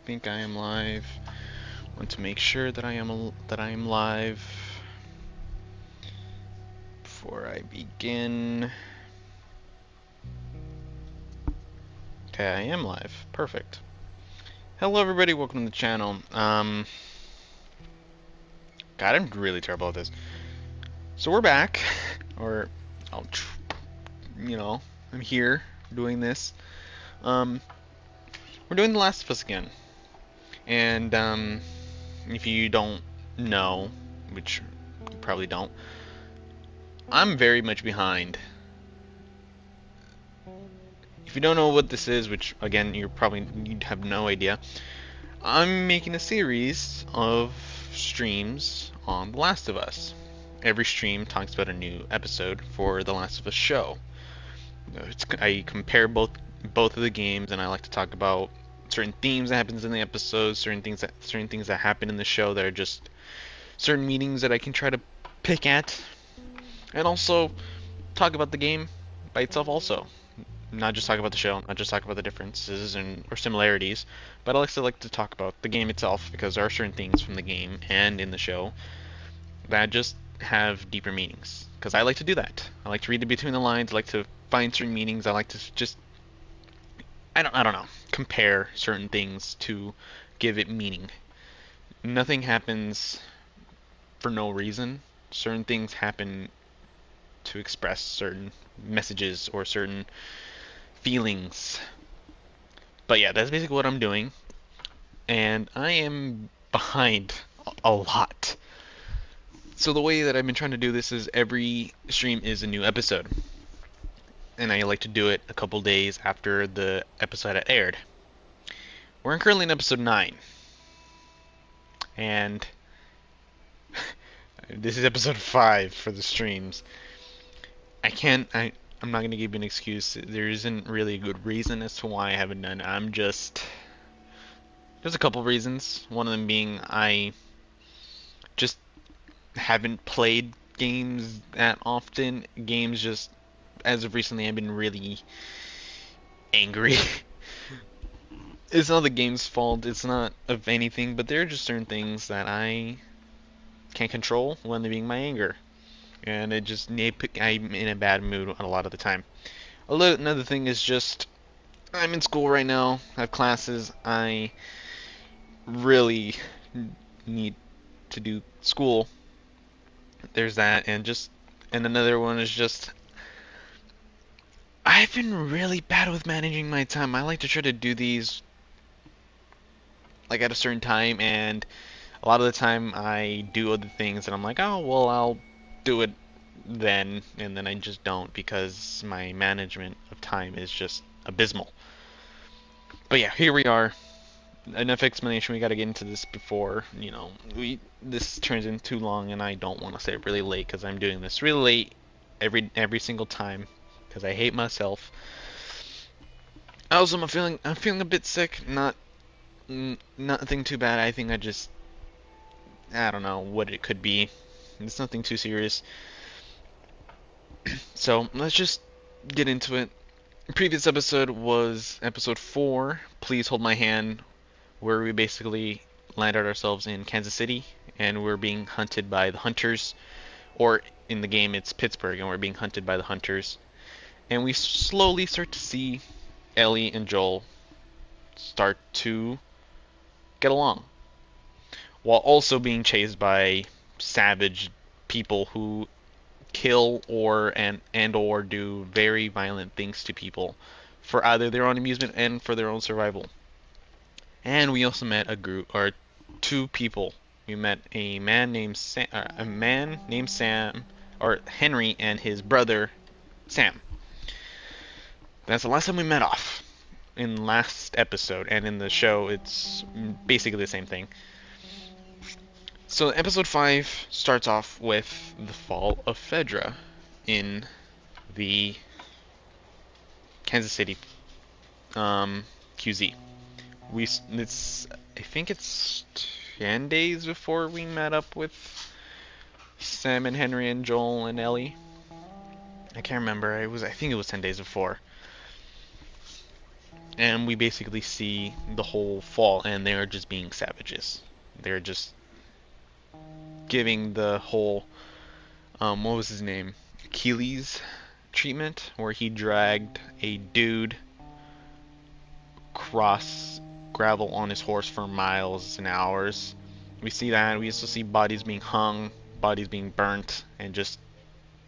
think I am live. Want to make sure that I am live before I begin. Okay, I am live. Perfect. Hello everybody, welcome to the channel. God, I'm really terrible at this. So we're back, or, I'm here doing this. We're doing The Last of Us again. And, if you don't know, which you probably don't, I'm very much behind. If you don't know what this is, which again you have no idea, I'm making a series of streams on The Last of Us. Every stream talks about a new episode for The Last of Us show. I compare both of the games, and I like to talk about certain themes that happens in the episodes, certain things that happen in the show that are just certain meanings that I can try to pick at, and also talk about the game by itself also. Not just talk about the show, not just talk about the differences or similarities, but I also like to talk about the game itself, because there are certain things from the game and in the show that just have deeper meanings. Because I like to do that. I like to read between the lines. I like to find certain meanings. I like to just I don't know, compare certain things to give it meaning. Nothing happens for no reason. Certain things happen to express certain messages or certain feelings. But yeah, that's basically what I'm doing. And I am behind a lot. So the way that I've been trying to do this is every stream is a new episode. And I like to do it a couple days after the episode had aired. We're currently in episode 9. And this is episode 5 for the streams. I'm not going to give you an excuse. There isn't really a good reason as to why I haven't done it. There's a couple reasons. One of them being I just haven't played games that often. Games just, as of recently, I've been really angry. It's not the game's fault, it's not of anything, but there are just certain things that I can't control when they're being my anger. And I'm in a bad mood a lot of the time. Another thing is just, I'm in school right now, I have classes, I really need to do school. There's that, and another one is just, I've been really bad with managing my time. I like to try to do these like at a certain time, and a lot of the time I do other things and I'm like, oh well, I'll do it then, and then I just don't, because my management of time is just abysmal. But yeah, here we are. Enough explanation. We got to get into this before this turns in too long, and I don't want to say it really late, because I'm doing this really late every single time because I hate myself. Also, I'm feeling a bit sick. Nothing too bad. I think I don't know what it could be. It's nothing too serious. So let's just get into it. The previous episode was episode 4, Please Hold My Hand, where we basically landed ourselves in Kansas City, and we're being hunted by the Hunters, or in the game it's Pittsburgh, and we're being hunted by the Hunters. And we slowly start to see Ellie and Joel start to get along, while also being chased by savage people who kill or do very violent things to people for either their own amusement and for their own survival. And we also met two people. We met a man named Sam, or Henry, and his brother Sam. That's the last time we met off in last episode, and in the show it's basically the same thing. So episode 5 starts off with the fall of Fedra in the Kansas City QZ. I think it's 10 days before we met up with Sam and Henry and Joel and Ellie. I can't remember. I think it was 10 days before. and we basically see the whole fall, and they're just being savages. They're just giving the whole what was his name? Achilles treatment, where he dragged a dude across gravel on his horse for miles and hours. We see that. We also see bodies being hung, bodies being burnt, and just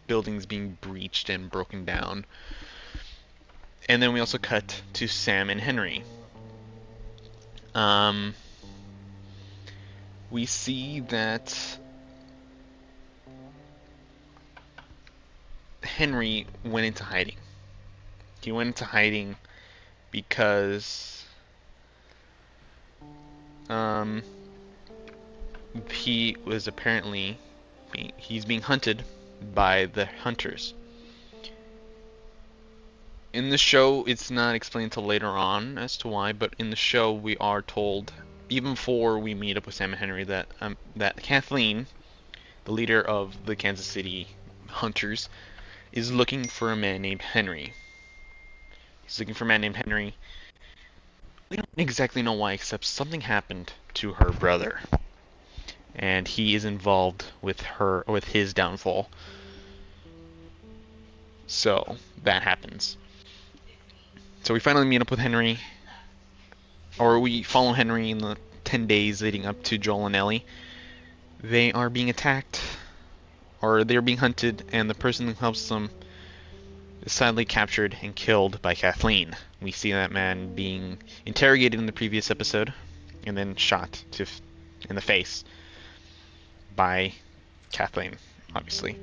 buildings being breached and broken down. And then we also cut to Sam and Henry. Um, we see that Henry went into hiding. He went into hiding because um, he was apparently he's being hunted by the hunters. In the show, it's not explained till later on as to why, but in the show, we are told, even before we meet up with Sam and Henry, that Kathleen, the leader of the Kansas City hunters, is looking for a man named Henry. He's looking for a man named Henry. We don't exactly know why, except something happened to her brother, and he is involved with his downfall. So that happens. So we finally meet up with Henry, or we follow Henry in the 10 days leading up to Joel and Ellie. They are being attacked, or they're being hunted, and the person who helps them is sadly captured and killed by Kathleen. We see that man being interrogated in the previous episode, and then shot in the face by Kathleen, obviously.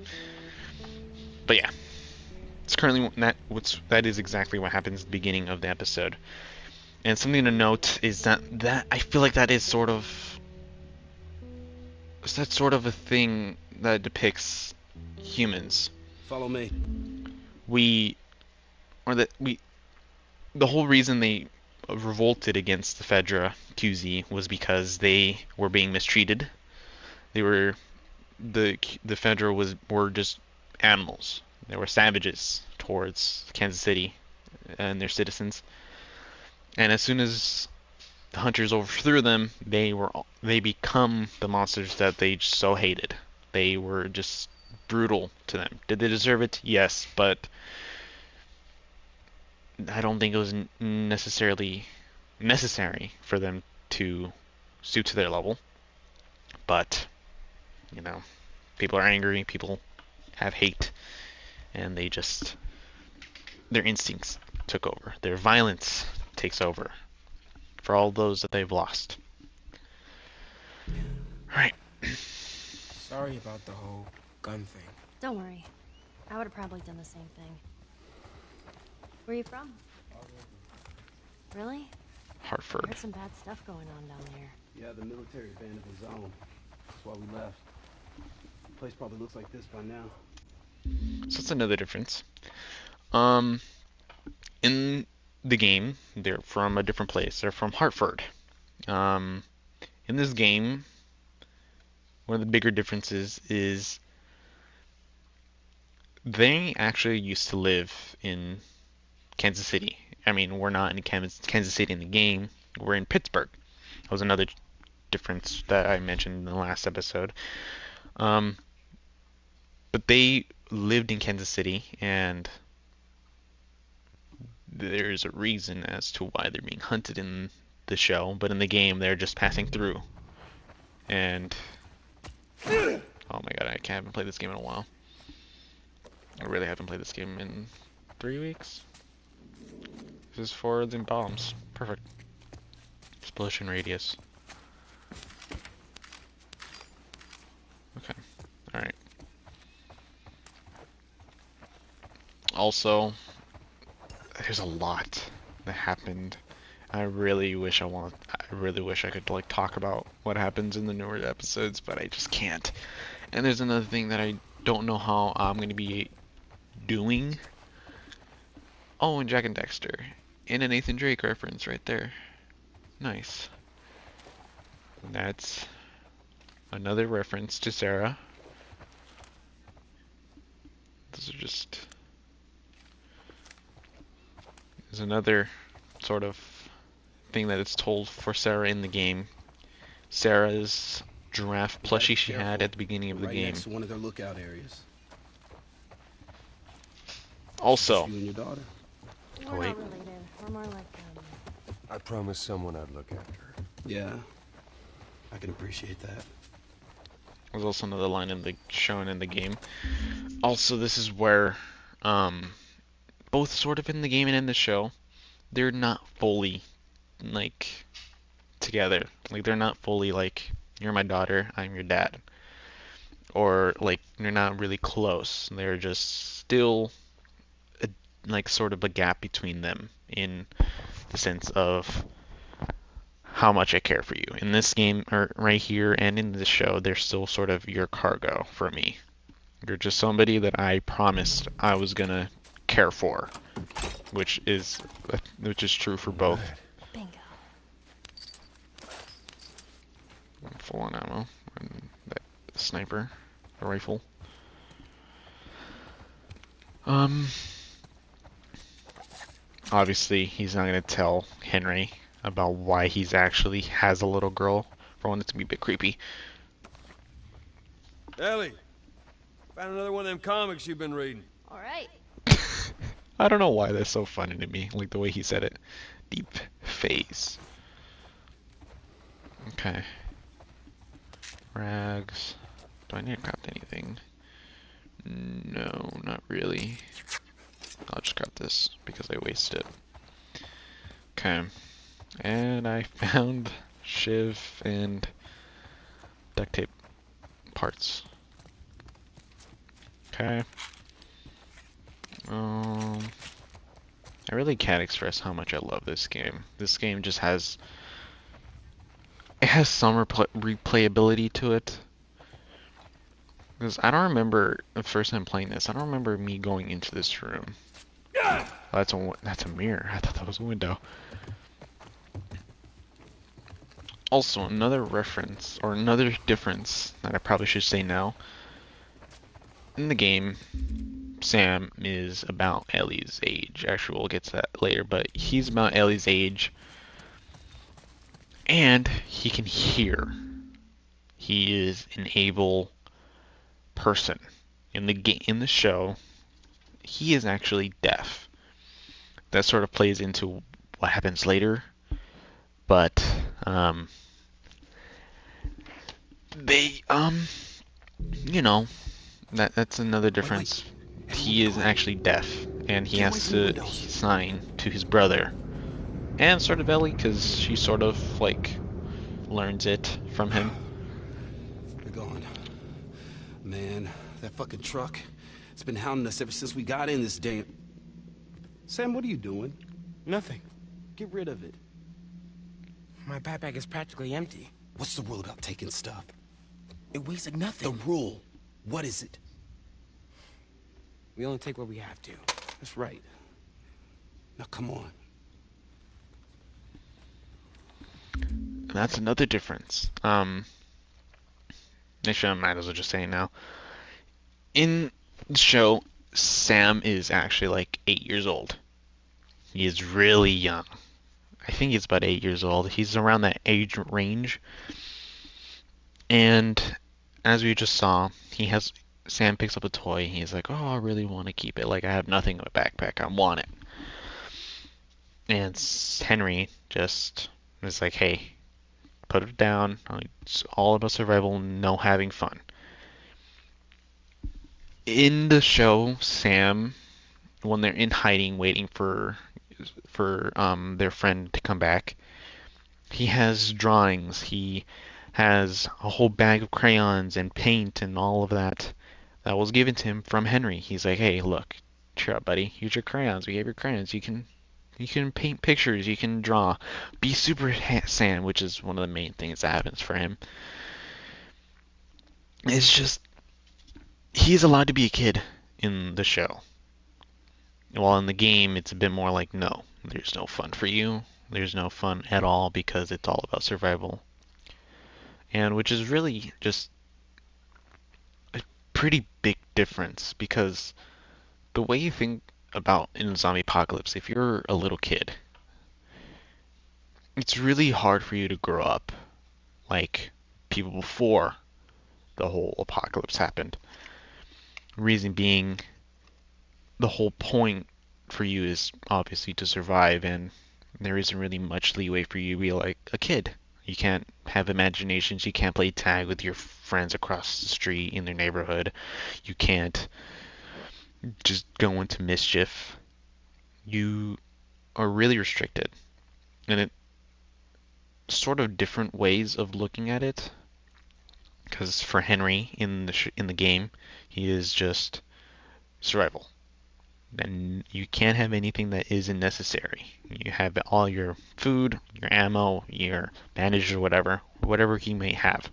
But yeah, it's currently that is exactly what happens at the beginning of the episode. And something to note is that I feel like that's sort of a thing that depicts humans. Follow me. We or that we The whole reason they revolted against the Fedra QZ was because they were being mistreated. They were the Fedra were just animals. They were savages towards Kansas City and their citizens. And as soon as the hunters overthrew them, they become the monsters that they so hated. They were just brutal to them. Did they deserve it? Yes, but I don't think it was necessarily necessary for them to stoop to their level. But, you know, people are angry, people have hate, and their instincts took over. Their violence takes over for all those that they've lost. Alright. Sorry about the whole gun thing. Don't worry. I would have probably done the same thing. Where are you from? Really? I Hartford. heard some bad stuff going on down there. Yeah, the military abandoned the zone. That's why we left. The place probably looks like this by now. So that's another difference. In the game, they're from a different place. They're from Hartford. In this game, one of the bigger differences is they actually used to live in Kansas City. I mean, we're not in Kansas City in the game. We're in Pittsburgh. That was another difference that I mentioned in the last episode. But they lived in Kansas City, and there's a reason as to why they're being hunted in the show. But in the game, they're just passing through. And oh my god, I haven't played this game in a while. I really haven't played this game in 3 weeks. This is for the bombs. Perfect. Explosion radius. Okay. Alright. Also, there's a lot that happened. I really wish I could like talk about what happens in the newer episodes, but I just can't. And there's another thing that I don't know how I'm going to be doing. Oh, and Jak and Daxter. And a Nathan Drake reference right there. Nice. That's another reference to Sarah. Those are just... There's another sort of thing that it's told for Sarah in the game. Sarah's giraffe We gotta plushie be she had careful. at the beginning of We're the right game. next to one of their lookout areas. Also, You and your daughter. We're wait. not related. We're more like, I promised someone I'd look after her. Yeah, I can appreciate that. there's also another line in the shown in the game. Also, this is where, both sort of in the game and in the show, they're not fully like together. Like they're not fully like you're my daughter, I'm your dad, or like they're not really close. They're just still a, like sort of a gap between them in the sense of how much I care for you. In this game, or right here, and in this show, they're still sort of your cargo for me. You're just somebody that I promised I was gonna care for, which is true for both. Right. bingo. Full on ammo and that sniper, the rifle. Obviously he's not gonna tell Henry about why he's actually has a little girl. For one, it's gonna be a bit creepy. Ellie, found another one of them comics you've been reading. All right. I don't know why that's so funny to me, like the way he said it. Deep phase. Okay. Rags. Do I need to craft anything? No, not really. I'll just craft this because I wasted it. Okay. And I found shiv and duct tape parts. Okay. I really can't express how much I love this game. This game just has some replayability to it. Because I don't remember the first time playing this. I don't remember me going into this room. Oh, that's a mirror. I thought that was a window. Also, another reference or another difference that I probably should say now. In the game, Sam is about Ellie's age. Actually, we'll get to that later, but he's about Ellie's age. And he can hear. He is an able person. In the show, he is actually deaf. That sort of plays into what happens later. But they you know, that's another difference. He is actually deaf, and he has to sign to his brother. And sort of Ellie, because she sort of, like, learns it from him. They're gone. Man, that fucking truck. It's been hounding us ever since we got in this damn... Sam, what are you doing? Nothing. Get rid of it. My backpack is practically empty. What's the rule about taking stuff? It weighs like The nothing. rule. What is it? We only take what we have to. That's right. Now, come on. And that's another difference. Actually, I might as well just say it now. In the show, Sam is actually like 8 years old. He is really young. I think he's about 8 years old. He's around that age range. And as we just saw, Sam picks up a toy. He's like, "Oh, I really want to keep it. Like, I have nothing in my backpack. I want it." And Henry just is like, "Hey, put it down. It's all about survival, no having fun." In the show, Sam, when they're in hiding, waiting for their friend to come back, he has drawings. He has a whole bag of crayons and paint and all of that was given to him from Henry. He's like, "Hey, look, cheer up, buddy. Here's your crayons. We gave your crayons. You can paint pictures. You can draw. Be Super Sam," which is one of the main things that happens for him. It's just he's allowed to be a kid in the show. While in the game, it's a bit more like, no, there's no fun for you. There's no fun at all because it's all about survival. And which is really just a pretty big difference because the way you think about in a zombie apocalypse, if you're a little kid, it's really hard for you to grow up like people before the whole apocalypse happened. Reason being, the whole point for you is obviously to survive, and there isn't really much leeway for you to be like a kid. You can't have imaginations. You can't play tag with your friends across the street in their neighborhood. You can't just go into mischief. You are really restricted. And it sort of different ways of looking at it. Because for Henry in the game, he is just survival. And you can't have anything that isn't necessary. You have all your food, your ammo, your bandages, or whatever he may have.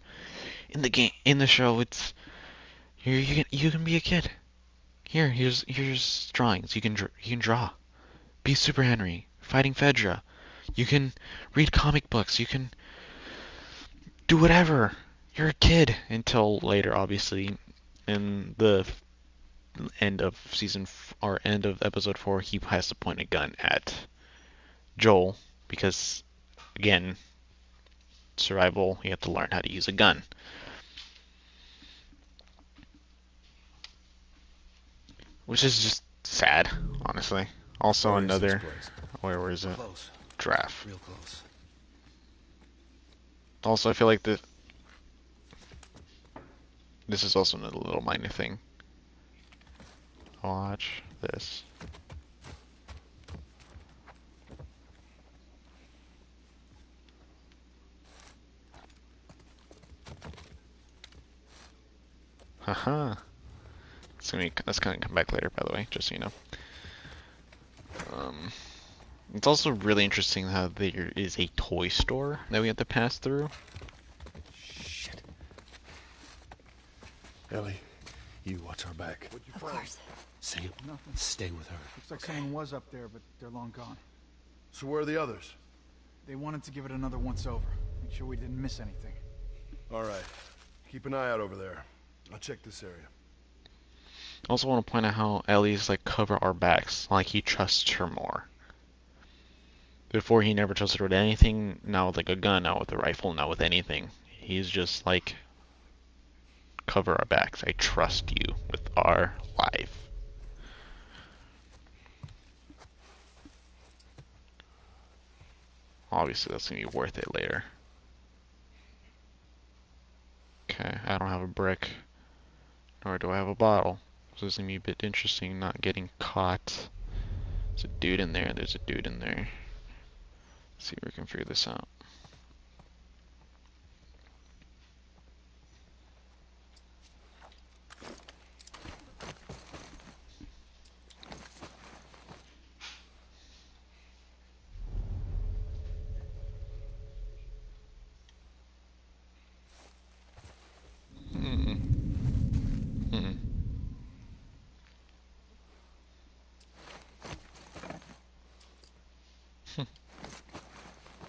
In the game, in the show, it's you can be a kid. Here's drawings. You can draw. Be Super Henry, fighting Fedra. You can read comic books. You can do whatever. You're a kid until later, obviously, in the end of end of episode 4, he has to point a gun at Joel because, again, survival. You have to learn how to use a gun. Which is just sad, honestly. Also another, where is it? Close. Draft. Real close. Also, I feel like this is also another little minor thing. Watch this. Haha. That's gonna come back later, by the way, just so you know. It's also really interesting how there is a toy store that we have to pass through. Shit. Ellie, you watch our back. Of course. Sam, Nothing. stay with her. Looks like someone was up there, but they're long gone. So where are the others? They wanted to give it another once over. Make sure we didn't miss anything. All right. Keep an eye out over there. I'll check this area. I also want to point out how Ellie's like cover our backs, like he trusts her more. Before he never trusted her with anything, now with like a gun, now with a rifle, now with anything. He's just like, cover our backs. I trust you with our life. Obviously that's gonna be worth it later. Okay, I don't have a brick, nor do I have a bottle. So it's gonna be a bit interesting not getting caught. There's a dude in there, there's a dude in there. Let's see if we can figure this out.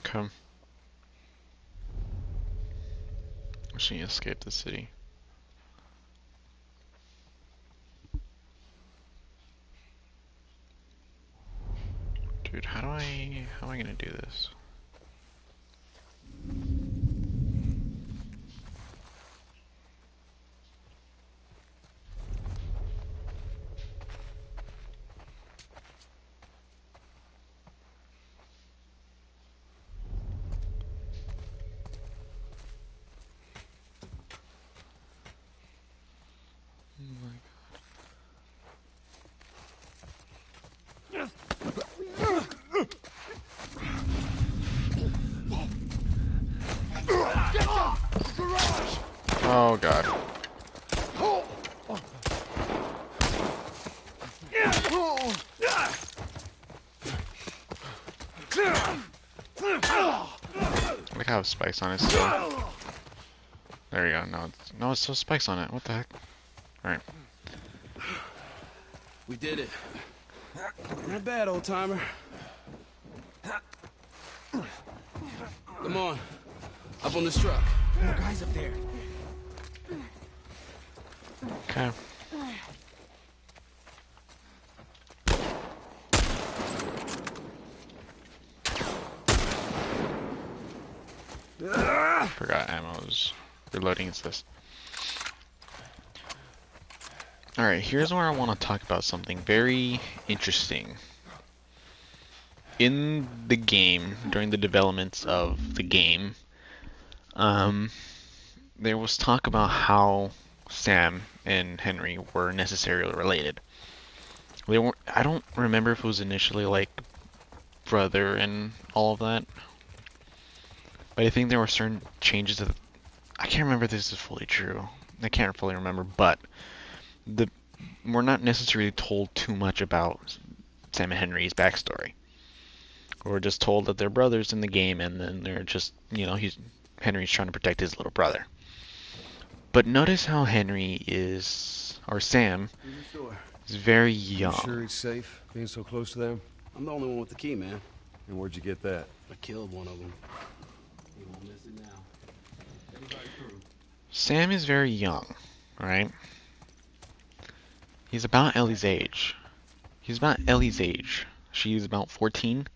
Come. Wishing you escaped the city. Dude, how am I gonna do this? Oh god. Look how it have spikes on it still. There you go. No, it's still spikes on it. What the heck? Alright. We did it. Not bad, old timer. Come on. Up on this truck. More guys up there. Okay. Forgot ammo's reloading is this. Alright, here's where I want to talk about something very interesting. In the game, during the developments of the game, there was talk about how Sam and Henry were necessarily related. They weren't. I don't remember if it was initially like brother and all of that, but I think there were certain changes that I can't remember if this is fully true. I can't fully remember, but we're not necessarily told too much about Sam and Henry's backstory. We're just told that they're brothers in the game, and then they're just, Henry's trying to protect his little brother. But notice how Sam is very young. You sure he's safe, being so close to them? I'm the only one with the key, man. And where'd you get that? I killed one of them. You won't miss it now. Everybody through. Sam is very young, right? He's about Ellie's age. She's about 14.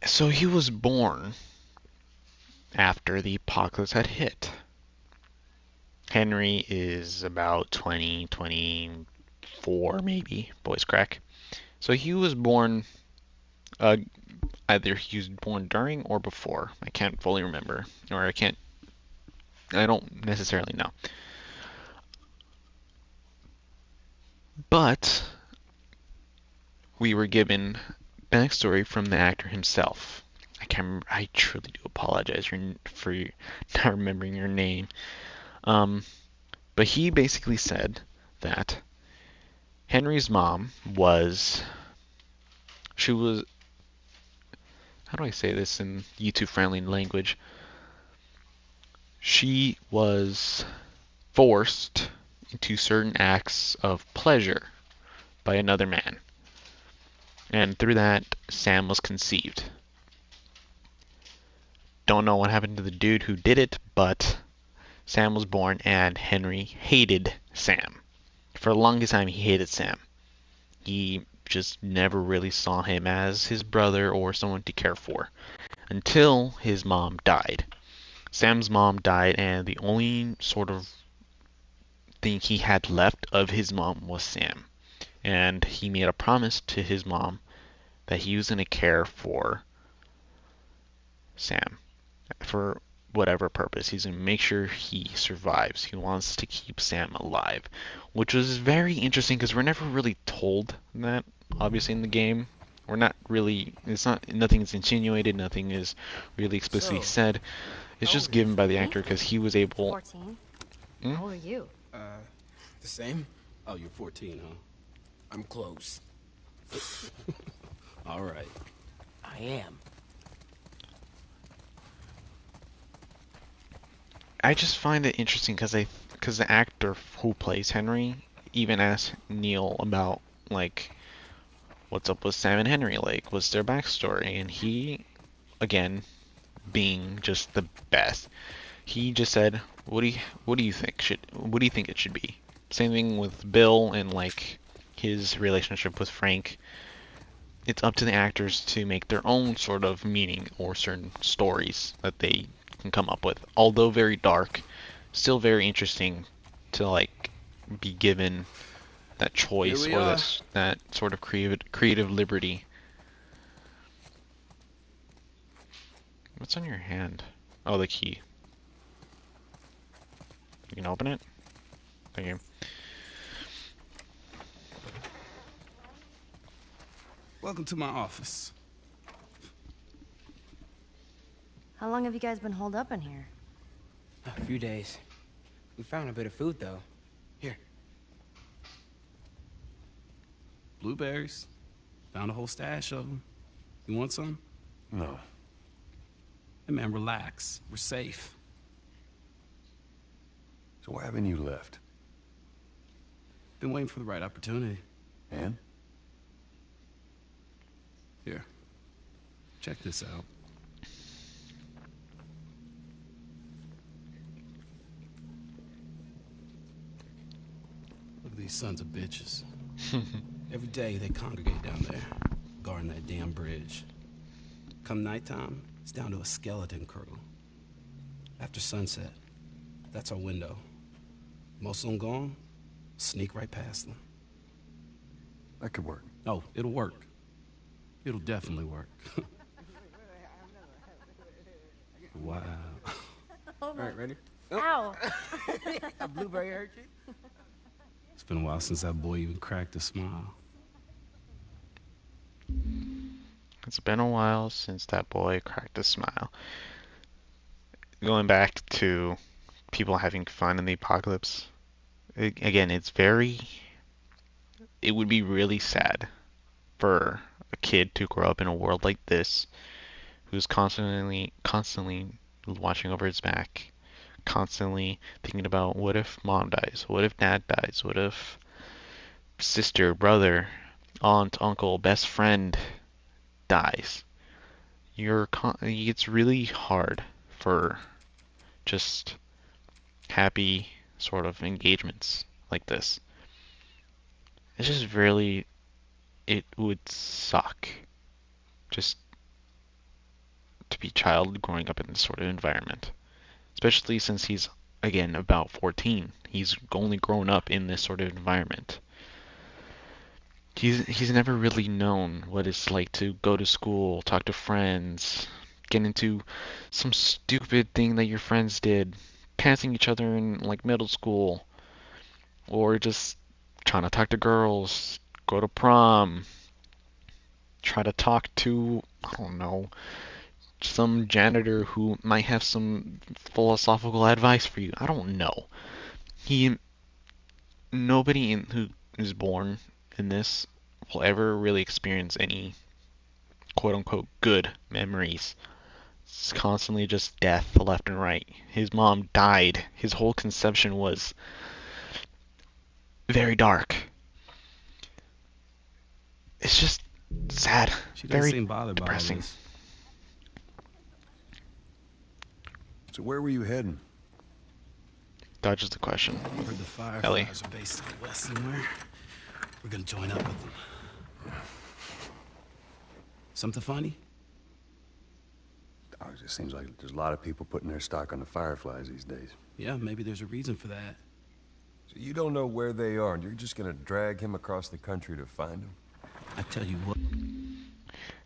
So he was born after the apocalypse had hit. Henry is about 20, 24 maybe, boys crack. So he was born, either he was born during or before. I can't fully remember, or I don't necessarily know. But we were given backstory from the actor himself. I truly do apologize for not remembering your name. But he basically said that Henry's mom how do I say this in YouTube-friendly language? She was forced into certain acts of pleasure by another man. And through that, Sam was conceived. Don't know what happened to the dude who did it, but Sam was born and Henry hated Sam. For the longest time, he hated Sam. He just never really saw him as his brother or someone to care for until his mom died. Sam's mom died, and the only sort of thing he had left of his mom was Sam. And he made a promise to his mom that he was going to care for Sam for whatever purpose. He's going to make sure he survives. He wants to keep Sam alive, which was very interesting because we're never really told that, obviously, in the game. We're not really, nothing is insinuated, nothing is really explicitly said. It's just given by the actor because he was able... 14. How old are you? The same? Oh, you're 14, huh? I'm close. All right. I am. I just find it interesting because the actor who plays Henry even asked Neil about, like, what's up with Sam and Henry, like, what's their backstory, and he, again, being just the best, he just said, what do you think it should be? Same thing with Bill and, like, his relationship with Frank. It's up to the actors to make their own sort of meaning or certain stories that they can come up with. Although very dark, still very interesting to, like, be given that choice or that sort of creative liberty. What's on your hand? Oh, the key. You can open it? Thank you. Welcome to my office. How long have you guys been holed up in here? A few days. We found a bit of food, though. Here. Blueberries. Found a whole stash of them. You want some? No. Hey, man, relax. We're safe. So why haven't you left? Been waiting for the right opportunity. And? Here. Check this out. Look at these sons of bitches. Every day they congregate down there, guarding that damn bridge. Come nighttime, It's down to a skeleton crew. After sunset, that's our window. Most of them gone, sneak right past them. That could work. Oh, it'll work. It'll definitely work. Wow. All right, ready? Ow! A blueberry hurt you? It's been a while since that boy even cracked a smile. It's been a while since that boy cracked a smile. Going back to people having fun in the apocalypse, again, it would be really sad for a kid to grow up in a world like this, who's constantly watching over his back, constantly thinking about what if mom dies, what if dad dies, what if sister, brother, aunt, uncle, best friend dies. It's really hard for just happy sort of engagements like this. It's just really, it would suck just to be a child growing up in this sort of environment, especially since he's, again, about 14. He's only grown up in this sort of environment. He's never really known what it's like to go to school, talk to friends, get into some stupid thing that your friends did, pantsing each other in like middle school, or just trying to talk to girls, go to prom, try to talk to, I don't know, some janitor who might have some philosophical advice for you. I don't know. Nobody who is born in this will ever really experience any quote unquote good memories. It's constantly just death left and right. His mom died. His whole conception was very dark. It's just sad. She doesn't Very seem bothered by all depressing. this. So where were you heading? Dodges the question. Heard the Ellie. Fireflies are based in the west somewhere. We're gonna join up with them. Something funny? Oh, it just seems like there's a lot of people putting their stock on the Fireflies these days. Yeah, maybe there's a reason for that. So you don't know where they are, and you're just gonna drag him across the country to find them? I tell you what.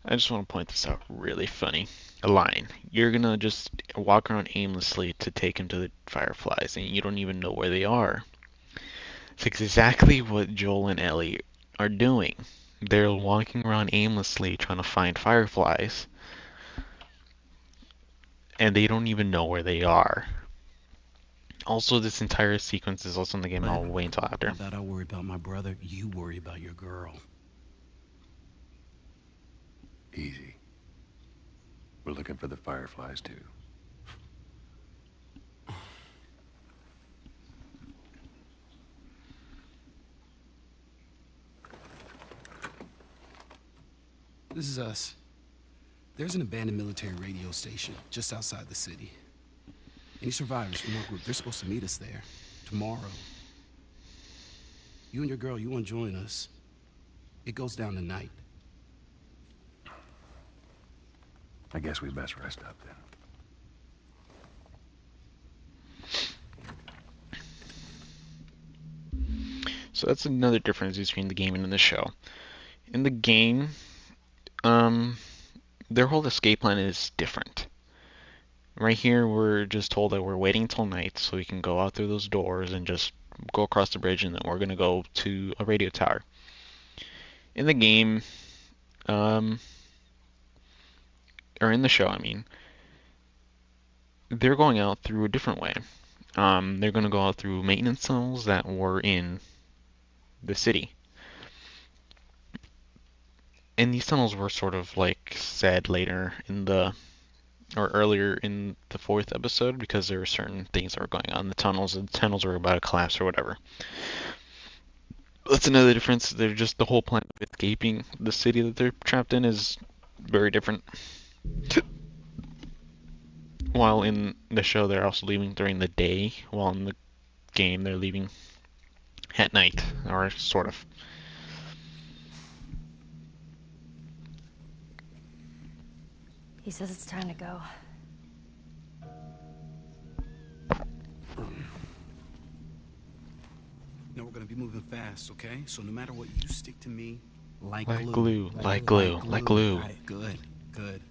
I just want to point this out. Really funny. A line. You're gonna just walk around aimlessly to take him to the Fireflies, and you don't even know where they are. It's exactly what Joel and Ellie are doing. They're walking around aimlessly trying to find Fireflies, and they don't even know where they are. Also, this entire sequence is also in the game. I'll wait until after. How about I worry about my brother, you worry about your girl. Easy. We're looking for the Fireflies, too. This is us. There's an abandoned military radio station just outside the city. Any survivors from our group, they're supposed to meet us there tomorrow. You and your girl, you want to join us? It goes down tonight. I guess we best rest up then. So that's another difference between the game and the show. In the game, their whole escape plan is different. Right here, we're just told that we're waiting until night so we can go out through those doors and just go across the bridge, and then we're going to go to a radio tower. In the game, or in the show, I mean, they're going out through a different way. They're going to go out through maintenance tunnels that were in the city. And these tunnels were sort of like said later in earlier in the 4th episode, because there were certain things that were going on in the tunnels, and the tunnels were about to collapse or whatever. That's another difference. They're just, the whole plan of escaping the city that they're trapped in is very different. While in the show they're also leaving during the day, while in the game they're leaving at night, or sort of. He says it's time to go. No, we're gonna be moving fast, okay? So no matter what, you stick to me like glue. Like glue. Like glue. Got it. Good, good.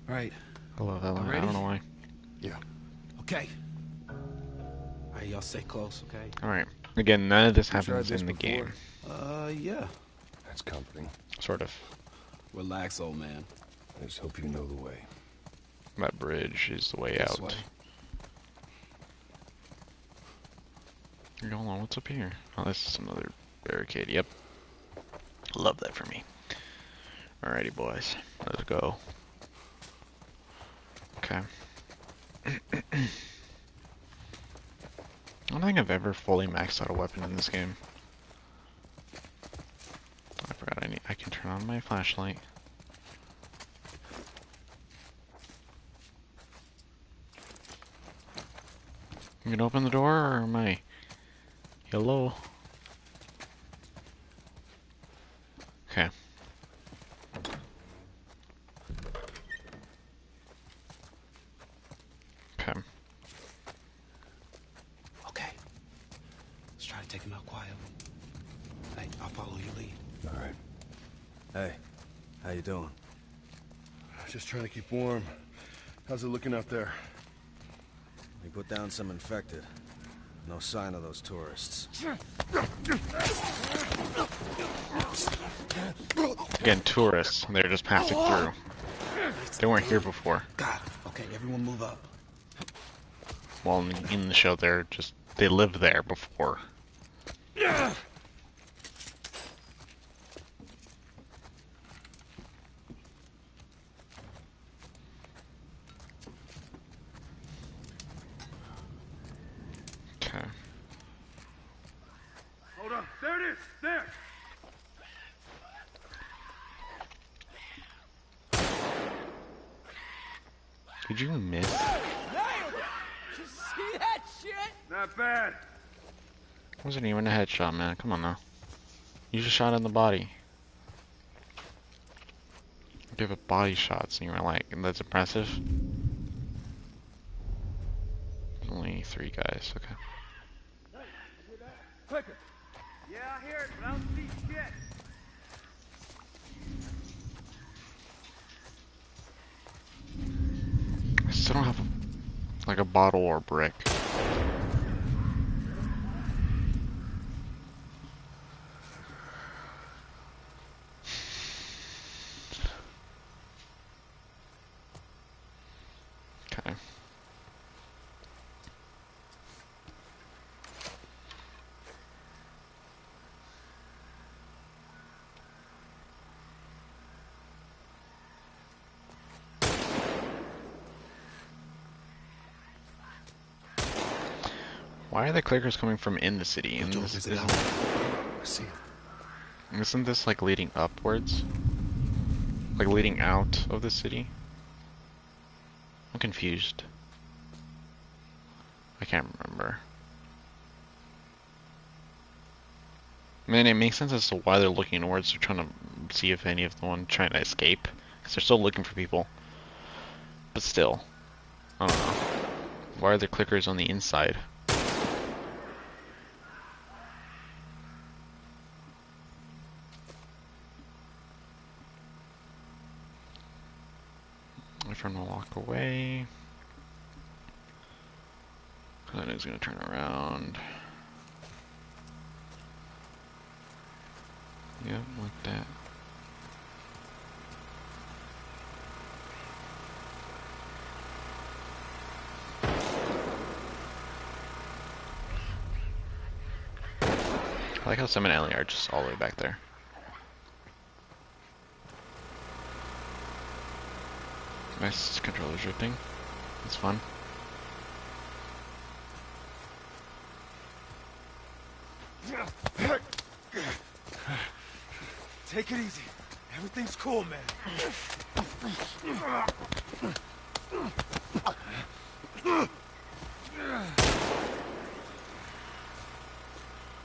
All right, I love that line. I ready? don't know why. Yeah. okay. All right, y'all stay close, okay? Alright. Again, none of this You tried happens this in the before? game. Yeah. That's comforting. Sort of. Relax, old man. I just hope you know the way. That bridge is the way This out. way. Hold on, what's up here? Oh, this is another barricade. Yep. Love that for me. Alrighty, boys. Let's go. Okay. I don't think I've ever fully maxed out a weapon in this game. I forgot I can turn on my flashlight. You can open the door, or am I? Hello? Okay. Okay. Okay. Let's try to take him out quietly. Hey, I'll follow your lead. All right. Hey, how you doing? Just trying to keep warm. How's it looking out there? We put down some infected. No sign of those tourists. Again, tourists. They're just passing through. They weren't here before. Got it. Okay, everyone move up. Well, in the show, they lived there before. Okay. Hold on. There it is. There. Did you miss? You see that shit? Not bad. Wasn't even a headshot, man. Come on now. You just shot in the body. Give it body shots, and you were like, that's impressive. Only 3 guys, okay. Clicker. Yeah, I hear it, but I don't see shit. I still don't have like a bottle or brick. Okay. Why are the clickers coming from in the city? And this isn't, I see him. isn't this like leading upwards? Like leading out of the city? I'm confused. I can't remember. I mean, it makes sense as to why they're looking inwards. They're trying to see if any of the one trying to escape. Because they're still looking for people. But still. I don't know. Why are there clickers on the inside? If I'm gonna walk away. Then he's gonna turn around. Yep, like that. I like how Sam and Ellie are just all the way back there. Nice controller drifting. It's fun. Take it easy. Everything's cool, man.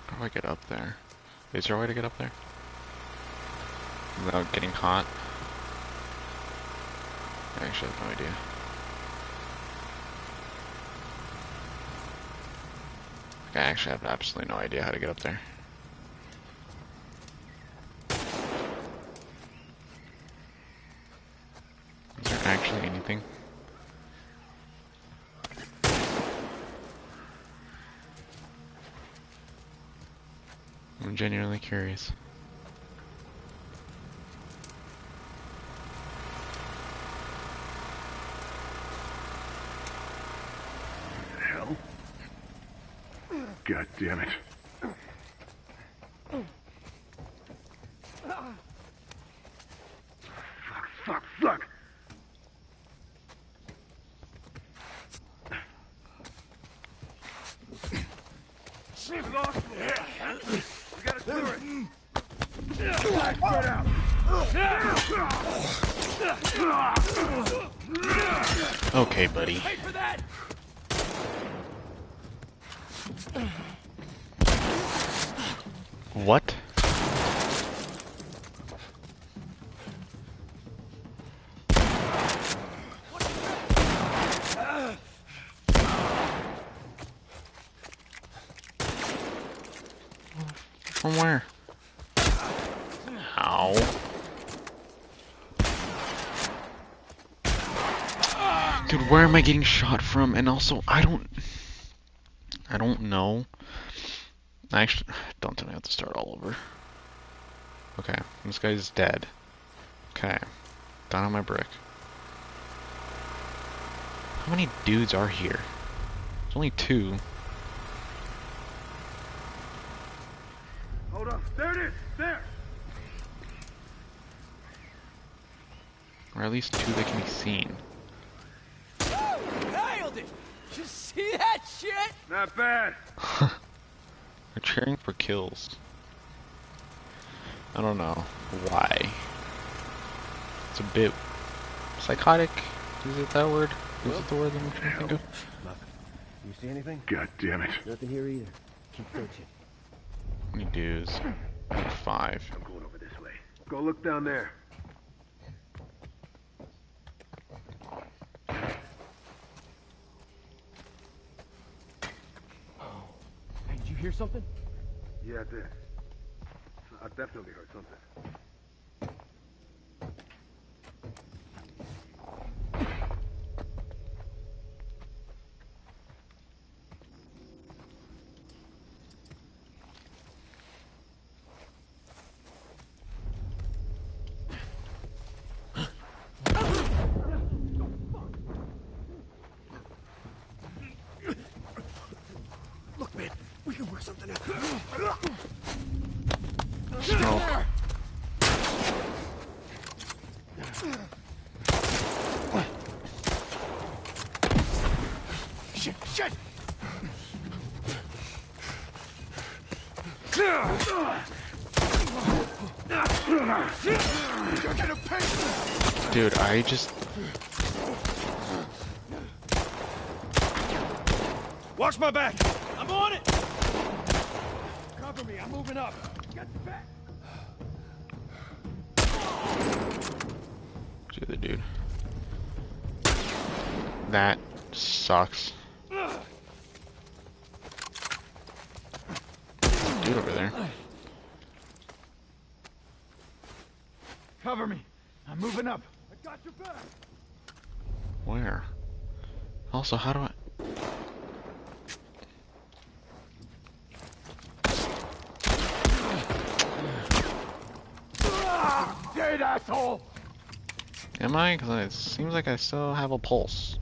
How do I get up there? Is there a way to get up there? Without getting caught? I actually have no idea. I actually have absolutely no idea how to get up there. Is there actually anything? I'm genuinely curious. Hell? God damn it. Fuck. We gotta do it. Get out. Okay, buddy. Wait for that! What? From where? Ow. Dude, where am I getting shot from? And also, I don't know. Actually, don't tell me I have to start all over. Okay, this guy's dead. Okay, down on my brick. How many dudes are here? There's only 2. Hold up. There it is. There. Or at least 2 that can be seen. Nailed it! You see that shit? Not bad. They're cheering for kills. I don't know why. It's a bit psychotic. Is it that word? Is it the word that I'm trying to think of? Nothing. You see anything? God damn it. Nothing here either. Keep searching. How many dudes? 5. I'm going over this way. Go look down there. Hey, did you hear something? Yeah, I did. I definitely heard something. Look, man, we can work something out. Smoke. Shit! You're gonna pay. Dude, I just... Watch my back. I'm on it! Cover me. I'm moving up. Get back. To the dude. That sucks. Dude over there. Cover me. I'm moving up. I got your back. Where? Also, how do I... Dead asshole. Am I? Because it seems like I still have a pulse.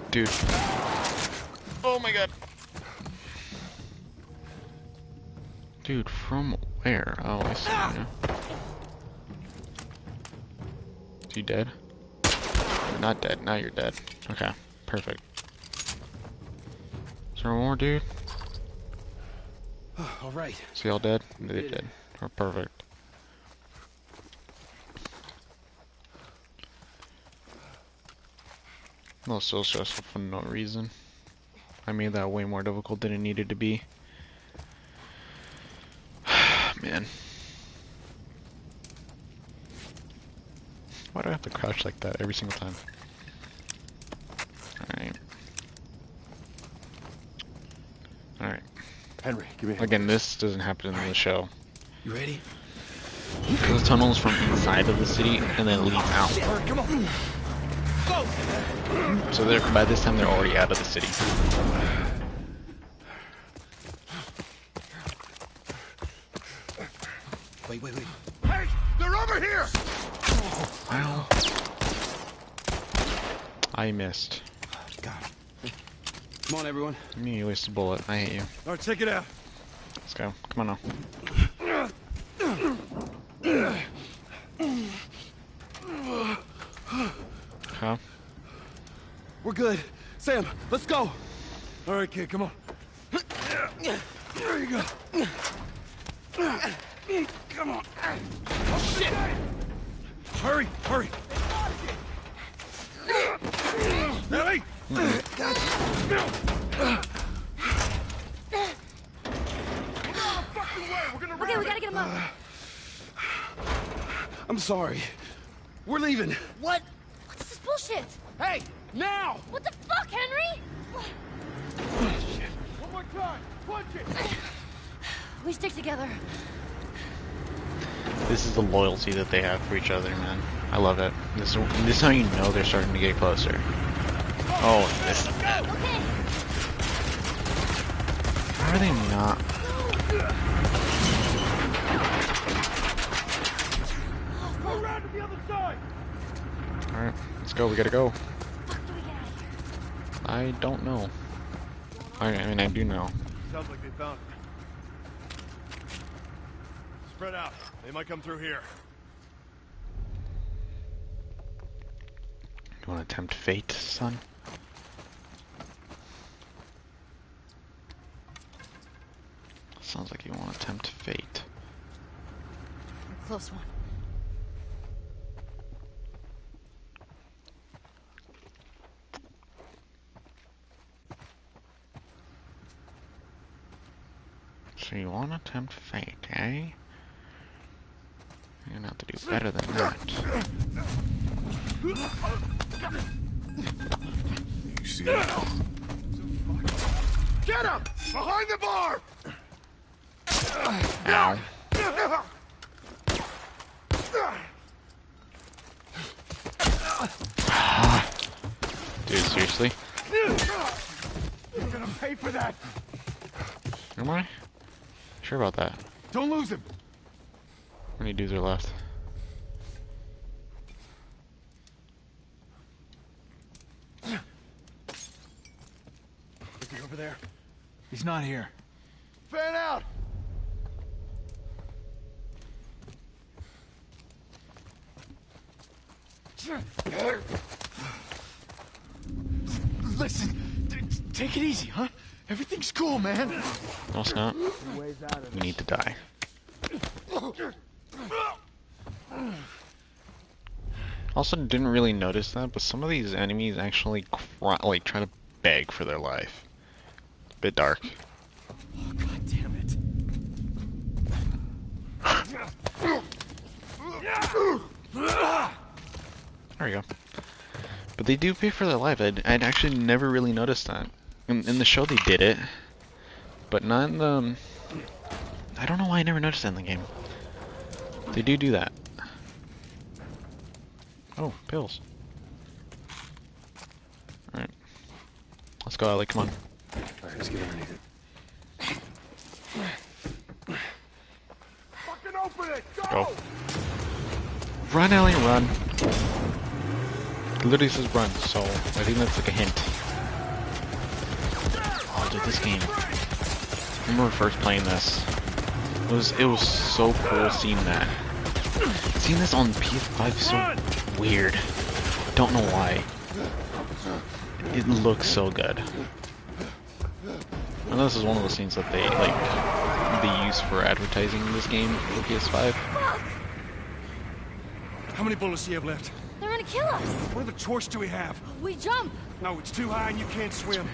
Dude. Oh my god. Dude, from where? Oh, I see you. Is he dead? You're not dead. Now you're dead. Okay, perfect. Is there one more dude? All right. Is he all dead? They're dead. Oh, perfect. That was so stressful for no reason. I made that way more difficult than it needed to be. man. Why do I have to crouch like that every single time? Alright. Alright. Henry, give me a hand. Again, this doesn't happen in the show. You ready? The tunnels from inside of the city and then lead out. Come on. Go. So they're, by this time they're already out of the city. Wait. Hey, they're over here! Wow. I missed. God. Come on, everyone. You wasted a bullet. I hate you. All right, check it out. Let's go. Come on now. Huh? We're good. Sam, let's go. All right, kid, come on. There you go. Come on. Oh, shit! Hurry! Ellie! Okay, we gotta get him up. I'm sorry. We're leaving. What? What's this bullshit? Hey, now! What the fuck, Henry? One more time. Punch it. We stick together. This is the loyalty that they have for each other, man. I love it. This is how you know they're starting to get closer. Oh, this is bad. Okay. How are they not? Go around to the other side. Alright, let's go. We gotta go. Fuck do we get out of here? I don't know. I mean, I do know. Sounds like they found it. Spread out. They might come through here. You want to tempt fate, son? Sounds like you want to tempt fate. Close one. So you want to tempt fate, eh? You're gonna have to do better than that. You see that? Get him! Behind the bar! Ow. Dude, seriously? You're gonna pay for that! Am I? Sure about that. Don't lose him! How many dudes are left? Is he over there? He's not here. Fan out! Listen, take it easy, huh? Everything's cool, man. No, it's not. We need to die. Also, didn't really notice that, but some of these enemies actually try to beg for their life. It's a bit dark. Oh, God damn it. There we go. But they do pay for their life. I'd actually never really noticed that. In the show they did it, but not in the... I don't know why I never noticed that in the game. They do that. Oh, pills. Alright. Let's go, Ellie, come on. Alright, let's get underneath it. Fucking open it! Go. Run, Ellie, run. It literally says run, so I think that's like a hint. Oh, dude, this game. I remember first playing this. It was so cool seeing that. Seeing this on PS5 is so weird. Don't know why. It looks so good. I know this is one of the scenes that they use for advertising this game for PS5. How many bullets do you have left? They're gonna kill us. What other choice do we have? We jump. No, it's too high and you can't swim.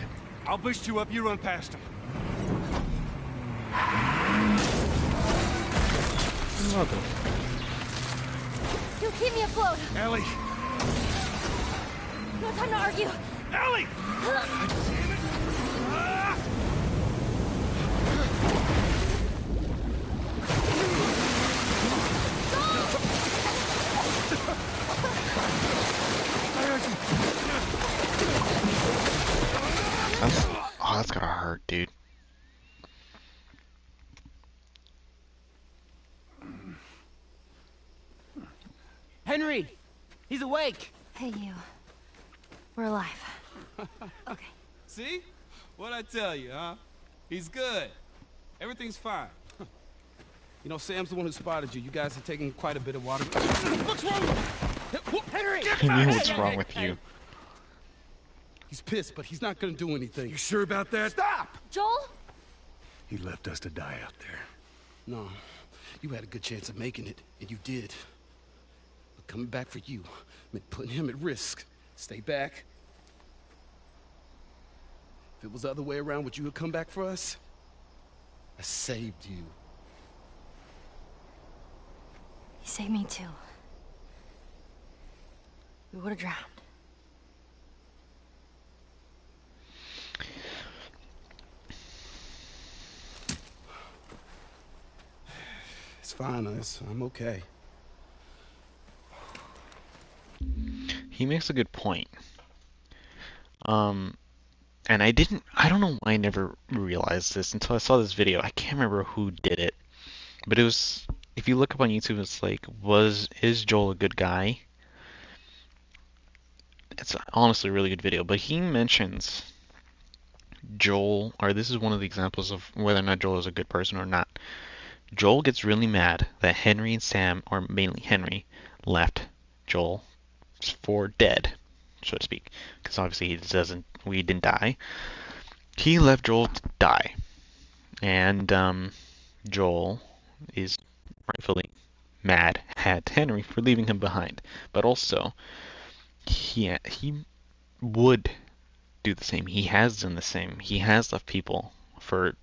I'll boost you up, you run past them. welcome. You keep me afloat. Ellie! No time to argue. Ellie! That's gotta hurt, dude. Henry! He's awake! Hey, you. We're alive. Okay. See? What'd I tell you, huh? He's good. Everything's fine. You know, Sam's the one who spotted you. You guys are taking quite a bit of water. What's wrong? Henry! I knew what's wrong with you. He's pissed, but he's not gonna do anything. You sure about that? Stop! Joel? He left us to die out there. No, you had a good chance of making it, and you did. But coming back for you meant putting him at risk. Stay back. If it was the other way around, would you have come back for us? I saved you. He saved me too. We would have drowned. It's fine, I'm okay. He makes a good point. And I don't know why I never realized this until I saw this video. I can't remember who did it, but it was, if you look up on YouTube, it's like, is Joel a good guy? It's honestly a really good video, but he mentions Joel, or this is one of the examples of whether or not Joel is a good person or not. Joel gets really mad that Henry and Sam, or mainly Henry, left Joel for dead, so to speak, because obviously we didn't die. He left Joel to die, and Joel is rightfully mad at Henry for leaving him behind, but also he would do the same. He has done the same. He has left people for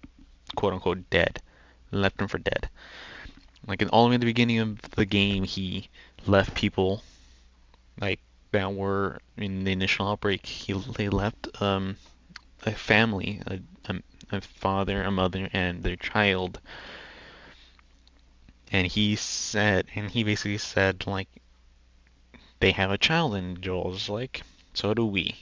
quote unquote dead, left them for dead. Like all the way at the beginning of the game, he left people like that were in the initial outbreak. They left a family, a father, a mother, and their child. And he basically said, like, they have a child, and Joel's like, so do we.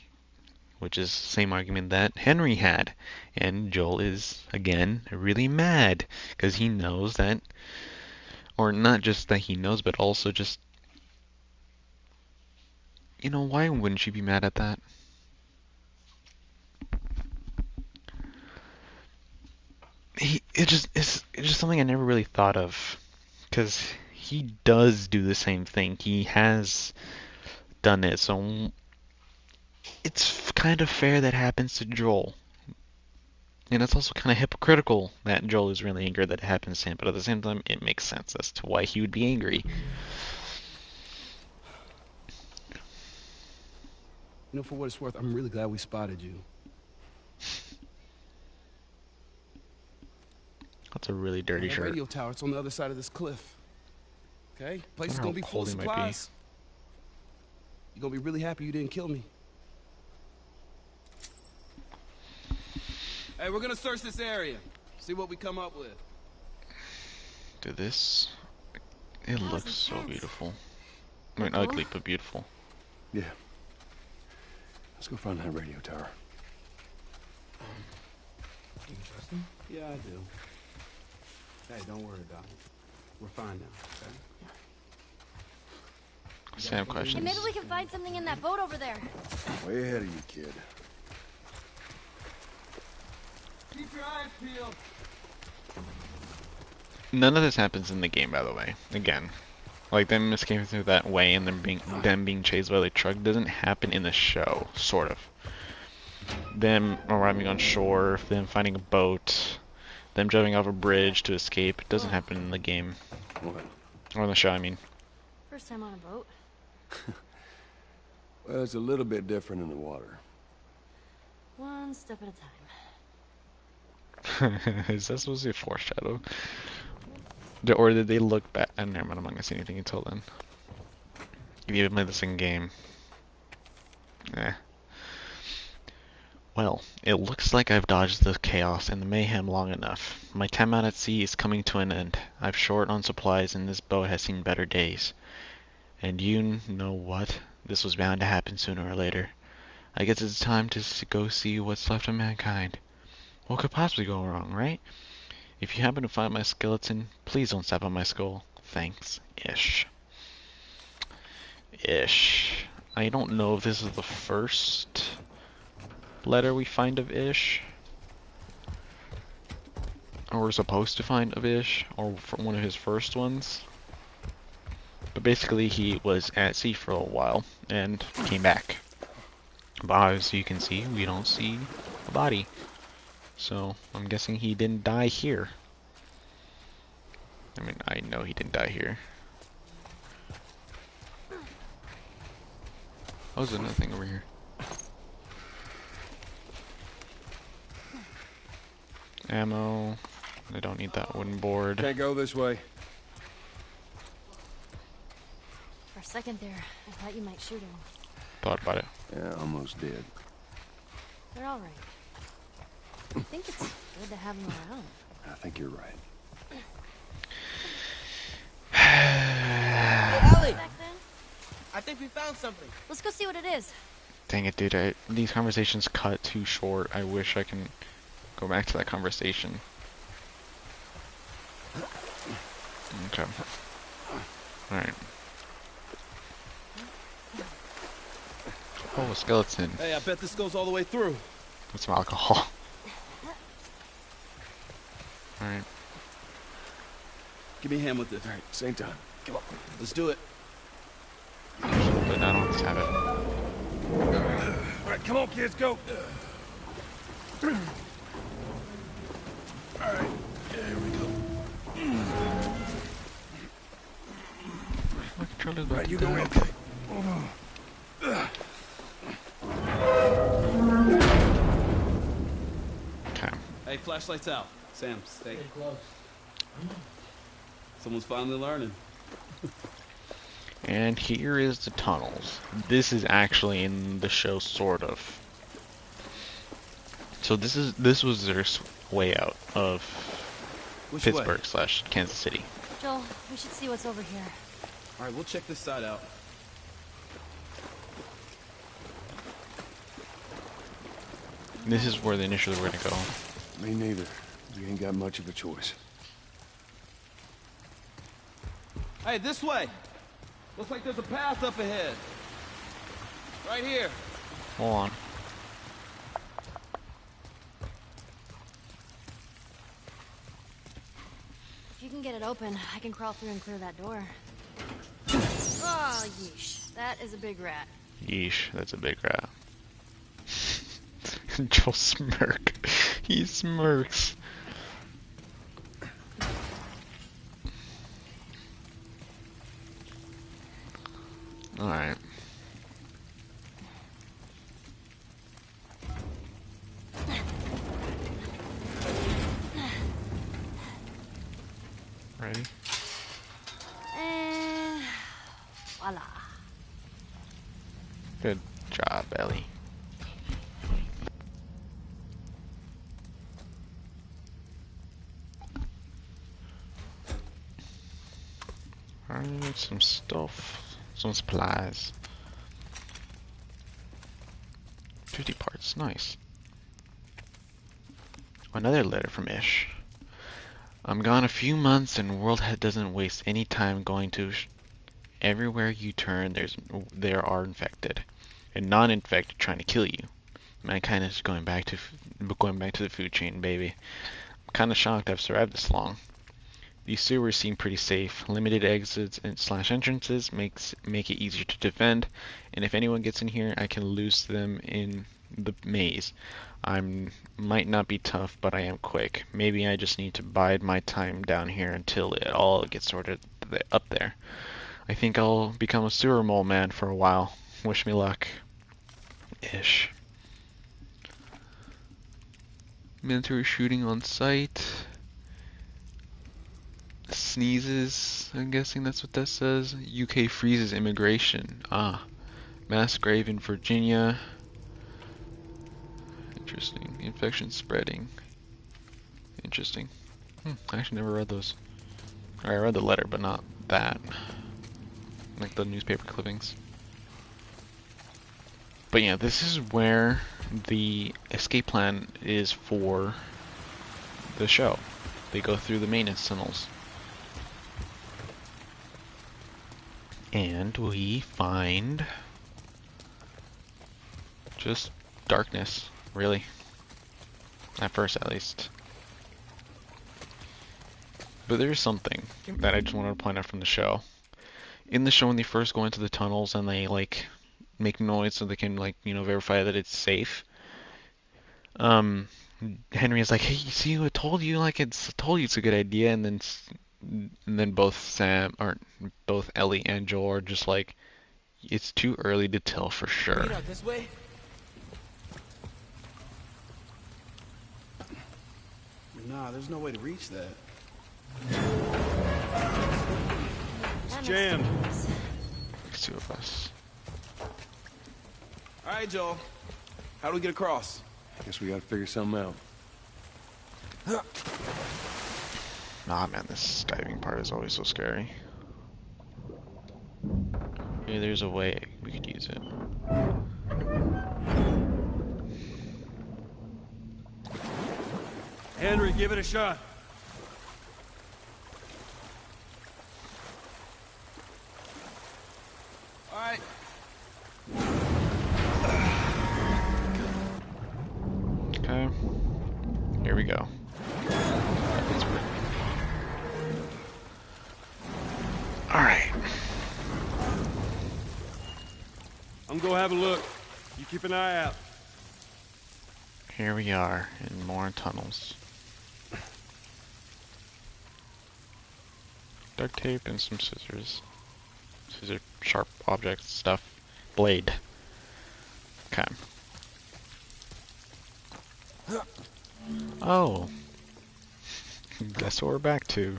Which is the same argument that Henry had. And Joel is, again, really mad, because he knows that, or not just that he knows, but also just, you know, why wouldn't you be mad at that? It's just something I never really thought of, because he does do the same thing. He has done it, so it's kind of fair that happens to Joel. And it's also kind of hypocritical that Joel is really angry that it happens to him, but at the same time, it makes sense as to why he would be angry. You know, for what it's worth, I'm really glad we spotted you. That's a really dirty That shirt. radio tower, it's on the other side of this cliff. Okay? Place is I gonna wonder be how full of cold he might be. supplies. You're gonna be really happy you didn't kill me. Hey, we're gonna search this area. See what we come up with. Dude, this, it looks so intense. beautiful. I mean, Cool. ugly, but beautiful. Yeah. Let's go find that radio tower. Do you trust him? Yeah, I do. Hey, don't worry about it. We're fine now, okay? Sam Hey, questions. maybe we can find something in that boat over there. Way ahead of you, kid. Keep your eyes peeled. None of this happens in the game, by the way. Again, like them escaping through that way and them being chased by the truck doesn't happen in the show. Sort of. Them arriving on shore, them finding a boat, them jumping off a bridge to escape. It doesn't happen in the game. What? Or in the show, I mean. First time on a boat. Well, it's a little bit different in the water. One step at a time. Is that supposed to be a foreshadow? Or did they look back? Never mind, I'm not gonna say anything until then. If you play this in game. Eh. Well, it looks like I've dodged the chaos and the mayhem long enough. My time out at sea is coming to an end. I'm short on supplies and this boat has seen better days. And you know what? This was bound to happen sooner or later. I guess it's time to go see what's left of mankind. What could possibly go wrong, right? If you happen to find my skeleton, please don't step on my skull. Thanks. Ish. Ish. I don't know if this is the first letter we find of Ish, or we're supposed to find of Ish, or one of his first ones. But basically he was at sea for a while and came back. But as you can see, we don't see a body. So I'm guessing he didn't die here. I mean, I know he didn't die here. Oh, there's another thing over here. Ammo. I don't need that wooden board. Can't go this way. For a second there, I thought you might shoot him. Thought about it. Yeah, almost did. They're all right. I think it's good to have them around. I think you're right. Hey, Ellie! Back then? I think we found something. Let's go see what it is. Dang it, dude. These conversations cut too short. I wish I can go back to that conversation. Okay. Alright. Oh, a skeleton. Hey, I bet this goes all the way through. With some alcohol. Alright. Give me a hand with this. All right, same time. Come on. Let's do it. But I don't just have it. All right, come on, kids, go. All right, there we go. My controller's All about right, to you go die. in. Okay. Hey, flashlights out. Sam, stay close. Someone's finally learning. And here is the tunnels. This is actually in the show, sort of. So this was their way out of Which Pittsburgh way? / Kansas City. Joel, we should see what's over here. All right, we'll check this side out. This is where they initially were gonna go. Me neither. We ain't got much of a choice. Hey, this way. Looks like there's a path up ahead. Right here. Hold on. If you can get it open, I can crawl through and clear that door. Oh, yeesh. That is a big rat. Yeesh, that's a big rat. Joel smirk. He smirks. Alright. Ready? And voila. Good job, Ellie. Alright, some stuff. Some supplies. 50 parts, nice. Another letter from Ish. I'm gone a few months and Worldhead doesn't waste any time going to everywhere you turn there are infected and non-infected trying to kill you. Mankind is going back to the food chain, baby. I'm kind of shocked I've survived this long. These sewers seem pretty safe. Limited exits and / entrances make it easier to defend, and if anyone gets in here, I can lose them in the maze. Might not be tough, but I am quick. Maybe I just need to bide my time down here until it all gets sorted up there. I think I'll become a sewer mole man for a while. Wish me luck. Ish. Military shooting on site. sneezes. I'm guessing that's what that says. UK freezes immigration. Ah. Mass grave in Virginia. Interesting. Infection spreading. Interesting. I actually never read those. Or I read the letter, but not that. Like the newspaper clippings. But yeah, this is where the escape plan is for the show. They go through the maintenance tunnels. And we find just darkness, really. At first, at least. But there's something that I just wanted to point out from the show. In the show, when they first go into the tunnels and they like make noise so they can like verify that it's safe. Henry is like, "Hey, you see, I told you it's a good idea," and then both Ellie and Joel are just like, "It's too early to tell for sure." Get out this way. Nah, there's no way to reach that. That jammed. There's two of us. All right, Joel. How do we get across? Guess we gotta figure something out. Nah, man, this diving part is always so scary. Maybe there's a way we could use it. Henry, give it a shot. All right. Okay. Here we go. Alright. I'm gonna have a look. You keep an eye out. Here we are in more tunnels. Duct tape and some scissors. Scissor, sharp object stuff. Blade. Okay. Oh. Guess what we're back to.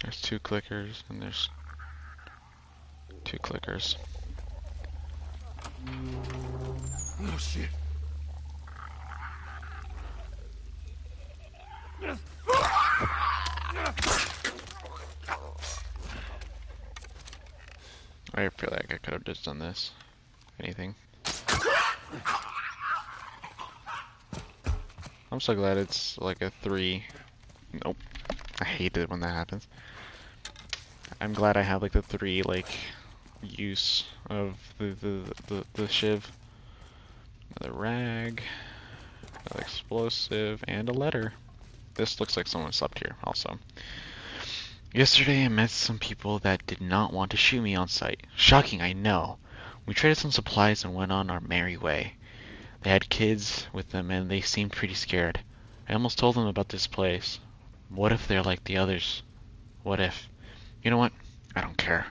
There's 2 clickers, and there's 2 clickers. Oh shit. I feel like I could have just done this. Anything. I'm so glad it's like a 3. Nope. I hate it when that happens. I'm glad I have like the 3 like use of the shiv. Another rag, another explosive, and a letter. This looks like someone slept here also. Yesterday I met some people that did not want to shoot me on sight. Shocking, I know. We traded some supplies and went on our merry way. They had kids with them and they seemed pretty scared. I almost told them about this place. What if they're like the others? What if? You know what? I don't care.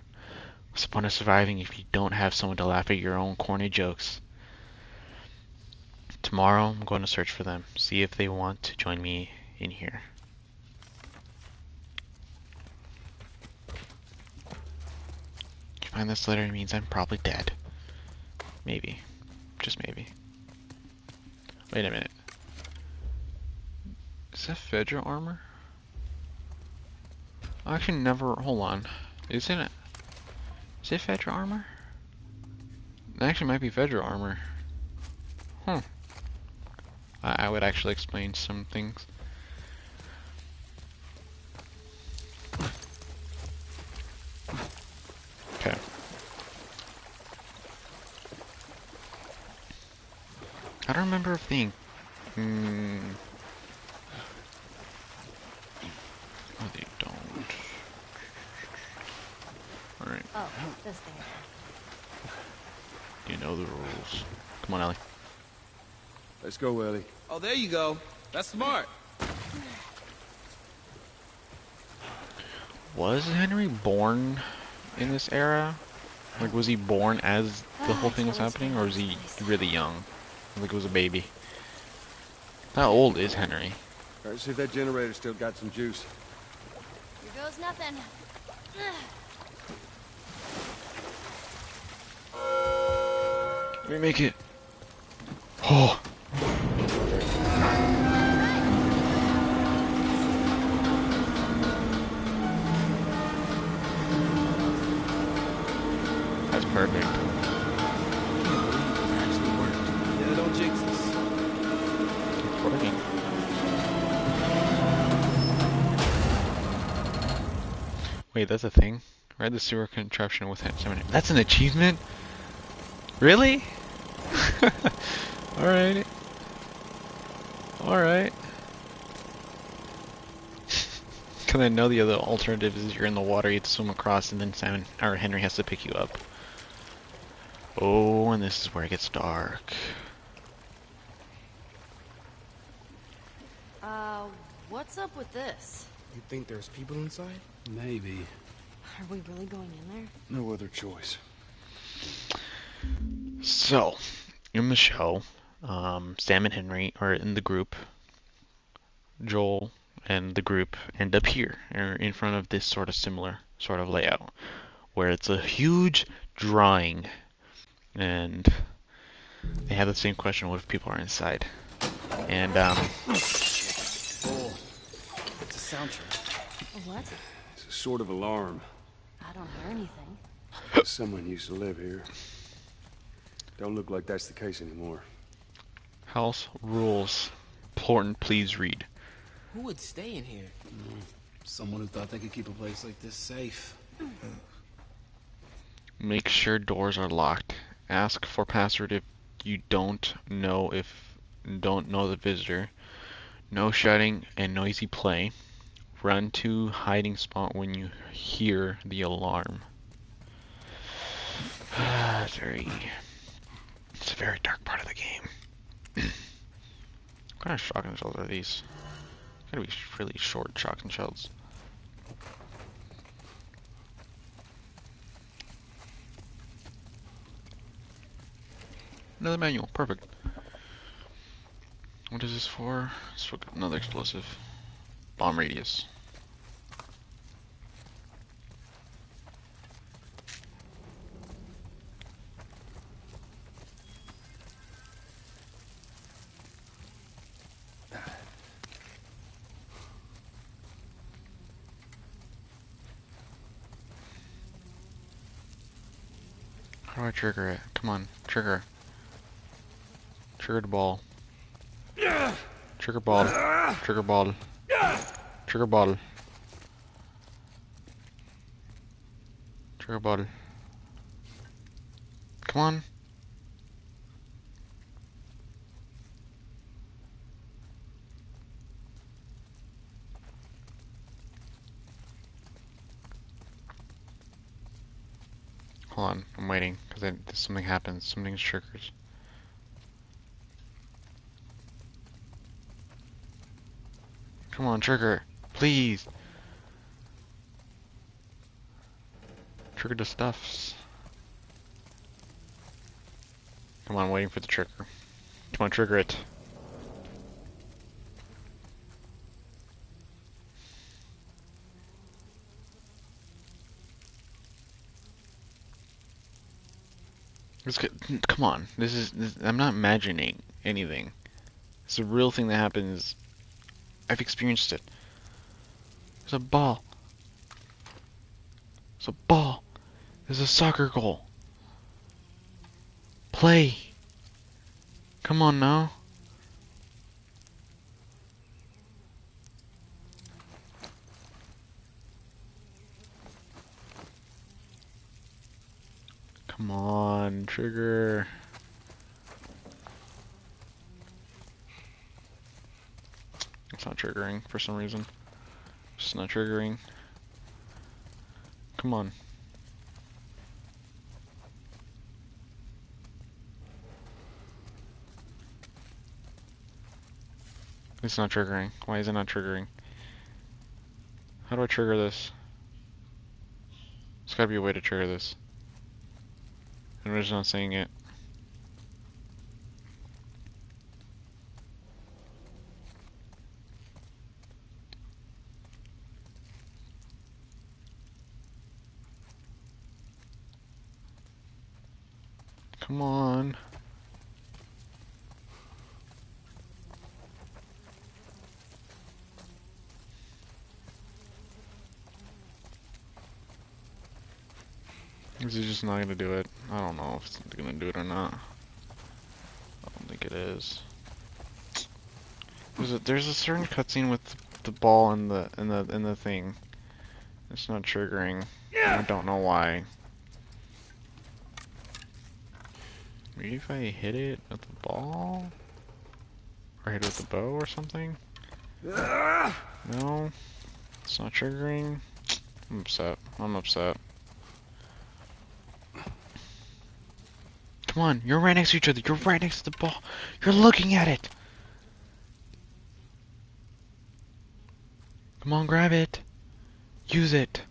What's the point of surviving if you don't have someone to laugh at your own corny jokes? Tomorrow I'm going to search for them, see if they want to join me in here. If you find this letter, it means I'm probably dead. Maybe. Just maybe. Wait a minute. Is that Fedra armor? I actually never... Hold on. Is it Fedra armor? That actually might be Fedra armor. Huh. I would actually explain some things. Okay. I don't remember if the... Oh, they don't. Alright. Oh, this thing. You know the rules. Come on, Ellie. Let's go, Ellie. Oh, there you go. That's smart. Was Henry born in this era? Like, was he born as the whole thing was happening, or was he really young? Like, it was a baby. How old is Henry? All right, see if that generator still got some juice. Here goes nothing. Let me make it. Oh. That's perfect. Actually worked. Yeah, don't jinx us. It's working. Wait, that's a thing? Ride the sewer contraption with him. That's an achievement? Really? Alright. Alright. Because I know the other alternative is you're in the water, you have to swim across, and then Simon or Henry has to pick you up. Oh, and this is where it gets dark. What's up with this? You think there's people inside? Maybe. Are we really going in there? No other choice. So, in the show, Sam and Henry are in the group. Joel and the group end up here, in front of this sort of similar sort of layout, where it's a huge drawing, and they have the same question: what if people are inside? And It's a soundtrack. What? It's a sort of alarm. I don't hear anything. Someone used to live here. Don't look like that's the case anymore. house rules. Important, please read. Who would stay in here? Someone who thought they could keep a place like this safe. Make sure doors are locked. Ask for password if you don't know the visitor. No shouting and noisy play. Run to hiding spot when you hear the alarm. It's a very dark part of the game. What kind of shotgun shells are these? Gotta be really short shotgun shells. Another manual, perfect. What is this for? It's for another explosive. Bomb radius. How do I trigger it? Come on, trigger. Trigger the ball. Trigger ball. Trigger ball. Trigger ball. Trigger ball. Come on. Hold on, I'm waiting, because something happens, something triggers. Come on, trigger, please! Trigger the stuffs. Come on, I'm waiting for the trigger. Come on, trigger it. Come on, I'm not imagining anything. It's a real thing that happens. I've experienced it. There's a ball. There's a ball. There's a soccer goal. Play. Come on now. Come on, trigger. It's not triggering for some reason. It's not triggering. Come on. It's not triggering. Why is it not triggering? How do I trigger this? There's gotta be a way to trigger this. I'm just not saying it. Come on. Is he just not gonna do it? I don't know if it's gonna do it or not. I don't think it is. There's a certain cutscene with the ball and the thing. It's not triggering. I don't know why. Maybe if I hit it with the ball? Or hit it with the bow or something? No? It's not triggering? I'm upset. I'm upset. Come on, you're right next to each other. You're right next to the ball. You're looking at it. Come on, grab it. Use it.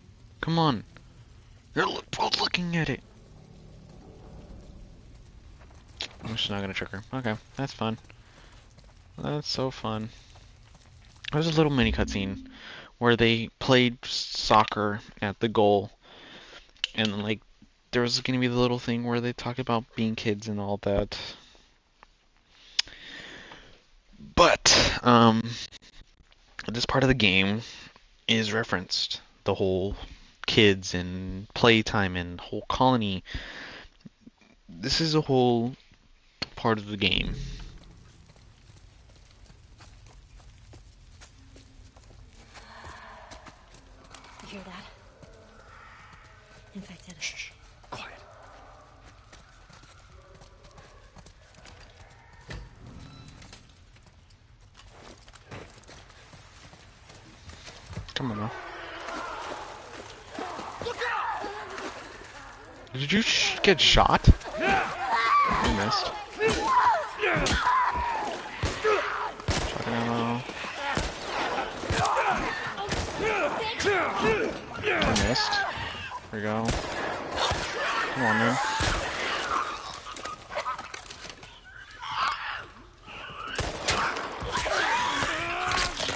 Come on. You're both looking at it. I'm just not gonna trigger. Okay, that's fun. That's so fun. There's a little mini cutscene where they played soccer at the goal, and like there was gonna be the little thing where they talk about being kids and all that. But this part of the game is referenced. The whole kids and playtime and whole colony. This is a whole part of the game. You hear that? Infected. Shh. Quiet. Come on now. Did you get shot? You missed. Shotgun ammo. I missed. There we go. Come on, man.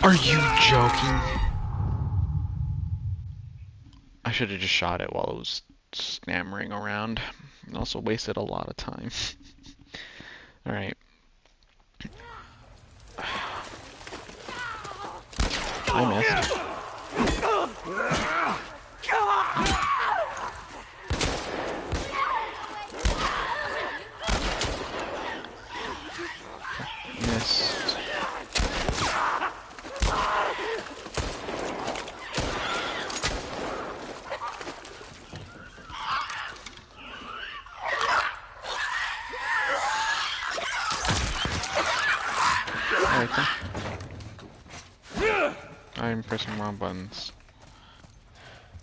Are you joking? I should have just shot it while it was stammering around. And also wasted a lot of time. Alright. I missed. Missed. Alright then. I'm pressing wrong buttons.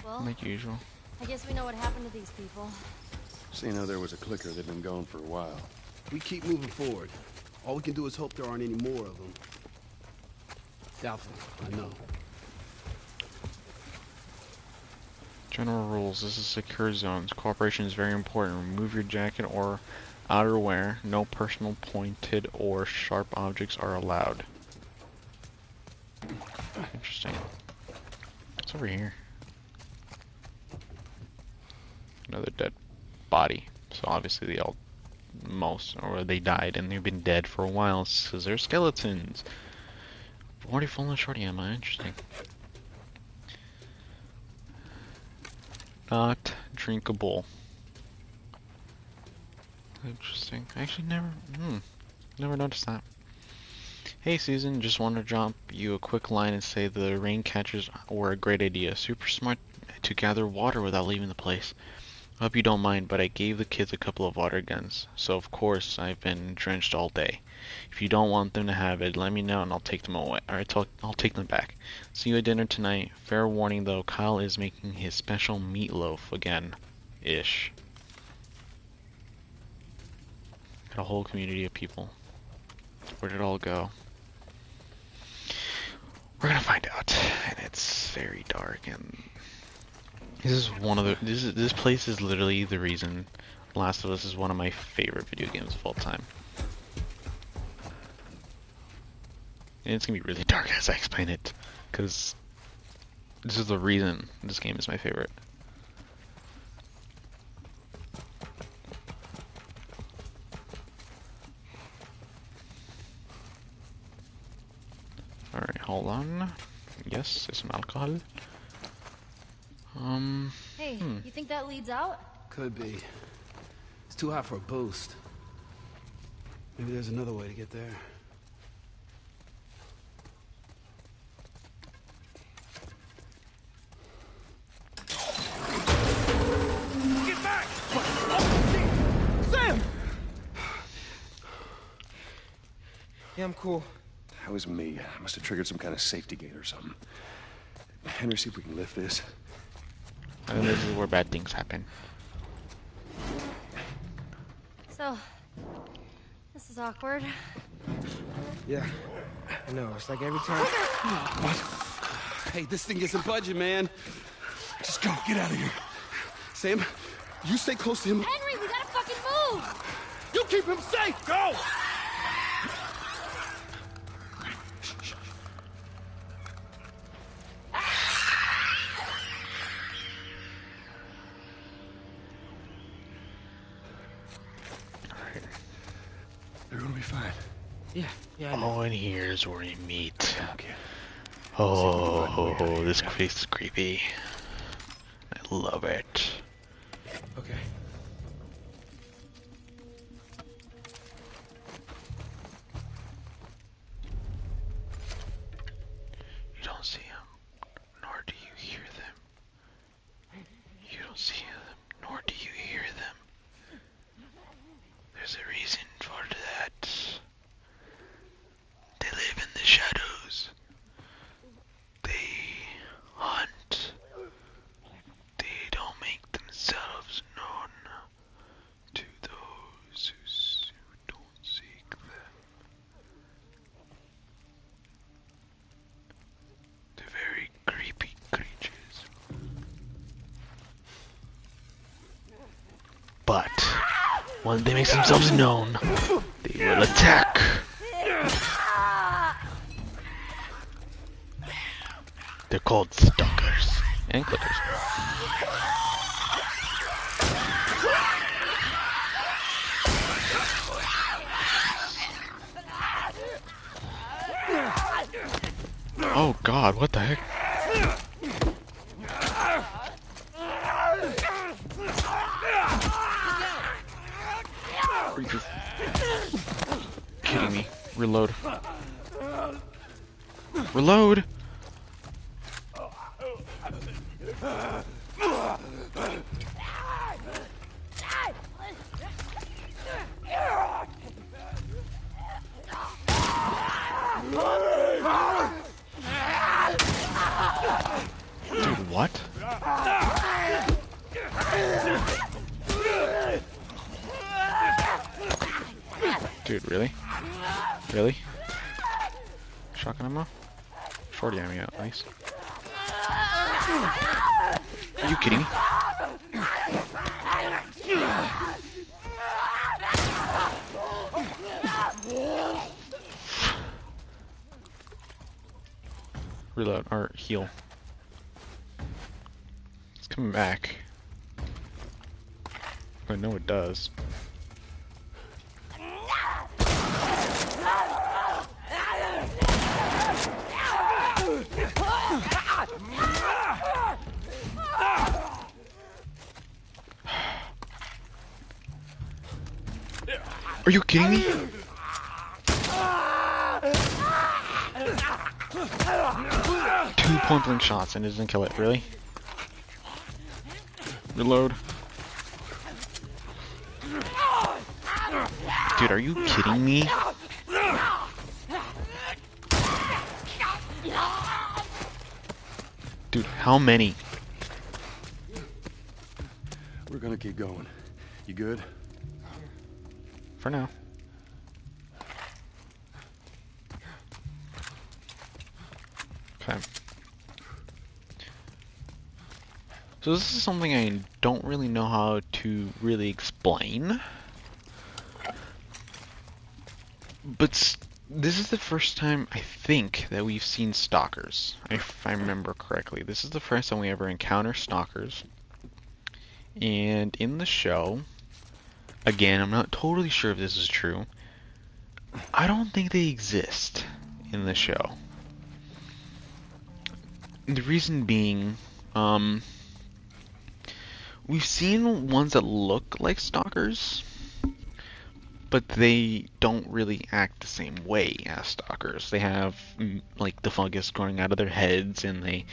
Well, Like usual. I guess we know what happened to these people. Seeing how there was a clicker, they've been gone for a while. We keep moving forward. All we can do is hope there aren't any more of them. Doubtful, I know. General rules. This is secure zones. Cooperation is very important. Remove your jacket or outerwear. No personal pointed or sharp objects are allowed. Interesting. What's over here? Another dead body. So obviously they all they died and they've been dead for a while because they're skeletons. 40 full and shorty ammo. Interesting. Not drinkable. Interesting. I actually never noticed that. Hey Susan, just wanted to drop you a quick line and say the rain catchers were a great idea. Super smart to gather water without leaving the place. I hope you don't mind, but I gave the kids a couple of water guns, so of course I've been drenched all day. If you don't want them to have it, let me know and I'll take them away. Alright, I'll take them back. See you at dinner tonight. Fair warning though, Kyle is making his special meatloaf again. Ish. Got a whole community of people. Where did it all go? We're gonna find out. And it's very dark and This is one of the this place is literally the reason Last of Us is one of my favorite video games of all time. And it's gonna be really dark as I explain it, because this is the reason this game is my favorite. Alright, hold on. Yes, there's some alcohol. Hey, you think that leads out? Could be. It's too hot for a boost. Maybe there's another way to get there. Get back! Sam! Yeah, I'm cool. That was me. I must have triggered some kind of safety gate or something. Henry, see if we can lift this. And this is where bad things happen. So, this is awkward. Yeah, I know. It's like every time. Hey, this thing isn't budging, man. Just go. Get out of here. Sam, you stay close to him. Henry, we gotta fucking move! You keep him safe! Go! They're gonna be fine. Yeah, I know. Oh, and here's where we meet. Okay. Oh, this place is creepy. I love it. Okay. You don't see them, nor do you hear them. You don't see them, nor do you hear them. There's a reason for that. They live in the shadows. They hunt. They don't make themselves known to those who don't seek them. They're very creepy creatures. But when they make themselves known, they will attack. They're called stalkers and clickers. Oh God, what the heck? Are you kidding me? Reload. Reload! Dude, what? Dude, really? Really? Shotgun ammo? Shorty ammo, nice. Are you kidding me? Reload, or heal. It's coming back. I know it does. Are you kidding me? Two point-blank shots and it doesn't kill it, really? Reload. Dude, are you kidding me? Dude, how many? We're gonna keep going. You good? For now. Okay. So this is something I don't really know how to really explain. But this is the first time, I think, that we've seen stalkers. If I remember correctly. This is the first time we ever encounter stalkers. And in the show, again, I'm not totally sure if this is true. I don't think they exist in the show. The reason being, we've seen ones that look like stalkers, but they don't really act the same way as stalkers. They have, like, the fungus growing out of their heads, and they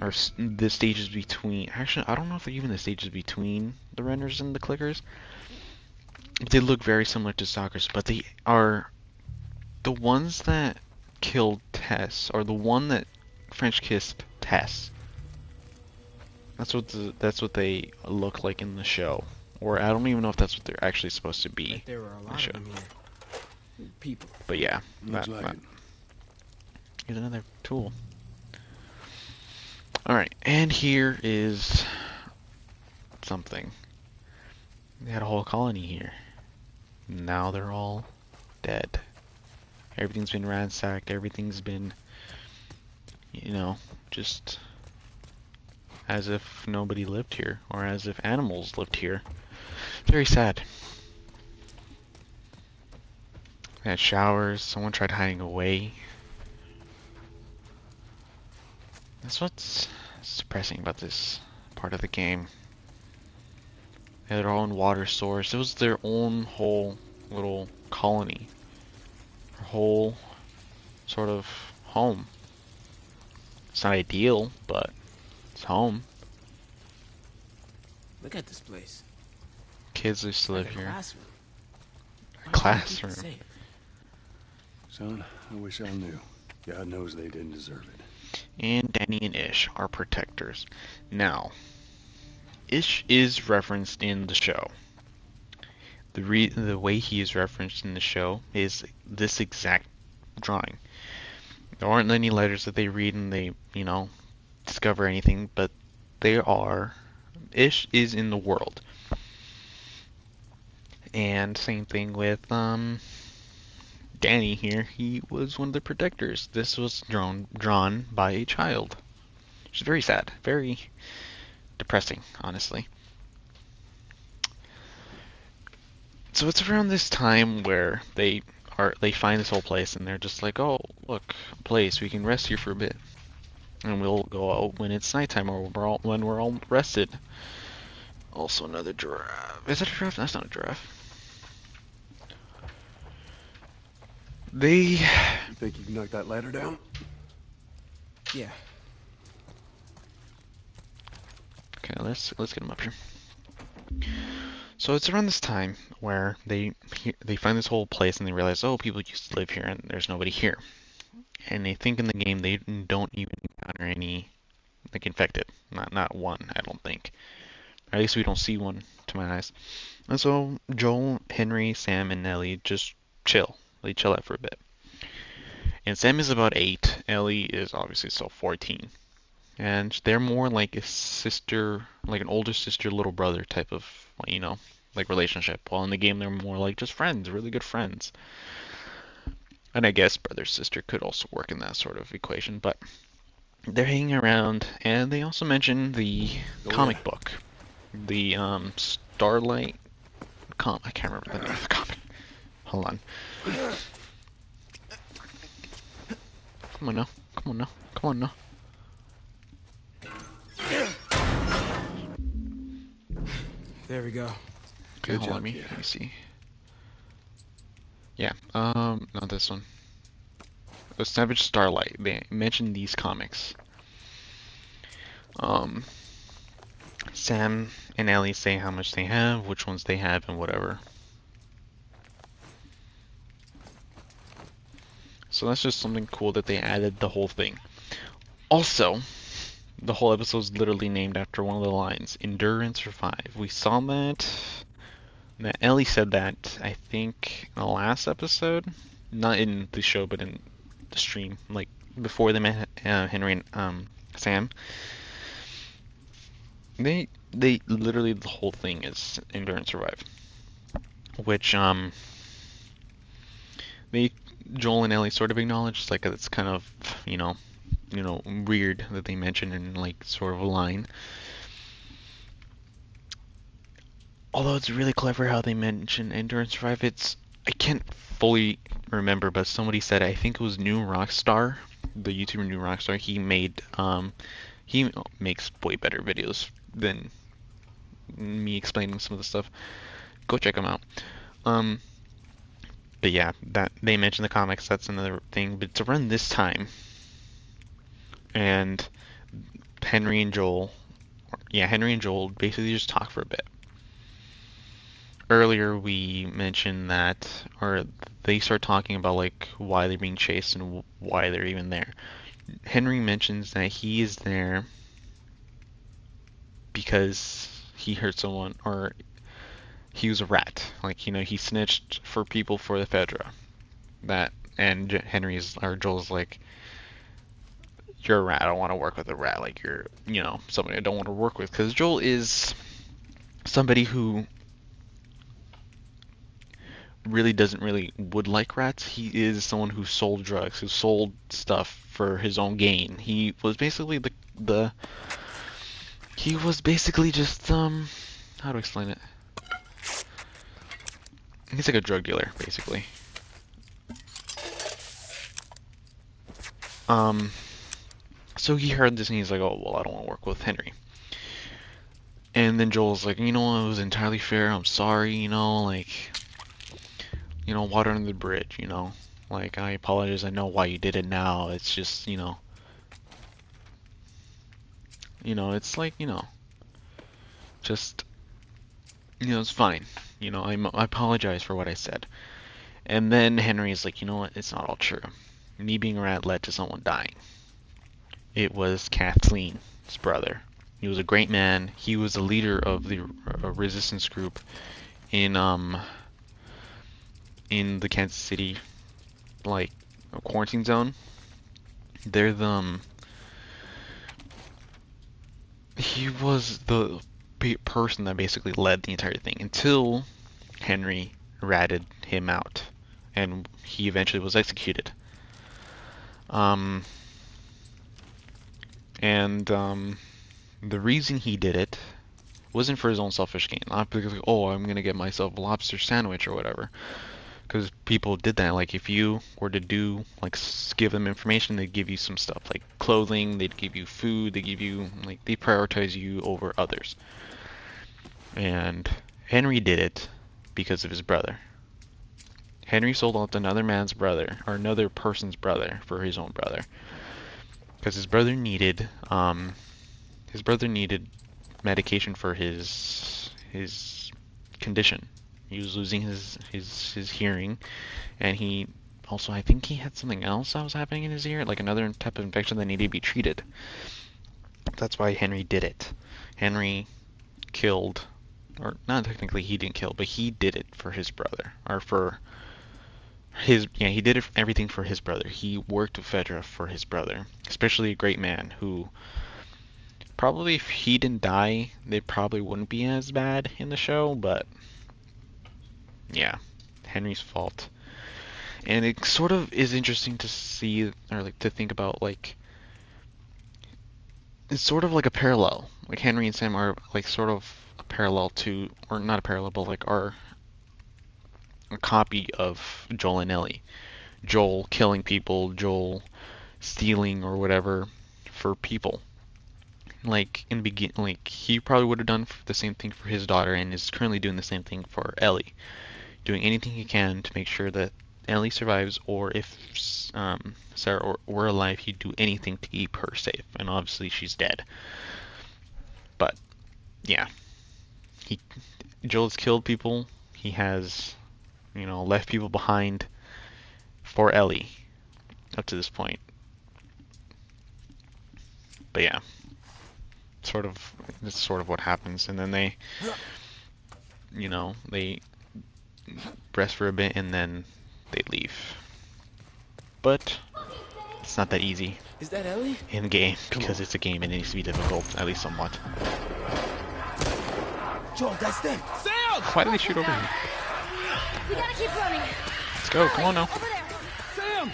are the stages between... Actually, I don't know if they're even the stages between the Renners and the Clickers. They look very similar to stalkers, but they are... The ones that killed Tess, or the one that French kissed Tess. That's what they look like in the show. Or I don't even know if that's what they're actually supposed to be. But there were a lot of them here. People. But yeah, Looks like it. Here's another tool. Alright, and here is something. They had a whole colony here. Now they're all dead. Everything's been ransacked, everything's been, you know, just as if nobody lived here, or as if animals lived here. Very sad. They had showers, someone tried hiding away. That's what's depressing about this part of the game. They had their own water source. It was their own whole little colony. Their whole sort of home. It's not ideal, but it's home. Look at this place. Kids used to live here. Classroom. Classroom. Son, I wish I knew. God knows they didn't deserve it. And Danny and Ish are protectors. Now, Ish is referenced in the show. The way he is referenced in the show is this exact drawing. There aren't any letters that they read and they, you know, discover anything, but they are... Ish is in the world. And same thing with Danny here. He was one of the protectors. This was drawn by a child. Which is very sad. Very depressing, honestly. So it's around this time where they find this whole place and they're just like, oh, look, a place, we can rest here for a bit. And we'll go out when it's nighttime or when we're all rested. Also another giraffe. Is that a giraffe? That's not a giraffe. You think you can knock that ladder down? Yeah. Okay, let's get them up here. So it's around this time where they find this whole place and they realize, oh, people used to live here and there's nobody here. And they think in the game they don't even encounter any, like, infected. Not one, I don't think. Or at least we don't see one to my eyes. And so Joel, Henry, Sam, and Ellie just chill. They chill out for a bit. And Sam is about 8. Ellie is obviously still 14. And they're more like a sister, like an older sister, little brother type of, you know, like relationship. While in the game they're more like just friends, really good friends. And I guess brother sister could also work in that sort of equation, but they're hanging around, and they also mention the comic book, the Starlight. I can't remember the name of the comic. Hold on. Come on now. Come on now. Come on now. There we go. Okay, hold on, let me see. Yeah, not this one. The Savage Starlight. They mentioned these comics. Sam and Ellie say how much they have, which ones they have, and whatever. So that's just something cool that they added the whole thing. Also, the whole episode is literally named after one of the lines, endure and survive. We saw that Ellie said that, I think, in the last episode. Not in the show, but in the stream. Like, before they met Henry and Sam. They literally, the whole thing is endure and survive, which they Joel and Ellie sort of acknowledge. It's like it's kind of weird that they mention in like sort of a line. Although it's really clever how they mention endure and survive. I can't fully remember, but somebody said, I think it was New Rockstar, the YouTuber New Rockstar. He makes way better videos than me explaining some of the stuff. Go check him out. But yeah, that they mentioned the comics. That's another thing. But it's around this time, and Henry and Joel basically just talk for a bit. Earlier we mentioned that, or they start talking about like why they're being chased and why they're even there. Henry mentions that he is there because he hurt someone, or he was a rat. Like, he snitched for people for the Fedra. And Joel's like, you're a rat. I don't want to work with a rat. Like, you're, somebody I don't want to work with. Because Joel is somebody who would like rats. He is someone who sold drugs, who sold stuff for his own gain. He was basically he was basically just, how to explain it? He's like a drug dealer, basically. So he heard this and he's like, oh, well, I don't want to work with Henry. And then Joel's like, it was entirely fair. I'm sorry, water under the bridge, like, I apologize. I know why you did it now. It's just, it's like, just, it's fine. I apologize for what I said. And then Henry's like, you know what? It's not all true. Me being a rat led to someone dying. It was Kathleen's brother. He was a great man. He was the leader of the resistance group in the Kansas City, like, quarantine zone. They're he was the person that basically led the entire thing until Henry ratted him out, and he eventually was executed. The reason he did it wasn't for his own selfish gain. Not because, oh, I'm gonna get myself a lobster sandwich or whatever. Because people did that. Like, if you were to give them information, they'd give you some stuff like clothing, they'd give you food, they prioritize you over others. And Henry did it because of his brother. Henry sold out another man's brother, or another person's brother, for his own brother. Because his brother needed medication for his condition. He was losing his hearing, and he also, I think he had something else that was happening in his ear, like another type of infection that needed to be treated. That's why Henry did it. Henry killed, or not technically he didn't kill, but he did it for his brother, or for his, he did everything for his brother. He worked with Fedra for his brother, especially a great man who probably, if he didn't die, they probably wouldn't be as bad in the show, but yeah, Henry's fault. And it sort of is interesting to see, or like to think about, like, it's sort of like a parallel. Like, Henry and Sam are like sort of a parallel to, or not a parallel, but like are a copy of Joel and Ellie. Joel killing people, Joel stealing or whatever for people. Like, in the beginning, like, he probably would have done the same thing for his daughter, and is currently doing the same thing for Ellie. Doing anything he can to make sure that Ellie survives, or if Sarah were alive, he'd do anything to keep her safe. And obviously she's dead. But yeah, Joel has killed people. He has, left people behind for Ellie up to this point. But yeah, that's sort of what happens. And then they rest for a bit, and then they leave. But it's not that easy. Is that Ellie? In the game, because it's a game and it needs to be difficult, at least somewhat. Joel, that's them. Sam! Why did they shoot over here? We gotta keep running. Let's go. Come on now. Over there. Sam!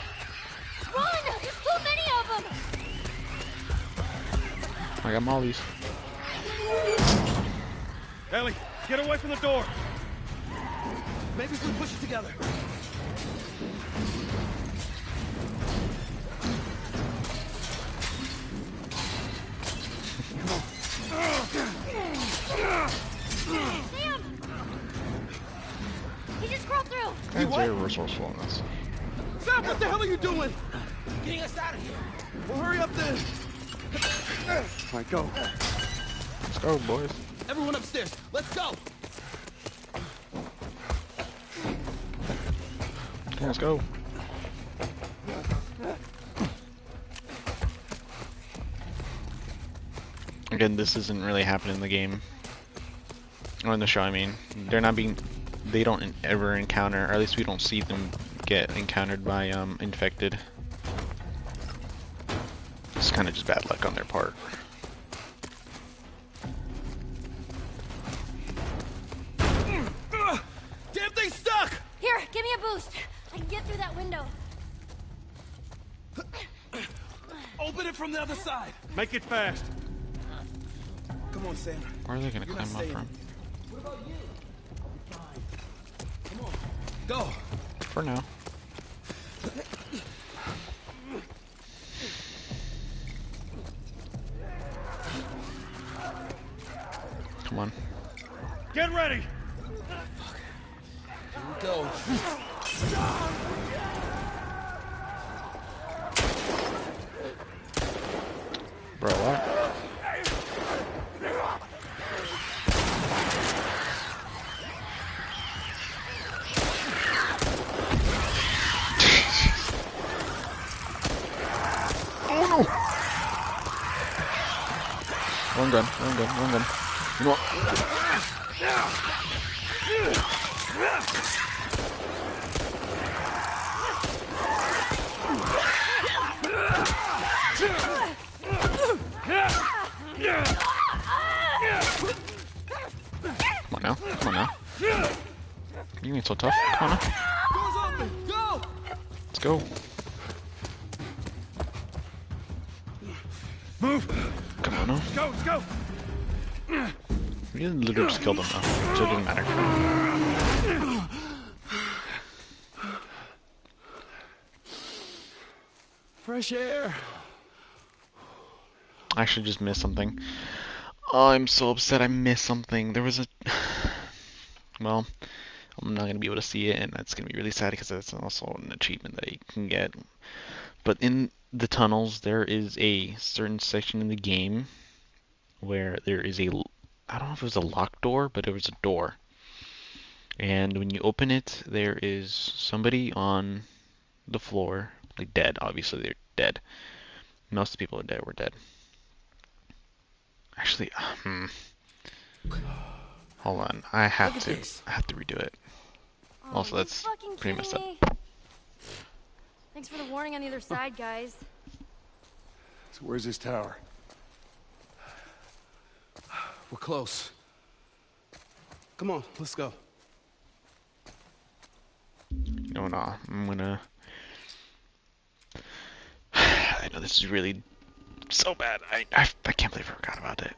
Run! There's too many of them. I got mollies. Ellie, get away from the door. Maybe if we push it together. Sam! He just crawled through. That's very resourceful in this. Sam, what the hell are you doing? Getting us out of here. Well, hurry up then. All right, go. Let's go, boys. Everyone upstairs. Let's go. Okay, let's go. Again, this isn't really happening in the game. Or in the show, I mean. They don't ever encounter, or at least we don't see them get encountered by, infected. It's kind of just bad luck on their part. Damn thing's stuck! Here, give me a boost. I can get through that window. Open it from the other side. Make it fast. Come on, Sam. Where are they gonna You're climb not up staying. from? What about you? I'll be fine. Come on. Go. For now. Come on. Get ready. Here we go. Bro, what? Oh no! One gun. You know what? Come on now. You ain't so tough. Come on now. Door's open. Go. Let's go. Move. Come on now. Go, let's go. We literally just killed him though, so it didn't matter. Fresh air. I actually just missed something. Oh, I'm so upset I missed something. There was a... Well, I'm not going to be able to see it, and that's going to be really sad because that's also an achievement that you can get. But in the tunnels, there is a certain section in the game where there is a... I don't know if it was a locked door, but it was a door. And when you open it, there is somebody on the floor, like dead. Obviously, they're dead. Most of the people were dead. Actually, hold on. I have to redo it. Oh, Also, you that's fucking pretty messed kidding up. me? Thanks for the warning on the other side, guys. So where's this tower? We're close. Come on, let's go. No, I'm gonna... I know this is really so bad. I can't believe I forgot about it.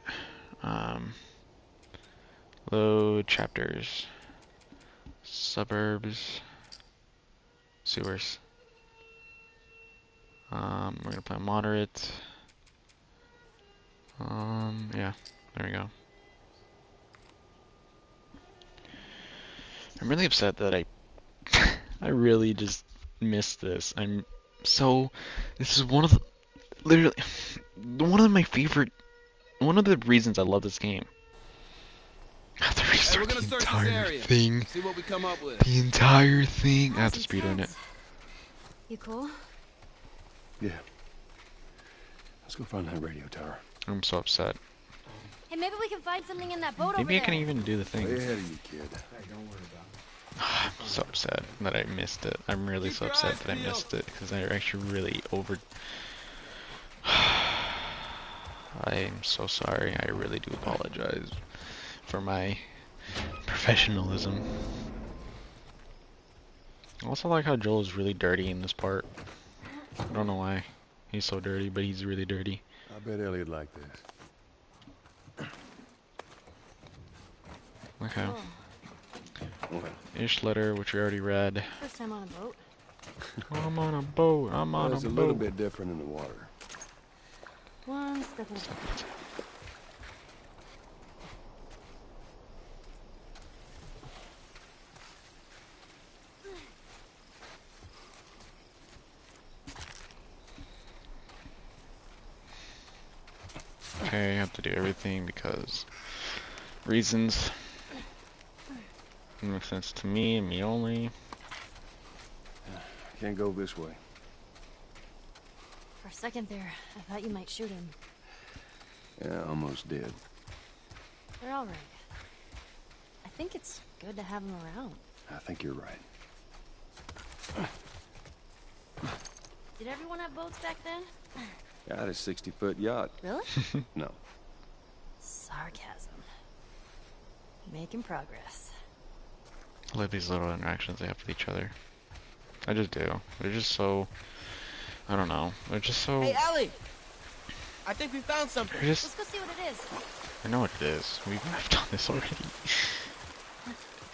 Load chapters. Suburbs. Sewers. We're gonna play moderate. Yeah, there we go. I'm really upset that I really just missed this. This is one of the, literally, one of the reasons I love this game. I have to restart the entire thing. See what we come up with. The entire thing. I have to speedrun it. You cool? Yeah. Let's go find that radio tower. I'm so upset. Hey, maybe we can find something in that boat over Maybe I there. can even do the thing. Way ahead of you, kid. Hey, don't worry about it. I'm so upset that I missed it. I'm really so upset that I missed it because I actually really I am so sorry. I really do apologize for my Professionalism. I also like how Joel is really dirty in this part. I don't know why he's so dirty, but he's really dirty. I bet Elliot liked this. Okay. What? Ish letter, which we already read. First time on a boat. I'm on a boat. I'm on a boat. It's a little bit different in the water. One step at a time. Okay, I have to do everything because reasons. It makes sense to me and me only. Can't go this way. For a second there, I thought you might shoot him. Yeah, almost did. They're all right. I think it's good to have them around. I think you're right. Did everyone have boats back then? Got a 60-foot yacht. Really? No. Sarcasm. Making progress. I love these little interactions they have with each other. I just do. They're just so... I don't know. They're just so... Hey, Ellie! I think we found something. Just... Let's go see what it is. I know what it is. I've done this already.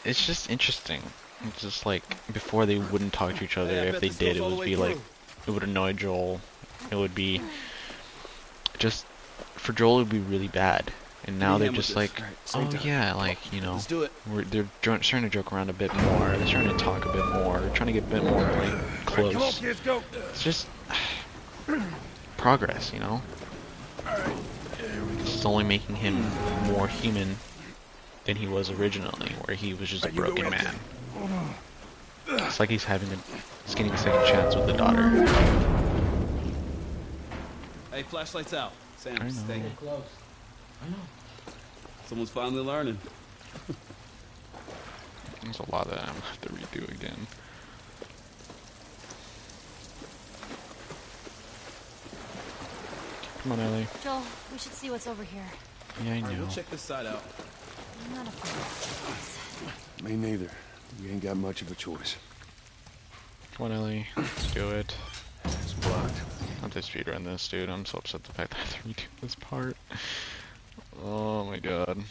It's just interesting. It's just like, before they wouldn't talk to each other. Hey, if they did, it would be like... It would annoy Joel. It would be... Just... For Joel, it would be really bad. And now they're just like, oh yeah, like, you know, they're starting to joke around a bit more. They're starting to talk a bit more. They're trying to get a bit more, like, close. Come on, kids, go. It's just... progress, you know? It's only making him more human than he was originally, where he was just a broken man. It's like he's getting a second chance with the daughter. Hey, flashlight's out. Sam, stay close. I know. Someone's finally learning. There's a lot that I'm gonna have to redo again. Come on, Ellie. Joel, we should see what's over here. Yeah, I All right, know. we'll check this side out. I'm not a fan. Me neither. We ain't got much of a choice. Come on, Ellie. Let's do it. It's blocked. I have to speedrun this, dude. I'm so upset the fact that I have to redo this part. Oh my god.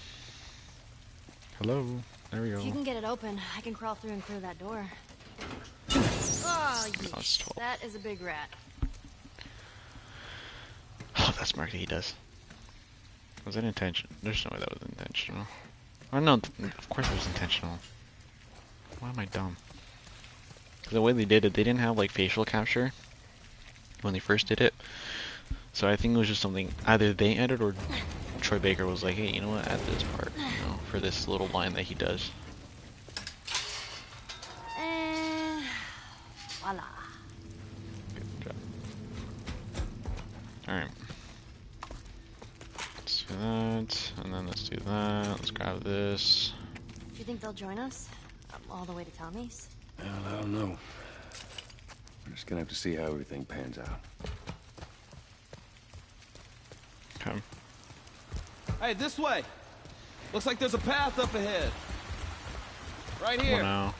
Hello. There we go. If you can get it open, I can crawl through and clear that door. Oh, yeesh. That is a big rat. Oh, that's smart that he does. Was it intentional? There's no way that was intentional. Oh no, of course it was intentional. Why am I dumb? Because the way they did it, they didn't have like facial capture when they first did it. So I think it was just something either they added or Troy Baker was like, hey, you know what, add this part, you know, for this little line that he does. And voila. Good job. Alright. Let's do that, and then let's do that. Let's grab this. Do you think they'll join us? All the way to Tommy's? Well, I don't know. We're just gonna have to see how everything pans out. Okay. Hey, this way. Looks like there's a path up ahead. Right here. Well, now.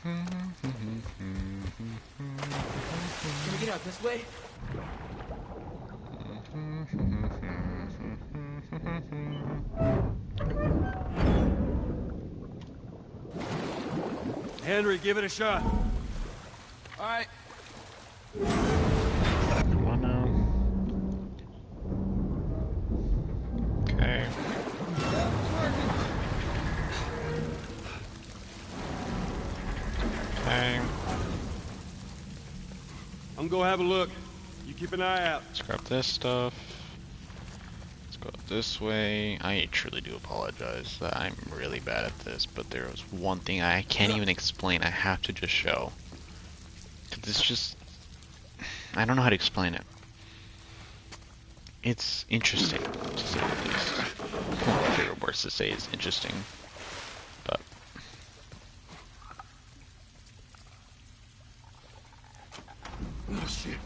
Can we get out this way? Henry, give it a shot. All right. Come on now. Okay. Okay. I'm gonna have a look. You keep an eye out. Let's grab this stuff. Let's go this way. I truly do apologize that I'm really bad at this, but there was one thing I can't even explain. I have to just show. 'Cause it's just... I don't know how to explain it. It's interesting, to say the least. One of my favorite words to say is interesting. But... Oh, shit.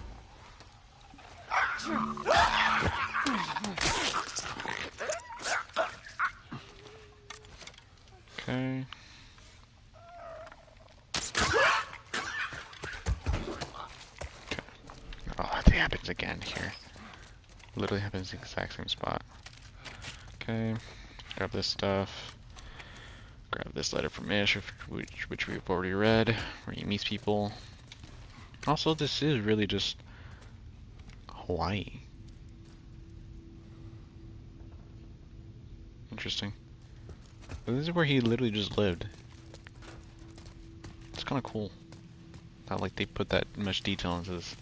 Okay. Oh, it happens again here. Literally happens in the exact same spot. Okay. Grab this stuff. Grab this letter from Ish, which we've already read, where he meets people. Also, this is really just Hawaii. Interesting. But this is where he literally just lived. It's kind of cool. Not like they put that much detail into this.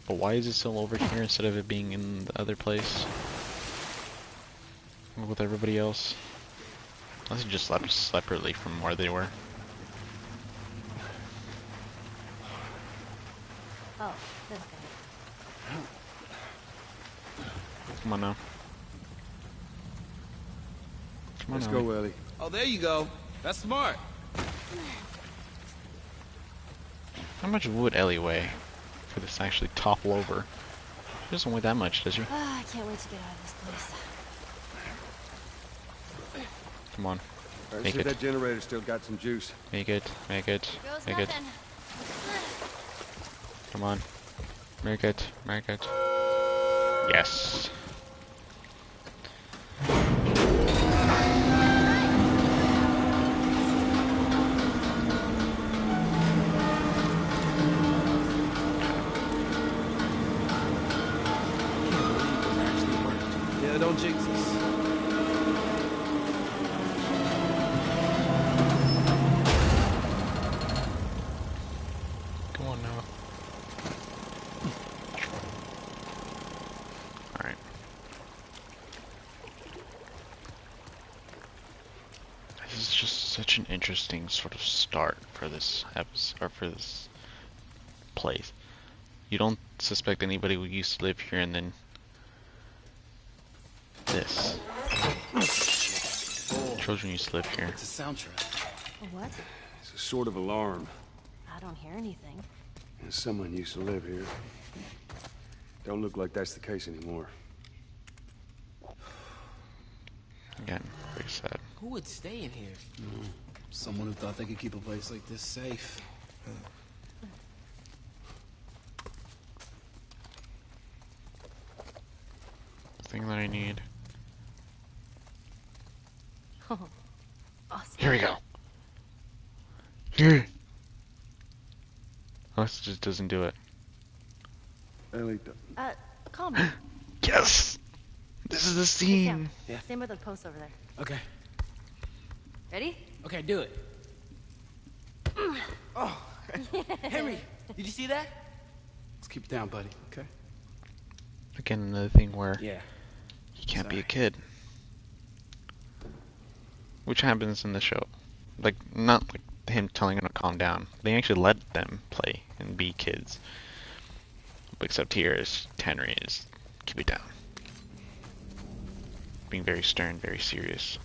But why is it still over here instead of it being in the other place with everybody else? Unless it just slept separately from where they were. Oh, this guy. Come on now. Come on Let's now. go, Ellie. Oh, there you go. That's smart. How much would Ellie weigh for this to actually topple over? She doesn't weigh that much, does she? I can't wait to get out of this place. Come on. Let's Make see if it. that generator still got some juice. Make it. Make it. Here goes Make it. nothing. Come on. Make it. Make it. Yes. Yeah, don't jinx us. Come on now. Alright. This is just such an interesting sort of start for this episode, or for this place. You don't suspect anybody who used to live here, and then this. Children used to live here. It's a soundtrack. A what? It's a sort of alarm. I don't hear anything. And someone used to live here. Don't look like that's the case anymore. Again, very sad. Who would stay in here? Someone who thought they could keep a place like this safe. The thing that I need. Oh, awesome. Here we go. Here. Oh, this just doesn't do it. Ellie, Calm me. Yes! This is the scene! Yeah. Same with the post over there. Okay. Ready? Okay, do it. Oh, Henry, did you see that? Let's keep it down, buddy, okay? Again, another thing where Yeah. he can't be a kid. Which happens in the show. Like, not like him telling him to calm down. They actually let them play and be kids. Except here is Henry is keep it down. Being very stern, very serious.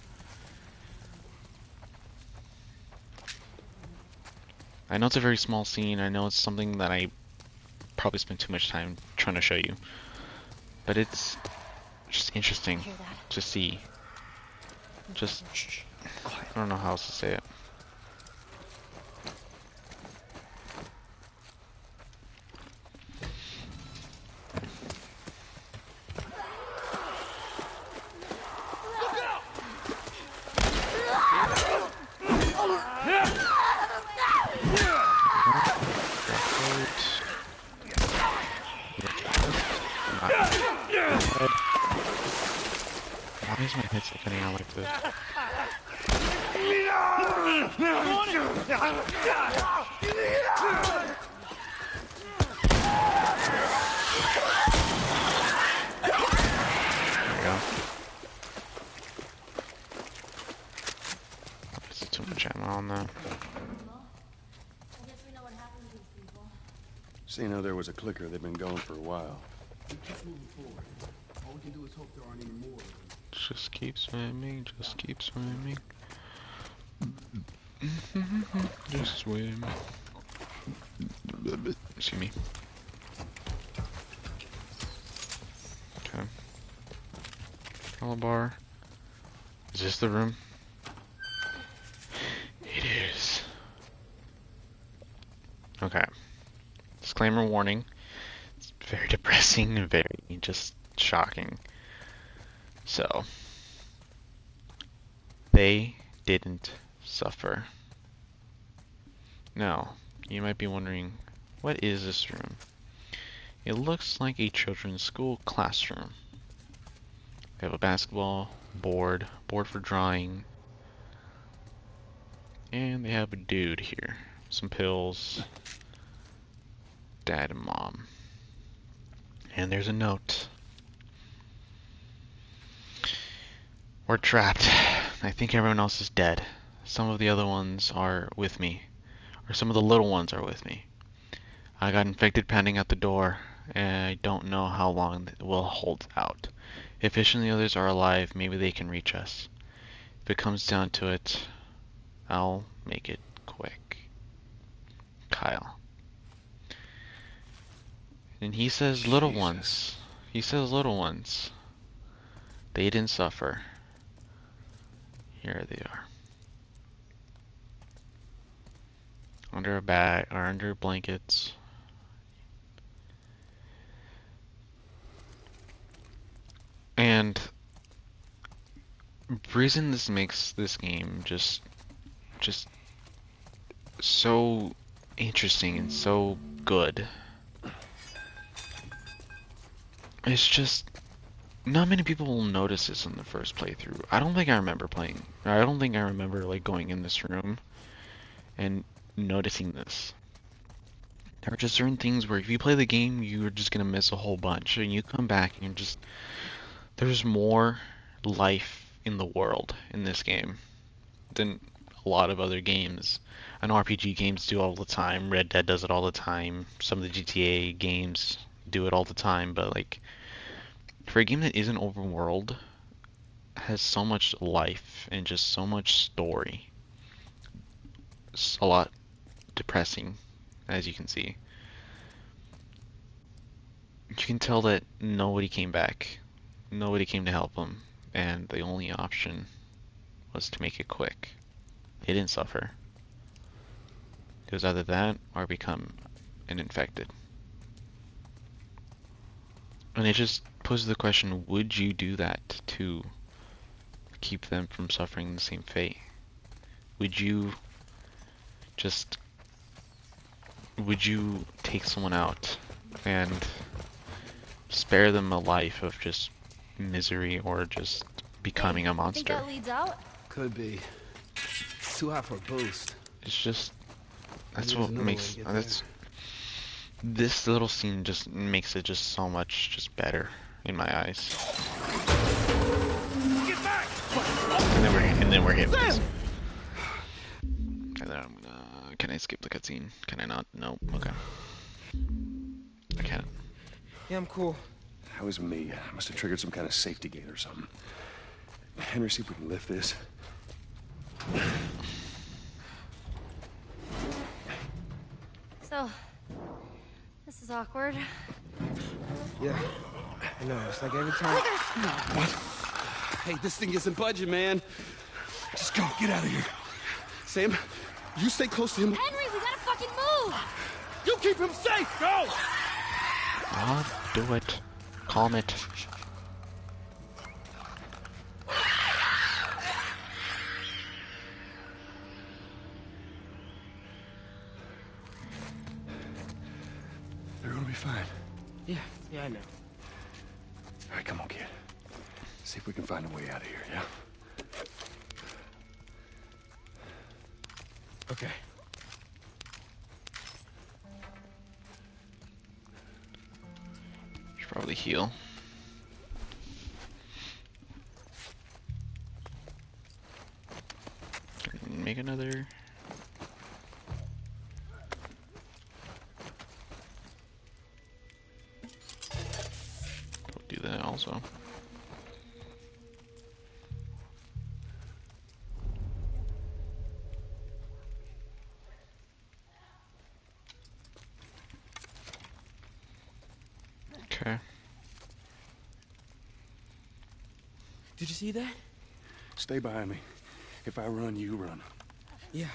I know it's a very small scene. I know it's something that I probably spent too much time trying to show you. But it's just interesting to see. Just, I don't know how else to say it. Why is my headset cutting out like this? There we go. Is it too much ammo on that? seeing how there was a clicker, they've been going for a while. All we can do is hope there aren't any more. Just keep swimming, just keep swimming. Just swim. Excuse me. Okay. Control bar. Is this the room? It is. Okay. Disclaimer warning. It's very depressing and very just shocking. So, they didn't suffer. Now, you might be wondering, what is this room? It looks like a children's school classroom. They have a basketball board for drawing, and they have a dude here. Some pills, dad and mom. And there's a note. We're trapped. I think everyone else is dead. Some of the other ones are with me. Or some of the little ones are with me. I got infected pounding at the door, and I don't know how long it will hold out. If Fish and the others are alive, maybe they can reach us. If it comes down to it, I'll make it quick. Kyle. And he says little ones. He says little ones. They didn't suffer. Here they are. Under a bag, or under blankets. And the reason this makes this game just so interesting and so good, it's just not many people will notice this in the first playthrough. I don't think I remember like going in this room and noticing this. There are just certain things where if you play the game, you're just gonna miss a whole bunch, and you come back and you're just, there's more life in the world in this game than a lot of other games. I know RPG games do all the time. Red Dead does it all the time. Some of the GTA games do it all the time. But like, for a game that isn't open world, has so much life and just so much story. It's a lot depressing, as you can see. You can tell that nobody came back. Nobody came to help them, and the only option was to make it quick. They didn't suffer. It was either that or become an infected. And it just poses the question, would you do that to keep them from suffering the same fate? Would you take someone out and spare them a life of just misery or just becoming a monster? Think that leads out? Could be. It's too hot for a boost. It's just, that's what makes, this little scene just makes it just so much just better in my eyes. Get back! And then we're hit with this. And then I'm gonna, can I skip the cutscene? Can I not? No. Okay. I can't. Yeah, I'm cool. That was me. I must have triggered some kind of safety gate or something. Henry, see if we can lift this. So, this is awkward. Yeah, I know. It's like every time. What? Hey, this thing isn't budging, man. Just go. Get out of here. Sam, you stay close to him. Henry, we gotta fucking move! You keep him safe. Go! Oh, do it. Calm it. They're gonna be fine. Yeah, I know. All right, come on, kid. See if we can find a way out of here, yeah? Okay. Should probably heal. Make another. Do that also. Okay. Did you see that? Stay behind me. If I run, you run. Yeah.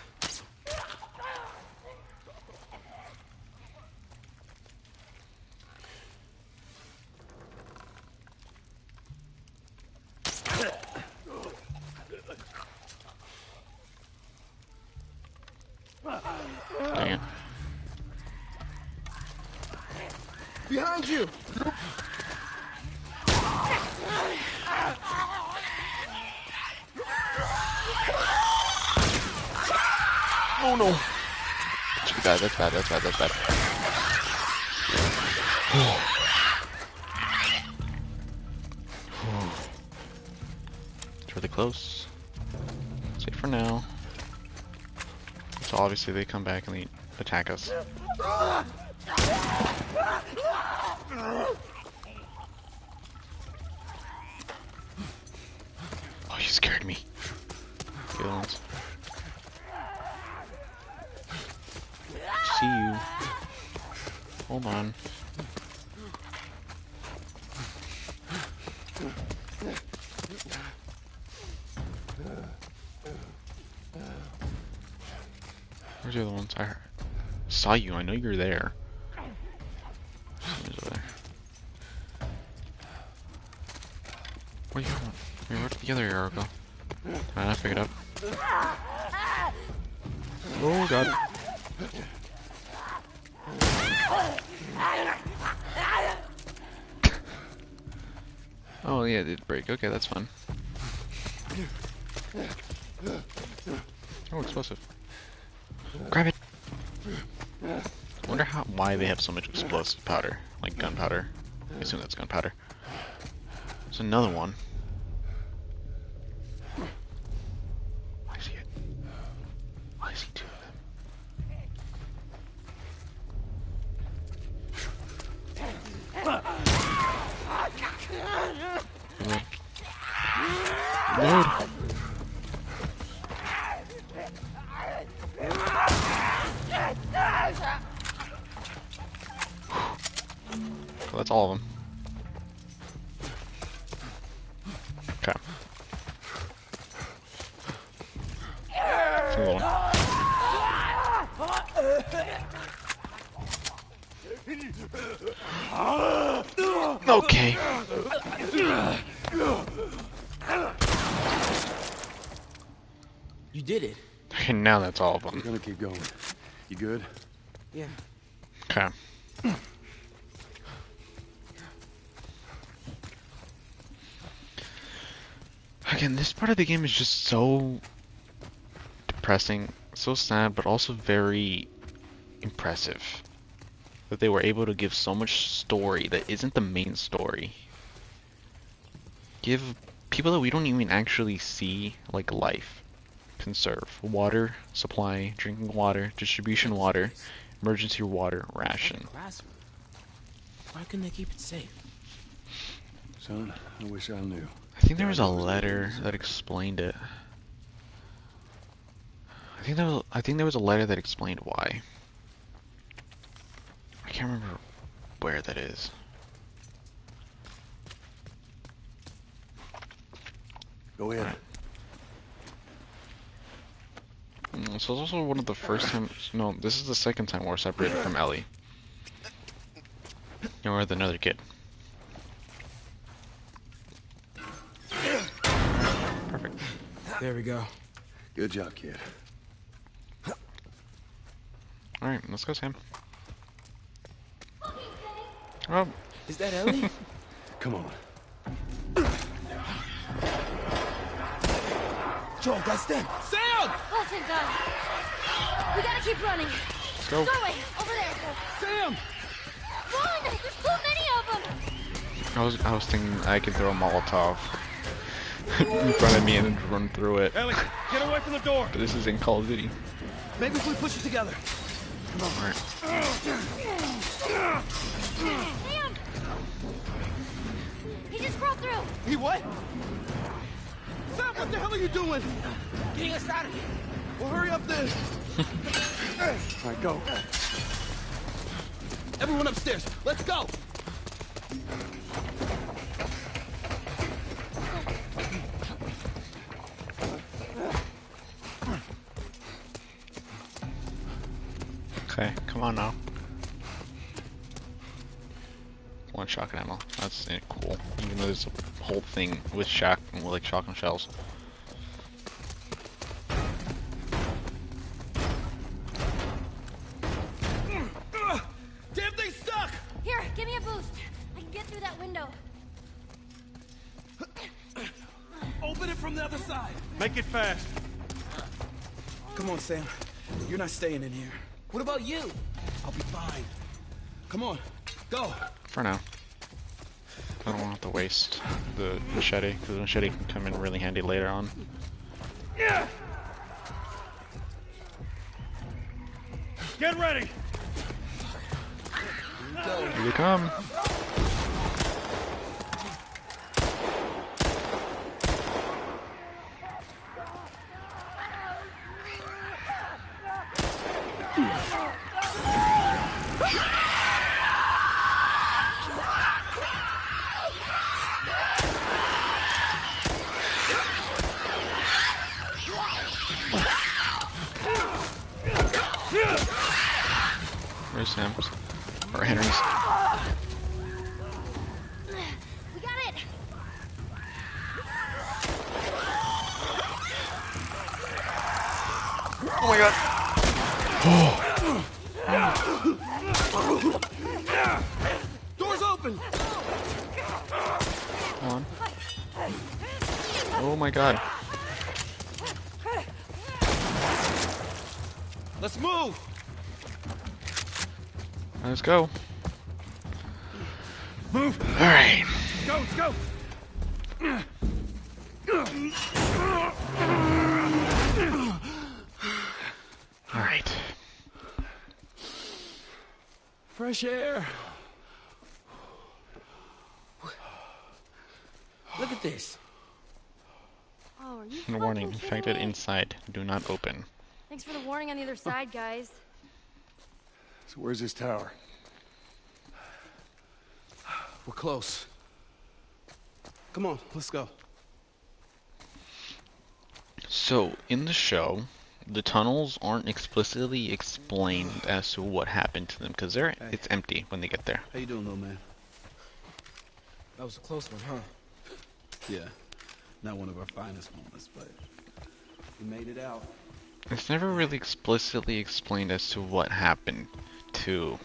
Dang it. Behind you! Oh no! That's bad, that's bad, that's bad, that's bad. It's really close. Safe for now. So obviously they come back and they attack us. Oh, you scared me. The other ones. See you. Hold on. Where's the other ones? I saw you. I know you're there. Where's over there? Where you going? Where did the other arrow go? I pick it up. Oh god. Oh yeah, it did break. Okay, that's fun. Oh, explosive. Grab it. I wonder why they have so much explosive powder, like gunpowder. I assume that's gunpowder. There's another one. I see it. I see two of them. Lord. Well, that's all of them. Okay. Single one. Okay. You did it. Okay, now that's all of them. We're gonna keep going. You good? Yeah. Okay. Again, this part of the game is just so depressing, so sad, but also very impressive. That they were able to give so much story that isn't the main story. Give people that we don't even actually see, like, life. Conserve. Water, supply, drinking water, distribution water, emergency water, ration. Why couldn't they keep it safe? Son, I wish I knew. I think there was a letter that explained it. I think there was a letter that explained why. I can't remember where that is. Go ahead. So it's also one of the first times. No, this is the second time we're separated from Ellie. And we're with another kid. Perfect. There we go. Good job, kid. Alright, let's go, Sam. Oh. Is that Ellie? Come on. Joel, that's them. Sam! Oh, thank God. We gotta keep running. Let's go. Doorway, over there. Sam! Run! There's too many of them. I was thinking I could throw a Molotov in front of me and run through it. Ellie, get away from the door. But this is in Call of Duty. Maybe if we push it together. Come on. Alright. Sam! He just crawled through. He what? Sam, what the hell are you doing? Getting us out of here. Well, hurry up then. All right, go. Everyone upstairs. Let's go. Okay, come on now. One shotgun ammo. That's cool. Even though there's a whole thing with like shotgun shells. Damn thing's stuck! Here, give me a boost. I can get through that window. Open it from the other side. Make it fast. Come on, Sam. You're not staying in here. What about you? I'll be fine. Come on, go. For now. I don't want to waste the machete, because the machete can come in really handy later on. Yeah. Get ready. Here they come. Where's Sam's? Or Henry's? We got it. Oh my god. Door's open. Come on. Oh my god. Let's move. Let's go. Move. Alright. Go, let's go. Alright. Fresh air. Look at this. Oh, are you Warning, fucking kidding infected me? inside. Do not open. Thanks for the warning on the other side, guys. So where's this tower? We're close. Come on, let's go. So, in the show, the tunnels aren't explicitly explained as to what happened to them, because it's empty when they get there. How you doing, little man? That was a close one, huh? Yeah. Not one of our finest moments, but we made it out. It's never really explicitly explained as to what happened to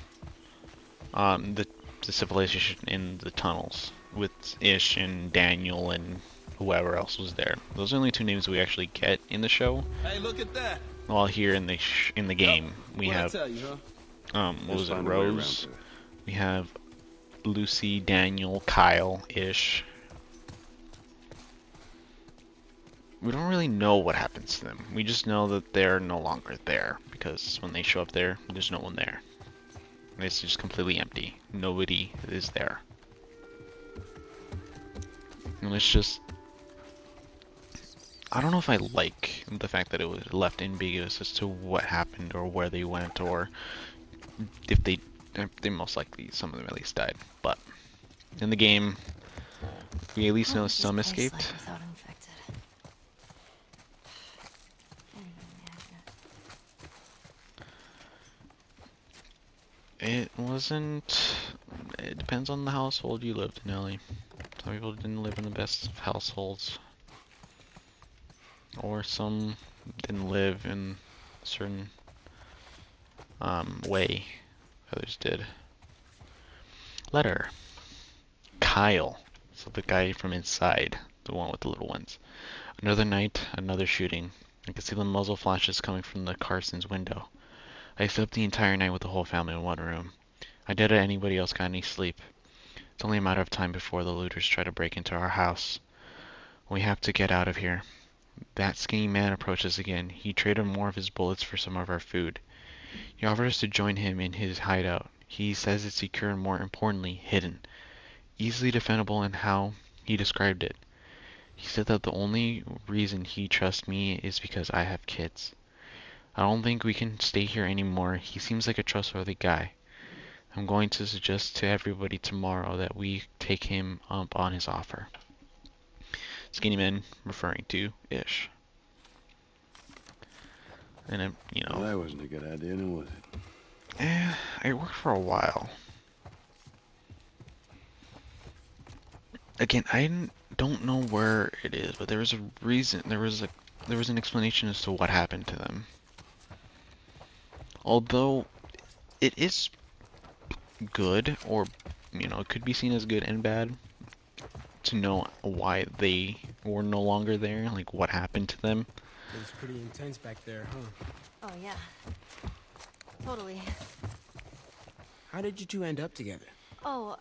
the civilization in the tunnels with Ish and Daniel and whoever else was there. Those are the only two names we actually get in the show. Hey, look at that. While here in the game, we What'd I have tell you, huh? what was it? Find a way around Rose. to it. We have Lucy, Daniel, Kyle, Ish. We don't really know what happens to them. We just know that they're no longer there, because when they show up there, there's no one there. It's just completely empty. Nobody is there. And it's just... I don't know if I like the fact that it was left ambiguous as to what happened or where they went, or if they most likely, some of them at least died. But in the game, we at least know some escaped. It wasn't... It depends on the household you lived in, Ellie. Some people didn't live in the best of households. Or some didn't live in a certain way. Others did. Letter. Kyle. So the guy from inside. The one with the little ones. Another night, another shooting. I could see the muzzle flashes coming from the Carson's window. I slept the entire night with the whole family in one room. I doubt anybody else got any sleep. It's only a matter of time before the looters try to break into our house. We have to get out of here. That skinny man approaches again. He traded more of his bullets for some of our food. He offered us to join him in his hideout. He says it's secure and, more importantly, hidden. Easily defendable in how he described it. He said that the only reason he trusts me is because I have kids. I don't think we can stay here anymore. He seems like a trustworthy guy. I'm going to suggest to everybody tomorrow that we take him up on his offer. Skinny man referring to Ish. And you know. Well, that wasn't a good idea, then was it? It worked for a while. Again, I don't know where it is, but there was a reason. There was an explanation as to what happened to them. Although it is good, or you know, it could be seen as good and bad to know why they were no longer there, like what happened to them. It was pretty intense back there, huh? Oh, yeah. Totally. How did you two end up together? Oh,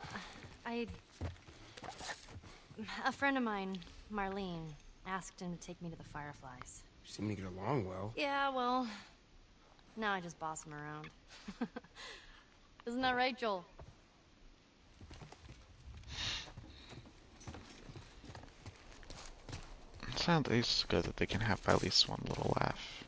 a friend of mine, Marlene, asked him to take me to the Fireflies. You seem to get along well. Yeah, well, now I just boss him around. Isn't that right, Joel? It's not it's good that they can have at least one little laugh.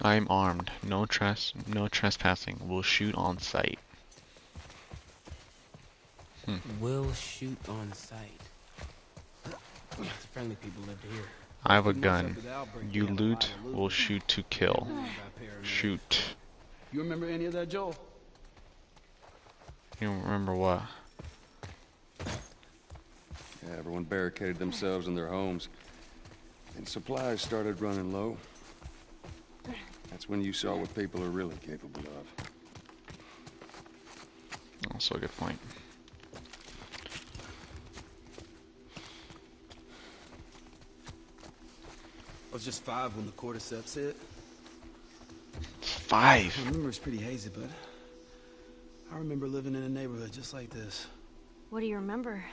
I'm armed. No trespassing. We'll shoot on sight. We'll shoot on sight. The friendly people live here. I have a gun. You loot, we'll shoot to kill. Shoot. You remember any of that, Joel? You don't remember what? Yeah, everyone barricaded themselves in their homes. And supplies started running low. That's when you saw what people are really capable of. Also a good point. I was just 5 when the cordyceps hit. 5? I remember it's pretty hazy, but I remember living in a neighborhood just like this. What do you remember?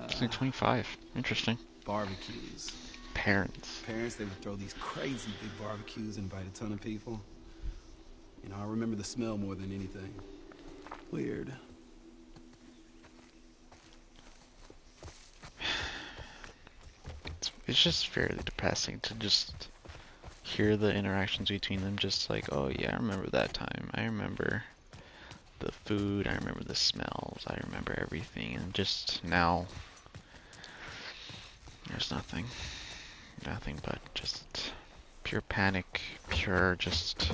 It's like 25. Interesting. Barbecues. Parents, they would throw these crazy big barbecues and invite a ton of people. You know, I remember the smell more than anything. Weird. It's just fairly depressing to just hear the interactions between them, just like, oh yeah, I remember that time. I remember the food, I remember the smells, I remember everything, and just now, there's nothing. Nothing but just pure panic, pure just...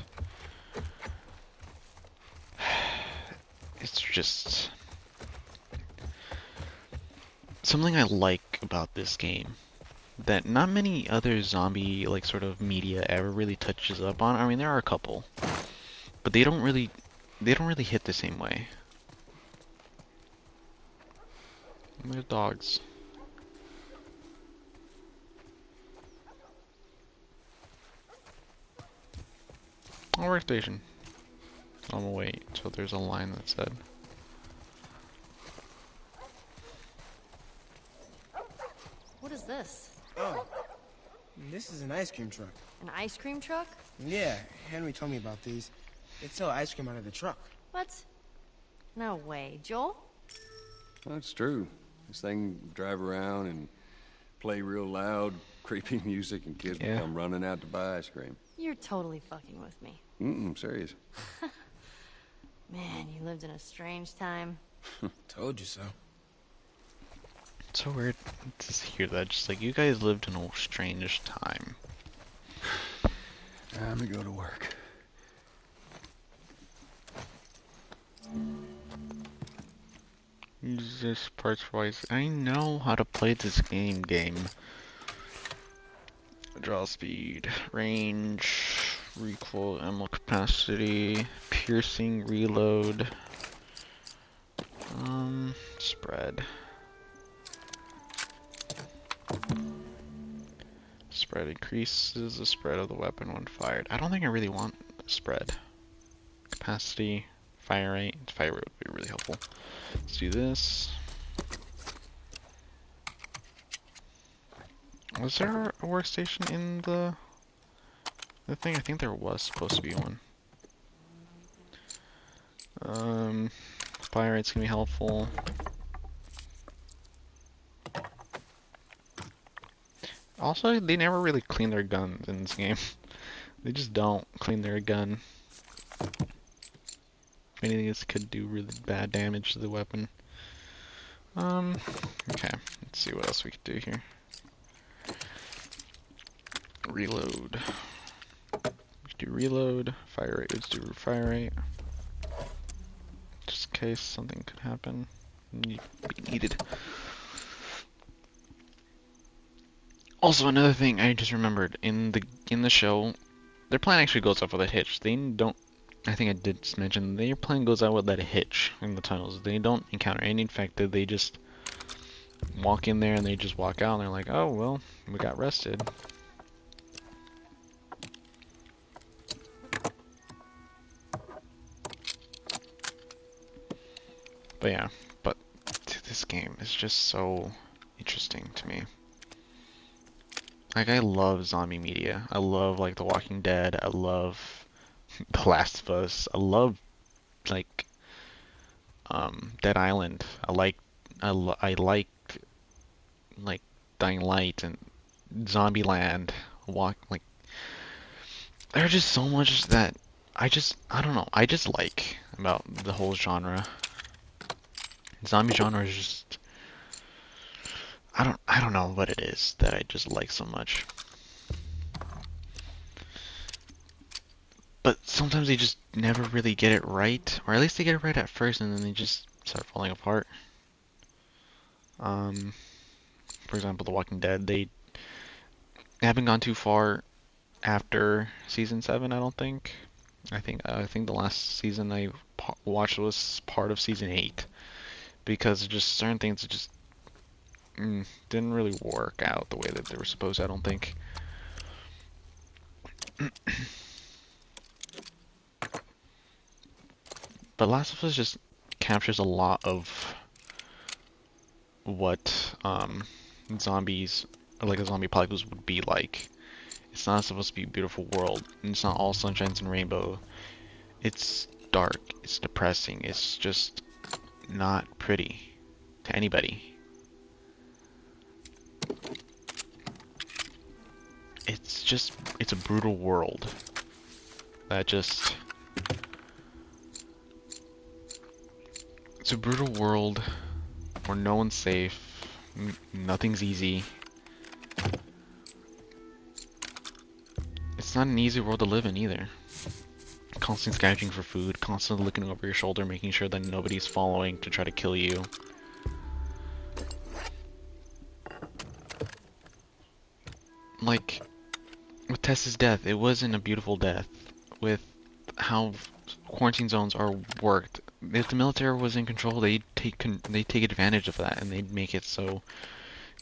It's just... Something I like about this game that not many other zombie like sort of media ever really touches up on. I mean, there are a couple, but they don't really hit the same way. And there's dogs. Oh, workstation. I'm gonna wait until there's a line that said. What is this? Oh, this is an ice cream truck. An ice cream truck? Yeah, Henry told me about these. They sell ice cream out of the truck. What? No way. Joel? That's true. This thing drive around and play real loud, creepy music, and kids will come running out to buy ice cream. You're totally fucking with me. Serious. Man, you lived in a strange time. Told you so. It's so weird to hear that. Just like, you guys lived in a strange time. Time to go to work. Use this parts wise. I know how to play this game. Draw speed, range, recoil, ammo capacity, piercing, reload, spread. Spread increases the spread of the weapon when fired. I don't think I really want spread. Capacity, fire rate. Fire rate would be really helpful. Let's do this. Was there a workstation in the thing? I think there was supposed to be one. Fire rate's gonna be helpful. Also, they never really clean their guns in this game. They just don't clean their gun. If anything, this could do really bad damage to the weapon. Okay, let's see what else we could do here. Reload. We could do reload. Fire rate, let's do fire rate. Just in case something could happen. Be needed. Also, another thing I just remembered in the show, their plan actually goes off with a hitch. They don't. I think I did just mention their plan goes out with that hitch in the tunnels. They don't encounter any infected. They just walk in there and they just walk out and they're like, oh well, we got arrested. But yeah, but this game is just so interesting to me. Like, I love zombie media. I love, like, The Walking Dead. I love The Last of Us. I love, like, Dead Island. I like Dying Light and Zombieland. Like, there's just so much that I don't know. I just like about the whole genre. Zombie genre is just, I don't know what it is that I just like so much. But sometimes they just never really get it right, or at least they get it right at first and then they just start falling apart. For example, The Walking Dead, they haven't gone too far after season 7, I don't think. I think the last season I watched was part of season 8, because just certain things just didn't really work out the way that they were supposed to, I don't think. But Last of Us just captures a lot of what zombies, or like a zombie apocalypse would be like. It's not supposed to be a beautiful world, and it's not all sunshines and rainbow. It's dark, it's depressing, it's just not pretty to anybody. It's a brutal world that just, it's a brutal world where no one's safe, nothing's easy. It's not an easy world to live in either. Constantly scavenging for food, constantly looking over your shoulder, making sure that nobody's following to try to kill you. Like, with Tess's death, it wasn't a beautiful death. With how quarantine zones are worked, if the military was in control, they'd take advantage of that, and they'd make it so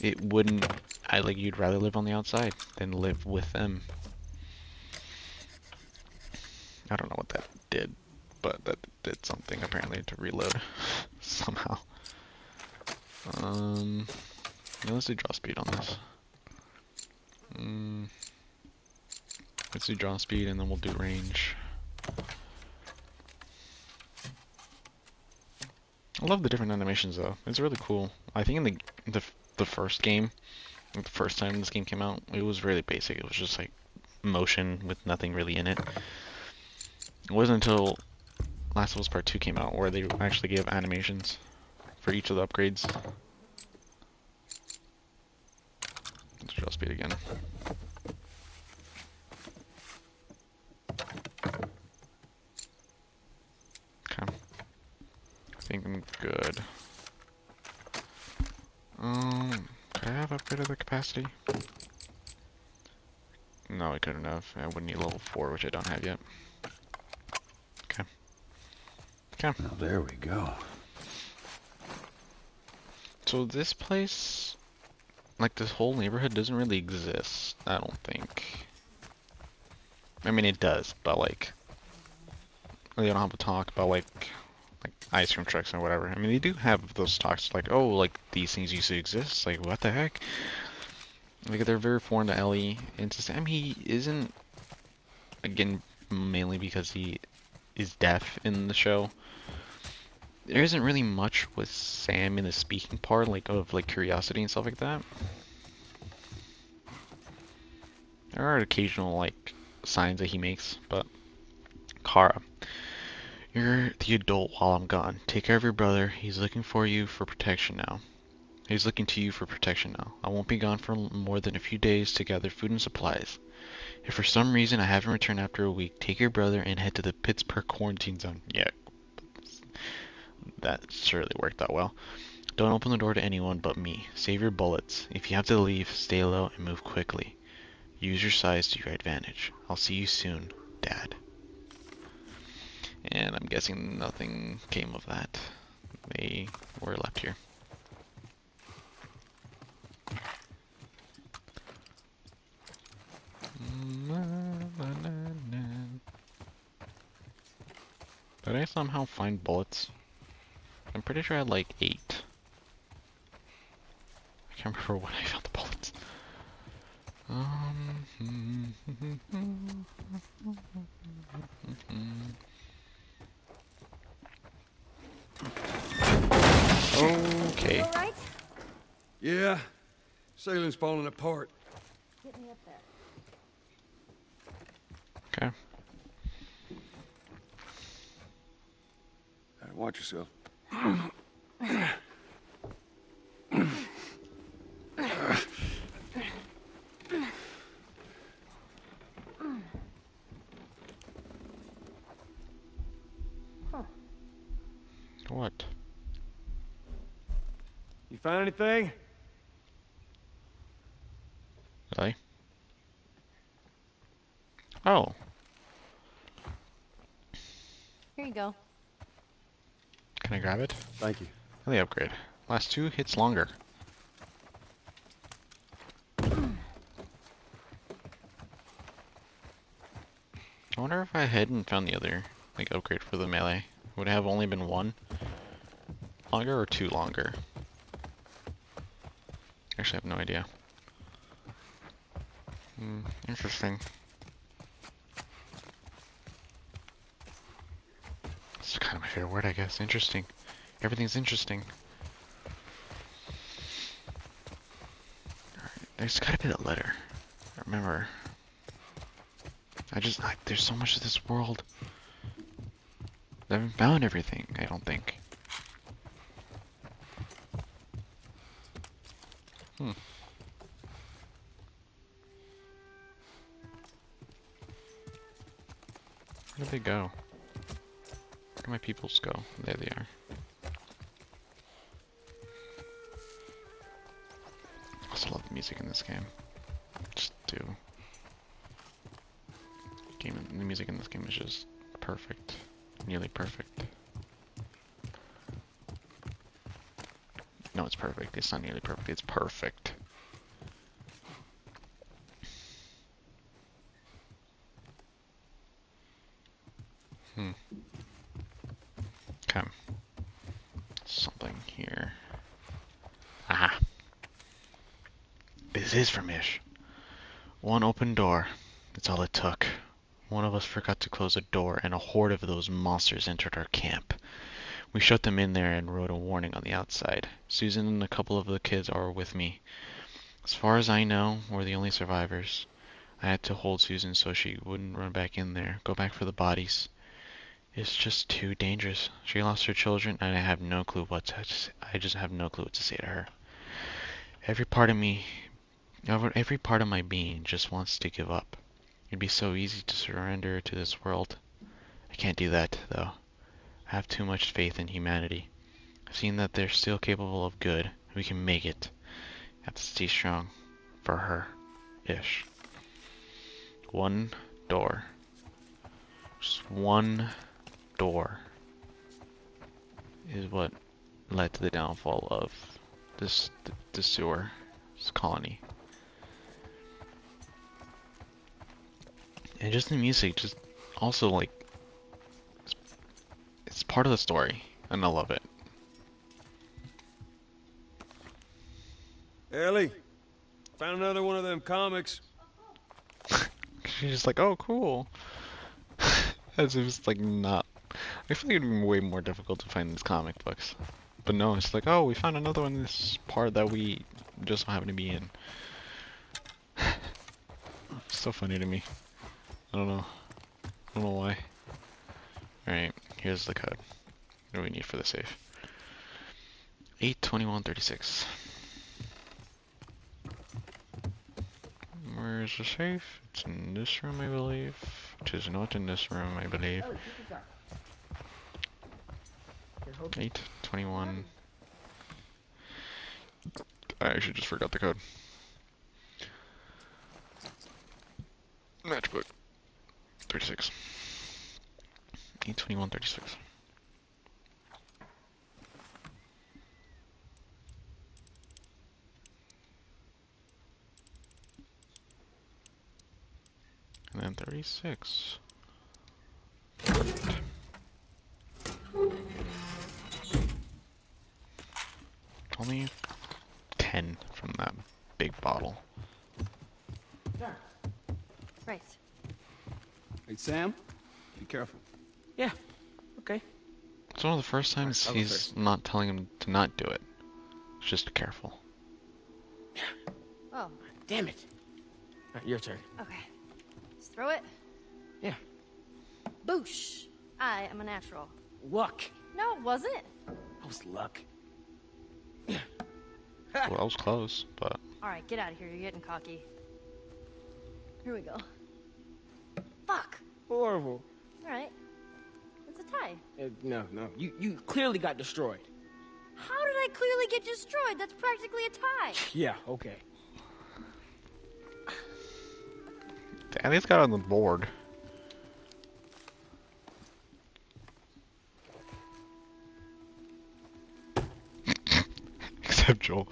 it wouldn't. You'd rather live on the outside than live with them. I don't know what that did, but that did something apparently to reload somehow. Yeah, let's do draw speed on this. Let's do draw speed and then we'll do range. I love the different animations though. It's really cool. I think in the first game, the first time this game came out, it was really basic. It was just like motion with nothing really in it. It wasn't until Last of Us Part 2 came out where they actually gave animations for each of the upgrades. Let's draw speed again. Okay. I think I'm good. Could I have upgraded the capacity? No, I couldn't have. I would need level 4, which I don't have yet. Okay. Okay. Well, there we go. So this place, like this whole neighborhood, doesn't really exist, I don't think. I mean, it does, but like, they don't have to talk about like ice cream trucks or whatever. I mean, they do have those talks like, oh, like these things used to exist. Like, what the heck? Like, they're very foreign to Ellie, and to Sam, he isn't. Again, mainly because he is deaf in the show. There isn't really much with Sam in the speaking part, like of like curiosity and stuff like that. There are occasional, like, signs that he makes, but... Kara, you're the adult while I'm gone. Take care of your brother. He's looking for you for protection now. He's looking to you for protection now. I won't be gone for more than a few days to gather food and supplies. If for some reason I haven't returned after a week, take your brother and head to the Pittsburgh quarantine zone. Yeah, that surely worked out well. Don't open the door to anyone but me. Save your bullets. If you have to leave, stay low and move quickly. Use your size to your advantage. I'll see you soon, Dad. And I'm guessing nothing came of that. They were left here. Did I somehow find bullets? I'm pretty sure I had like 8. I can't remember when I found the bullets. Okay. You all right? Yeah. Sailing's falling apart. Get me up there. Okay. Watch yourself. What? You find anything? Really? Oh. Here you go. Can I grab it? Thank you. Oh, the upgrade. Last 2 hits longer. I wonder if I hadn't found the other like upgrade for the melee. Would it have only been 1 longer or 2 longer? Actually, I have no idea. Interesting. It's kind of my favorite word, I guess. Interesting. Everything's interesting. Alright, there's gotta be that letter. I remember. There's so much of this world. I haven't found everything, I don't think. Where did they go? Where do my peoples go? There they are. I also love the music in this game. Just do. The music in this game is just perfect. Nearly perfect. No, it's perfect. It's not nearly perfect. It's perfect. Okay. Something here. Aha. This is from Ish. One open door. That's all it took. One of us forgot to close a door, and a horde of those monsters entered our camp. We shut them in there and wrote a warning on the outside. Susan and a couple of the kids are with me. As far as I know, we're the only survivors. I had to hold Susan so she wouldn't run back in there, go back for the bodies. It's just too dangerous. She lost her children, and I have no clue what to say. I just have no clue what to say to her. Every part of my being just wants to give up. It'd be so easy to surrender to this world. I can't do that, though. I have too much faith in humanity. I've seen that they're still capable of good. We can make it. I have to stay strong. For her. Ish. One door. Just one door is what led to the downfall of the sewer colony. And just the music, just also like it's part of the story, and I love it. Ellie, found another one of them comics. She's just like, oh, cool. As if it's like not. I feel like it'd be way more difficult to find these comic books. But no, it's like, oh, we found another one in this part that we just happen to be in. It's so funny to me. I don't know. I don't know why. Alright, here's the code. What do we need for the safe? 82136. Where's the safe? It's in this room, I believe. Which is not in this room, I believe. 821. I actually just forgot the code. Matchbook 36. 82136. And then 36. Only 10 from that big bottle. Right. Hey, Sam, be careful. Yeah, okay. It's one of the first times I'll go he's first. not telling him to not do it. It's just careful. Oh, Damn it. Alright, your turn. okay. Just throw it. Yeah. Boosh. I am a natural. Luck. No, it wasn't. That was luck. Well, that was close, but... Alright, get out of here. You're getting cocky. Here we go. Fuck. Horrible. Alright. It's a tie. No. You clearly got destroyed. How did I clearly get destroyed? That's practically a tie. Yeah, okay. At least got on the board. Except Joel.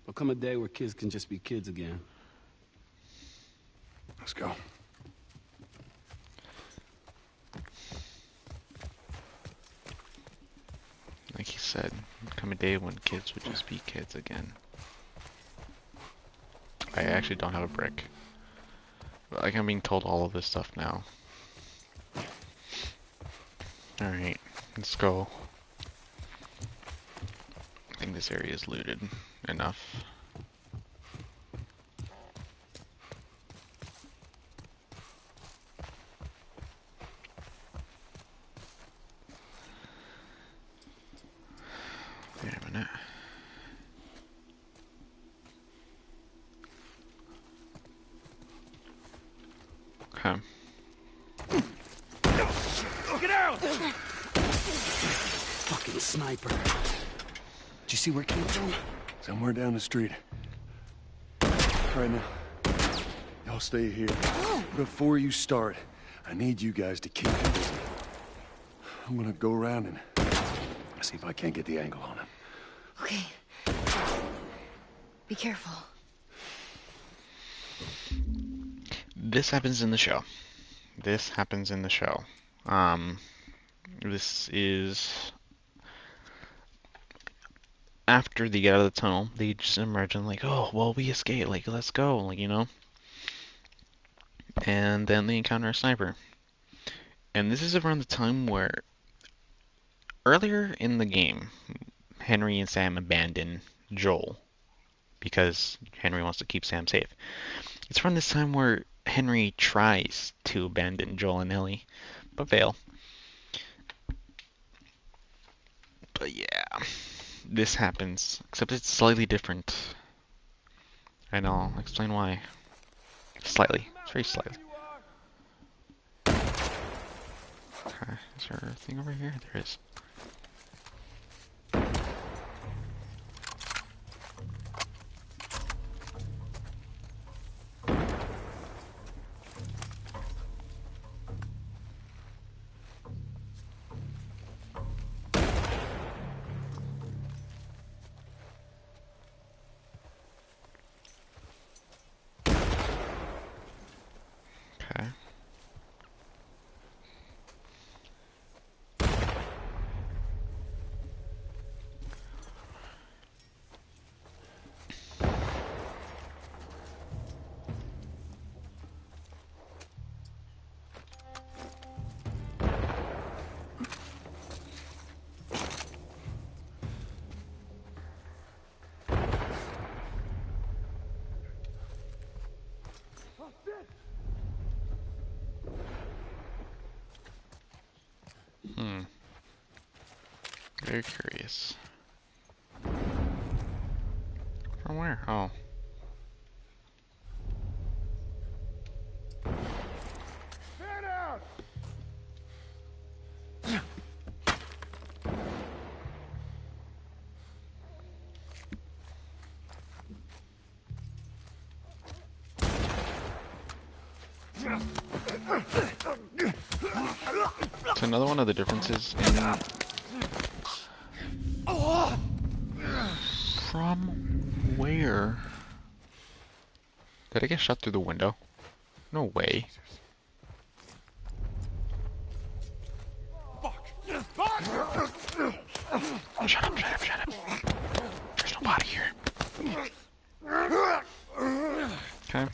There'll come a day where kids can just be kids again. Let's go. Like he said, there'd come a day when kids would just be kids again. I actually don't have a brick. But like I'm being told all of this stuff now. Alright, let's go. I think this area is looted enough. Wait a minute. Okay. Get out! Fucking sniper. Did you see where it came from? Somewhere down the street. Right now. Y'all stay here. Before you start, I need you guys to keep him busy. I'm gonna go around and see if I can't get the angle on him. Okay. Be careful. This happens in the show. This happens in the show. This is after they get out of the tunnel. They just emerge and like, oh, well, we escaped. Like, let's go. Like, you know. And then they encounter a sniper. And this is around the time where earlier in the game, Henry and Sam abandon Joel because Henry wants to keep Sam safe. It's around this time where Henry tries to abandon Joel and Ellie, but fail. But yeah, this happens, except it's slightly different. And I'll explain why. Slightly. It's very slightly. Okay, is there a thing over here? There is. Okay. Very curious. From where? Oh. Stand out! So another one of the differences in from where? Did I get shot through the window? No way. Shut up, shut up, shut up. There's nobody here. Okay.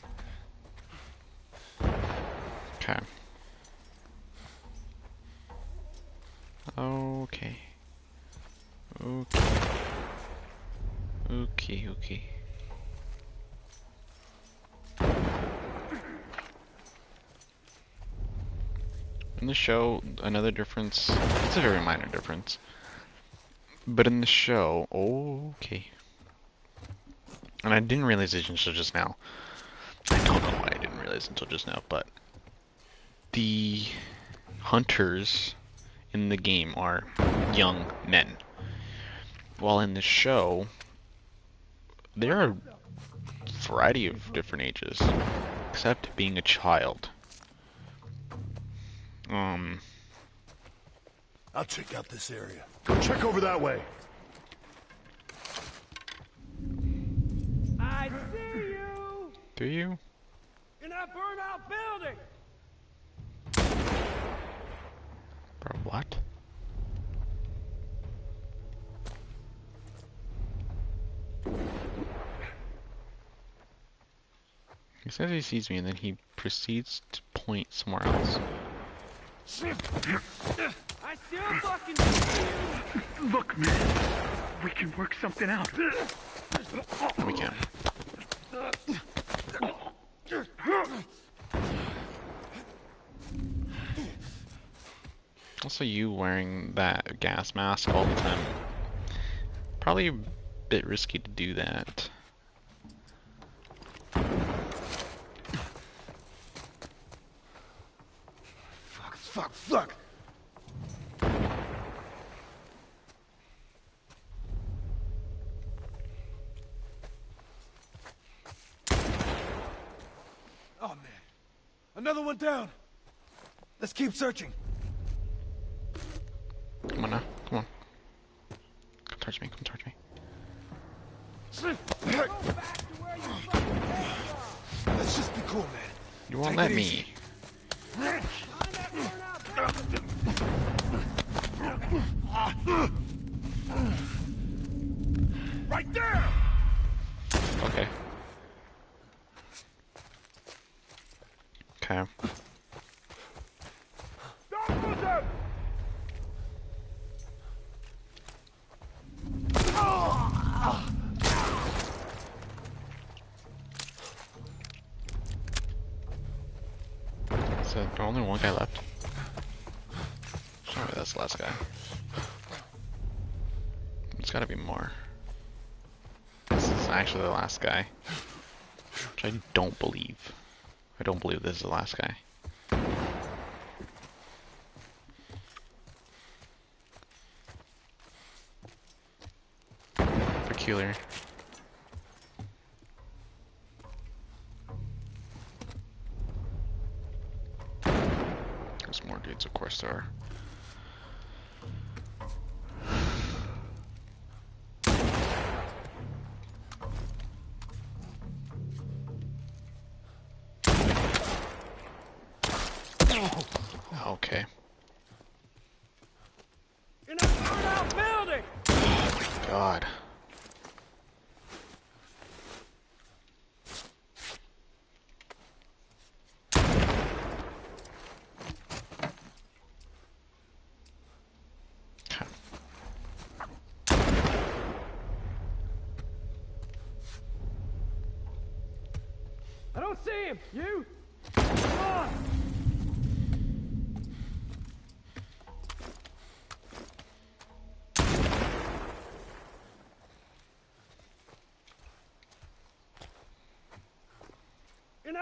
Okay. Okay. Okay. Okay, okay. In the show, another difference, it's a very minor difference, but in the show, okay. And I didn't realize it until just now. I don't know why I didn't realize it until just now, but the hunters in the game are young men. While in the show, there are a variety of different ages, except being a child. I'll check out this area. Go check over that way. I see you! Do you? In that burnt-out building! Bro, what? He says he sees me and then he proceeds to point somewhere else. I still fucking see you! Look, man, we can work something out. We can. Also, you wearing that gas mask all the time. Probably a bit risky to do that. Fuck! Oh, man. Another one down. Let's keep searching. Come on now, come on. Come towards me, come towards me. Let's just be cool, man. You won't let me. Right there! Okay. Okay. Don't lose him! So there only one guy left. Sorry, that's the last guy. There's gotta be more. This is actually the last guy. Which I don't believe. I don't believe this is the last guy. Peculiar. There's more dudes, of course there are. Okay. In a burnt-out building! God. I don't see him! You? Come on!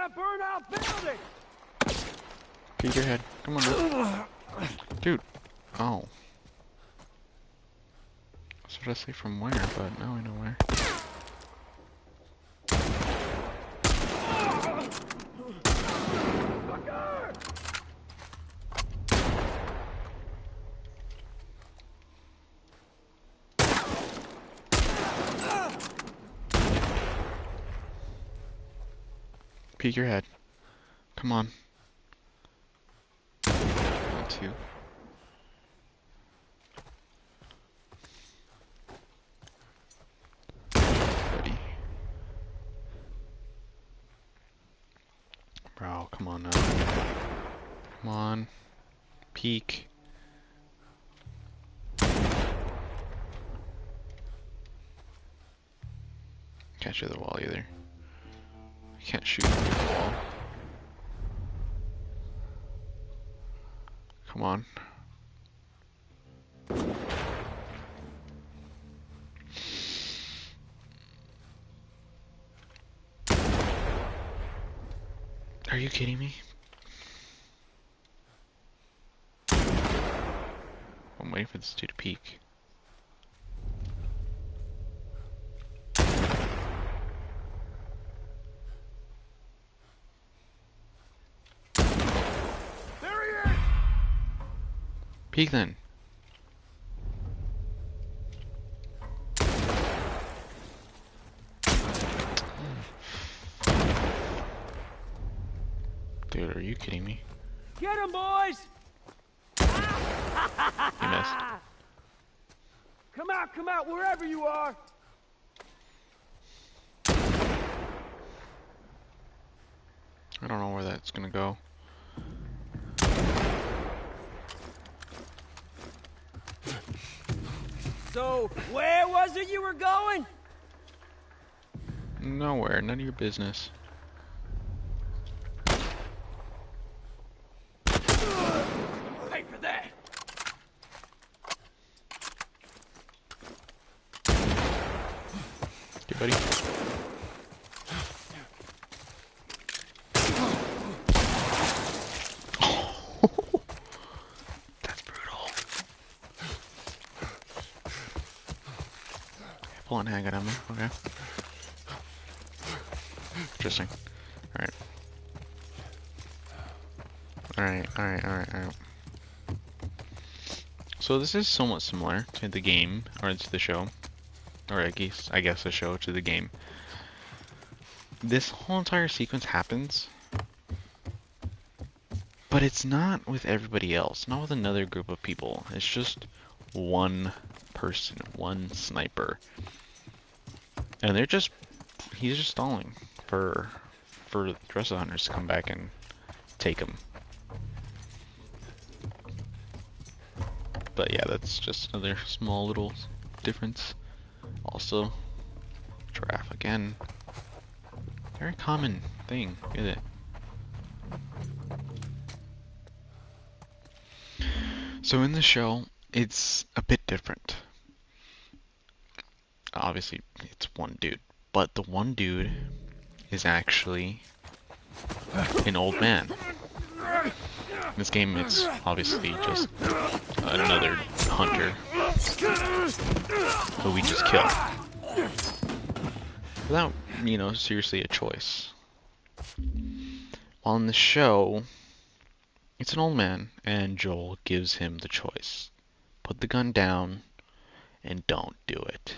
got a burnout building! Peek your head. Come on, dude. Dude. Oh. That's what I say from where, but now I know where. Peek your head. Come on. 1, 2. Ready. Bro, come on now. Come on. Peek. Can't shoot the wall either. I can't shoot through the wall. Come on. Are you kidding me? I'm waiting for this dude to peek. Peek then. Dude, are you kidding me? Get him, boys! You missed. Come out, wherever you are! I don't know where that's gonna go. So, where was it you were going? Nowhere, none of your business. Wait for that! Okay, buddy. That's brutal. Pull on hang it on me, okay. Interesting. Alright. So this is somewhat similar to the game, or to the show. Or I guess the show to the game. This whole entire sequence happens, but it's not with everybody else, not with another group of people. It's just one person, one sniper. And he's just stalling for the rest of the hunters to come back and take him. But yeah, that's just another small little difference. Also, giraffe again. Very common thing, is it? So in the show, it's a bit different. Obviously, it's one dude, but the one dude is actually an old man. In this game, it's obviously just another hunter who we just kill without, seriously a choice. While in the show, it's an old man, and Joel gives him the choice. Put the gun down and don't do it.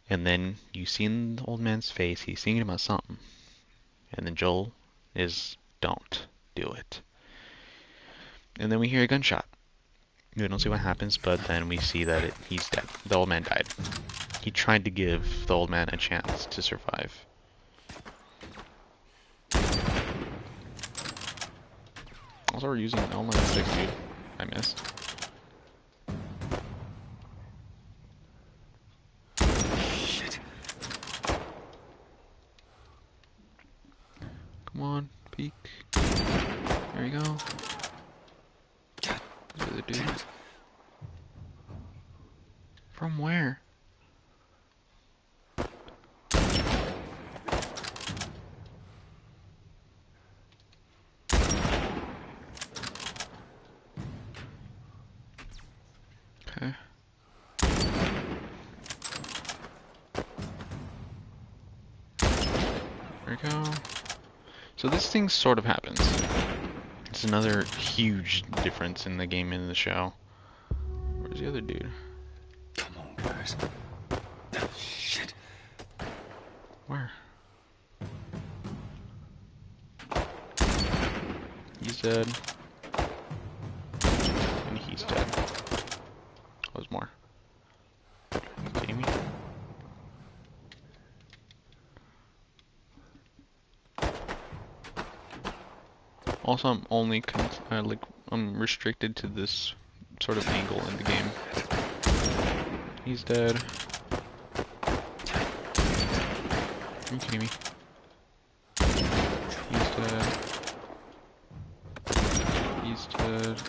And then you see in the old man's face, he's thinking about something. And then Joel is, don't do it. And then we hear a gunshot. We don't see what happens, but then we see that he's dead. The old man died. He tried to give the old man a chance to survive. Also, we're using an L96, dude. I missed. Shit. Come on, peek. There we go. The other dude. From where? So this thing sort of happens. It's another huge difference in the game and the show. Where's the other dude? Come on, guys. Shit. Where? He's dead. And he's dead. Oh, there's more. Jamie? Also, I'm only I'm restricted to this sort of angle in the game. He's dead. Are you kidding me? He's dead. He's dead.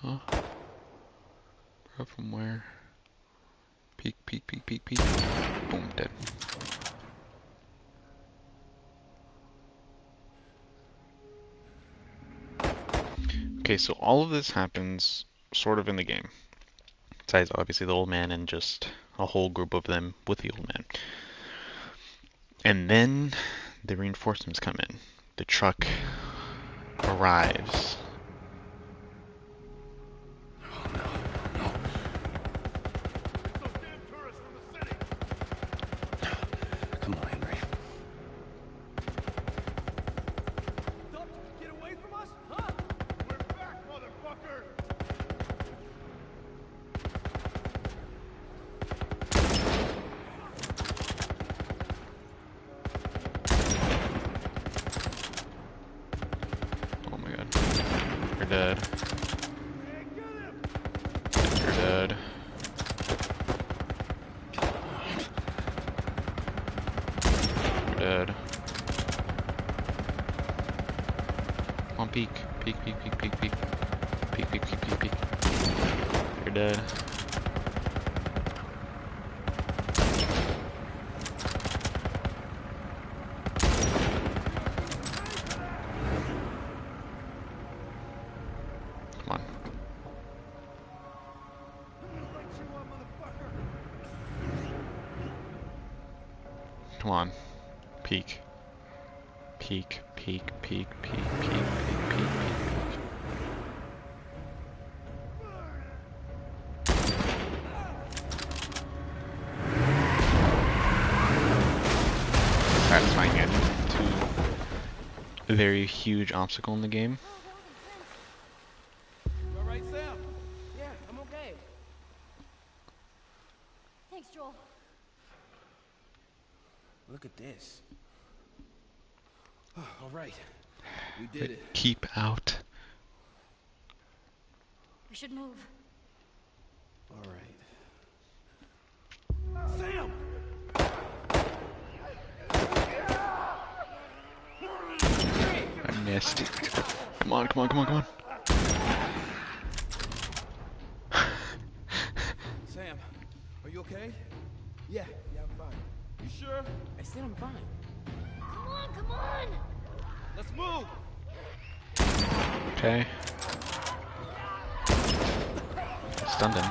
Huh? Bro, from where? Peek, peek, peek, peek, peek. Boom, dead. Okay, so all of this happens sort of in the game. Besides, obviously, the old man and just a whole group of them with the old man. And then the reinforcements come in. The truck arrives. Come on, Henry. Get away from us, huh? We're back, motherfucker! Oh my god. You're dead. You're dead. You're dead. Come on, peek. Peek, peek, peek, peek, peek. Peek, peek, peek, peek, peek. You're dead. Come on. Come on. Peek. Peek, peek, peek, peek, peek, peek, peek, peek, peek. Satisfying end to a very huge obstacle in the game. You all right, Sam? Yeah, I'm okay. Thanks, Joel. Look at this. All right. We did it. Keep out. We should move. All right. Sam! I missed. Come on, come on, come on, come on. Sam, are you okay? Yeah, I'm fine. You sure? I said I'm fine. Come on, come on! Let's move! Okay. Stunned him.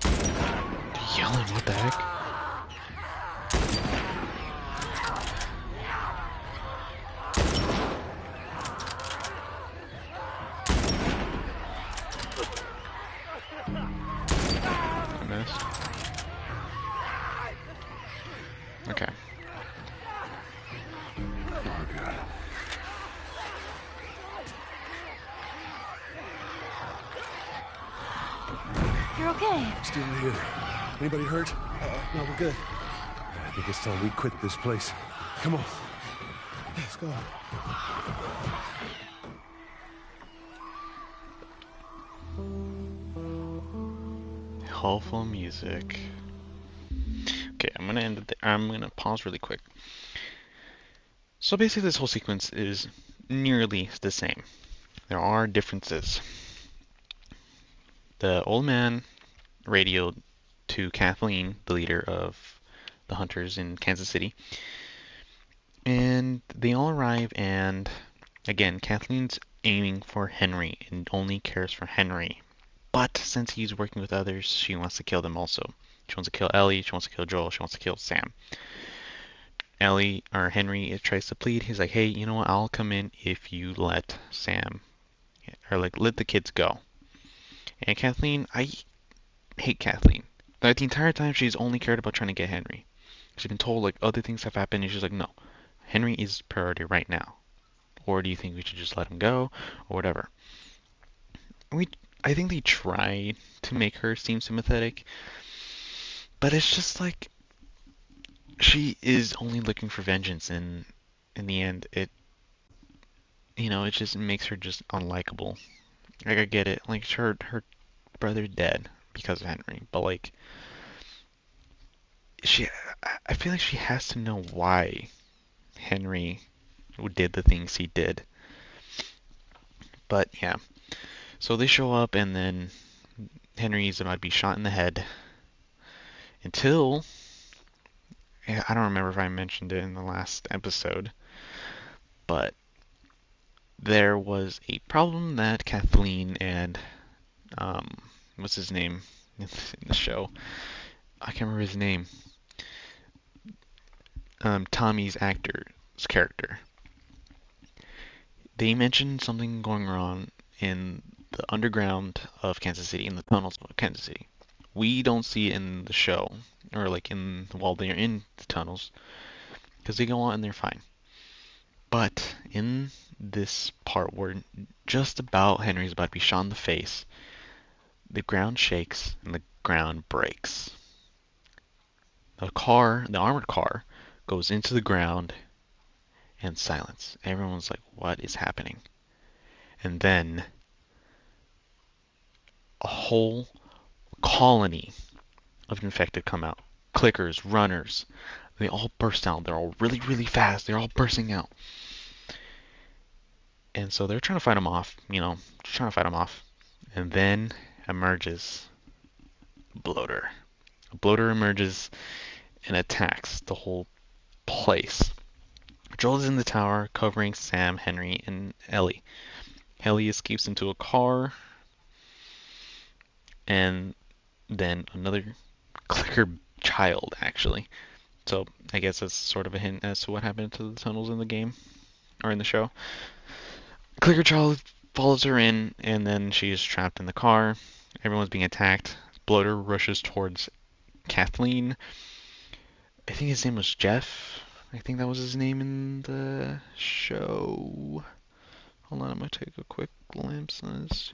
They're yelling, what the heck? I missed. Okay. Oh, God. You're okay. Still here. Anybody hurt? No, we're good. I think it's time we quit this place. Come on. Let's go. Hopeful music. Okay, I'm gonna end it there. I'm gonna pause really quick. So basically this whole sequence is nearly the same. There are differences. The old man radioed to Kathleen, the leader of the hunters in Kansas City, and they all arrive, and again, Kathleen's aiming for Henry and only cares for Henry. but since he's working with others, she wants to kill them also. She wants to kill Ellie, she wants to kill Joel, she wants to kill Sam. Ellie, or Henry, tries to plead. He's like, hey, you know what, I'll come in if you let Sam, or like, let the kids go. And Kathleen, I hate Kathleen. Like, the entire time she's only cared about trying to get Henry. She's been told like other things have happened, and she's like, no, Henry is priority right now. Or do you think we should just let him go, or whatever? I think they try to make her seem sympathetic, but it's just like she is only looking for vengeance, and in the end, it just makes her just unlikable. Like, I get it, like, her brother's dead because of Henry, but like, I feel like she has to know why Henry did the things he did. But yeah, so they show up, and then Henry's about to be shot in the head until, I don't remember if I mentioned it in the last episode, but there was a problem that Kathleen and what's his name in the show? I can't remember his name. Tommy's actor's character. They mentioned something going wrong in the underground of Kansas City, in the tunnels of Kansas City. We don't see it in the show, or like while they're in the tunnels, because they go on and they're fine. But in this part where just about Henry's about to be shot in the face, the ground shakes and the ground breaks. The armored car, goes into the ground, and silence. Everyone's like, what is happening? And then a whole colony of infected come out. Clickers, runners, they all burst out. They're all really, really fast. They're all bursting out. And so they're trying to fight them off, just trying to fight them off. And then emerges Bloater. Bloater emerges and attacks the whole place. Joel is in the tower covering Sam, Henry, and Ellie. Ellie escapes into a car, and then another clicker child, actually. So I guess that's sort of a hint as to what happened to the tunnels in the game, or in the show. Clicker child follows her in, and then she is trapped in the car. Everyone's being attacked. Bloater rushes towards Kathleen. I think his name was Jeff. I think that was his name in the show. Hold on, I'm going to take a quick glimpse on this.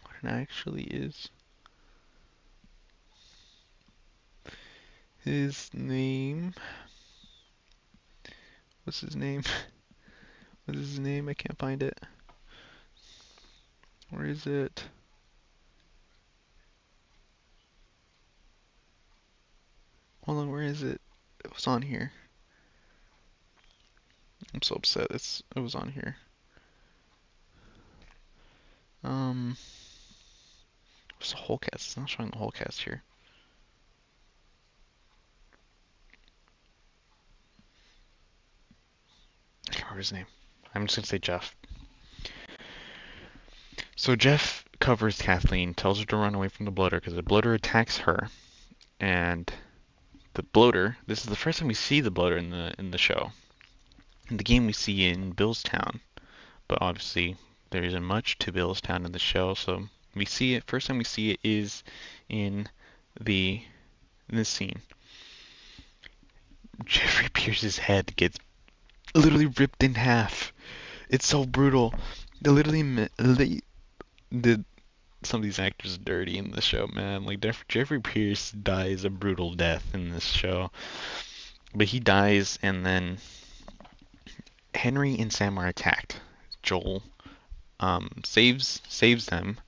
What it actually is. His name. What's his name? What is his name? I can't find it. Where is it? Hold on, where is it? It was on here. I'm so upset. It was on here. What's the whole cast? It's not showing the whole cast here. I can't remember his name. I'm just gonna say Jeff. So Jeff covers Kathleen, tells her to run away from the bloater because the bloater attacks her, and the bloater. This is the first time we see the bloater in the show. In the game, we see it in Billstown, but obviously there isn't much to Billstown in the show, so we see it. First time we see it is in this scene. Jeffrey Pierce's head gets literally ripped in half. It's so brutal. They literally did some of these actors dirty in the show, man. Like Jeffrey Pierce dies a brutal death in this show, but he dies, and then Henry and Sam are attacked. Joel saves them,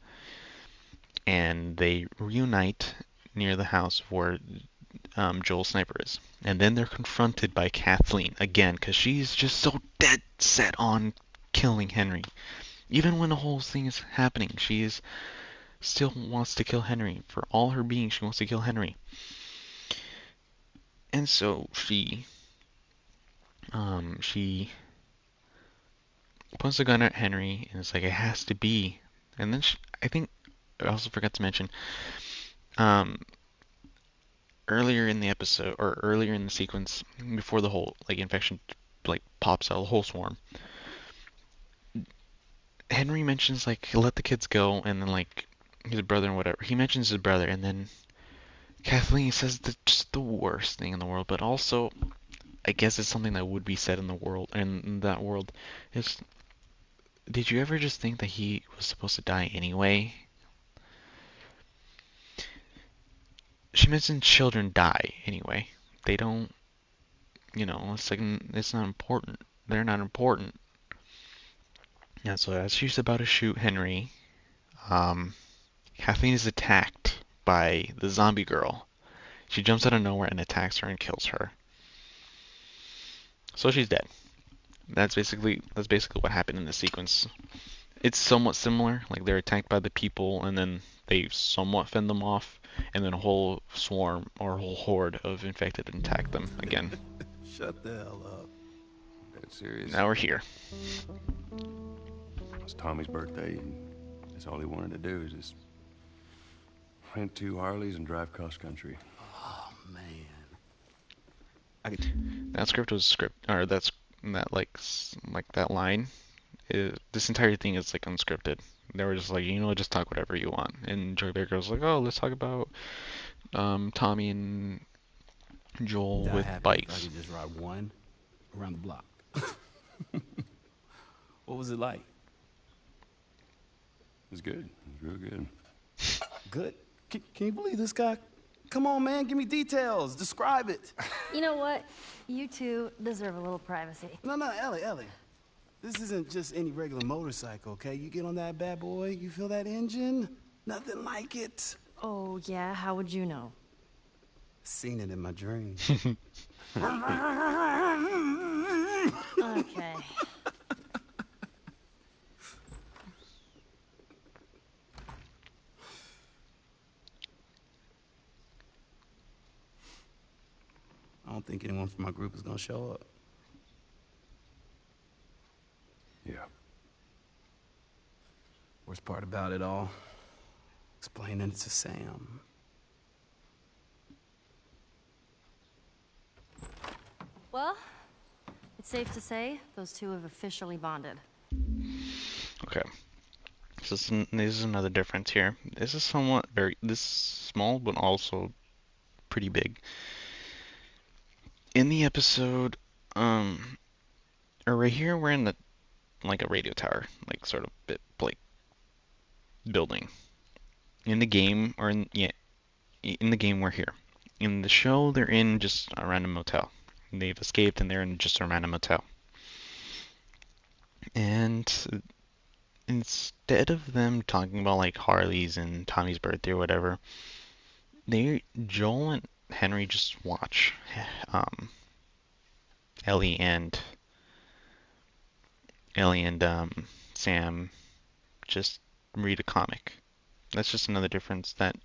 and they reunite near the house where Joel's sniper is. And then they're confronted by Kathleen again, because she's just so dead set on killing Henry. Even when the whole thing is happening, she still wants to kill Henry. For all her being, she wants to kill Henry. And so she points a gun at Henry, and it's like, it has to be. And then I think I also forgot to mention, um, earlier in the episode or earlier in the sequence, before the whole like infection like pops out, the whole swarm. Henry mentions like he'll let the kids go, and then like his brother and whatever. He mentions his brother, and then Kathleen says just the worst thing in the world, but also I guess it's something that would be said in the world, in that world. Is did you ever just think that he was supposed to die anyway? She mentioned children die anyway. They don't, it's like it's not important. They're not important. Yeah, so as she's about to shoot Henry, Kathleen is attacked by the zombie girl. She jumps out of nowhere and attacks her and kills her. So she's dead. That's basically what happened in the sequence. It's somewhat similar, like they're attacked by the people and then they somewhat fend them off, and then a whole swarm or a whole horde of infected attack them again. Shut the hell up. That's serious. Now we're here. It was Tommy's birthday, and that's all he wanted to do is just rent 2 Harleys and drive cross country. Oh, man. That script was that that line. This entire thing is like unscripted. They were just like, just talk whatever you want. And Joy Baker was like, oh, let's talk about Tommy and Joel with bikes. I could just ride one around the block. What was it like? It was good. It was real good. Good? Can you believe this guy? Come on, man, give me details. Describe it. You know what? You two deserve a little privacy. No, Ellie. This isn't just any regular motorcycle, okay? You get on that bad boy, you feel that engine? Nothing like it. Oh, yeah? How would you know? Seen it in my dreams. Okay. I don't think anyone from my group is gonna show up. Yeah. Worst part about it all, explaining it to Sam. Well, it's safe to say those two have officially bonded. Okay. This is another difference here. This is this small, but also pretty big. In the episode, or right here, we're in like a radio tower, like sort of bit like building. In the game, in the game we're here. In the show, they're in just a random motel. They've escaped and they're in just a random motel. And instead of them talking about like Harley's and Tommy's birthday or whatever, Joel and Henry just watch Ellie and Sam just read a comic. That's just another difference that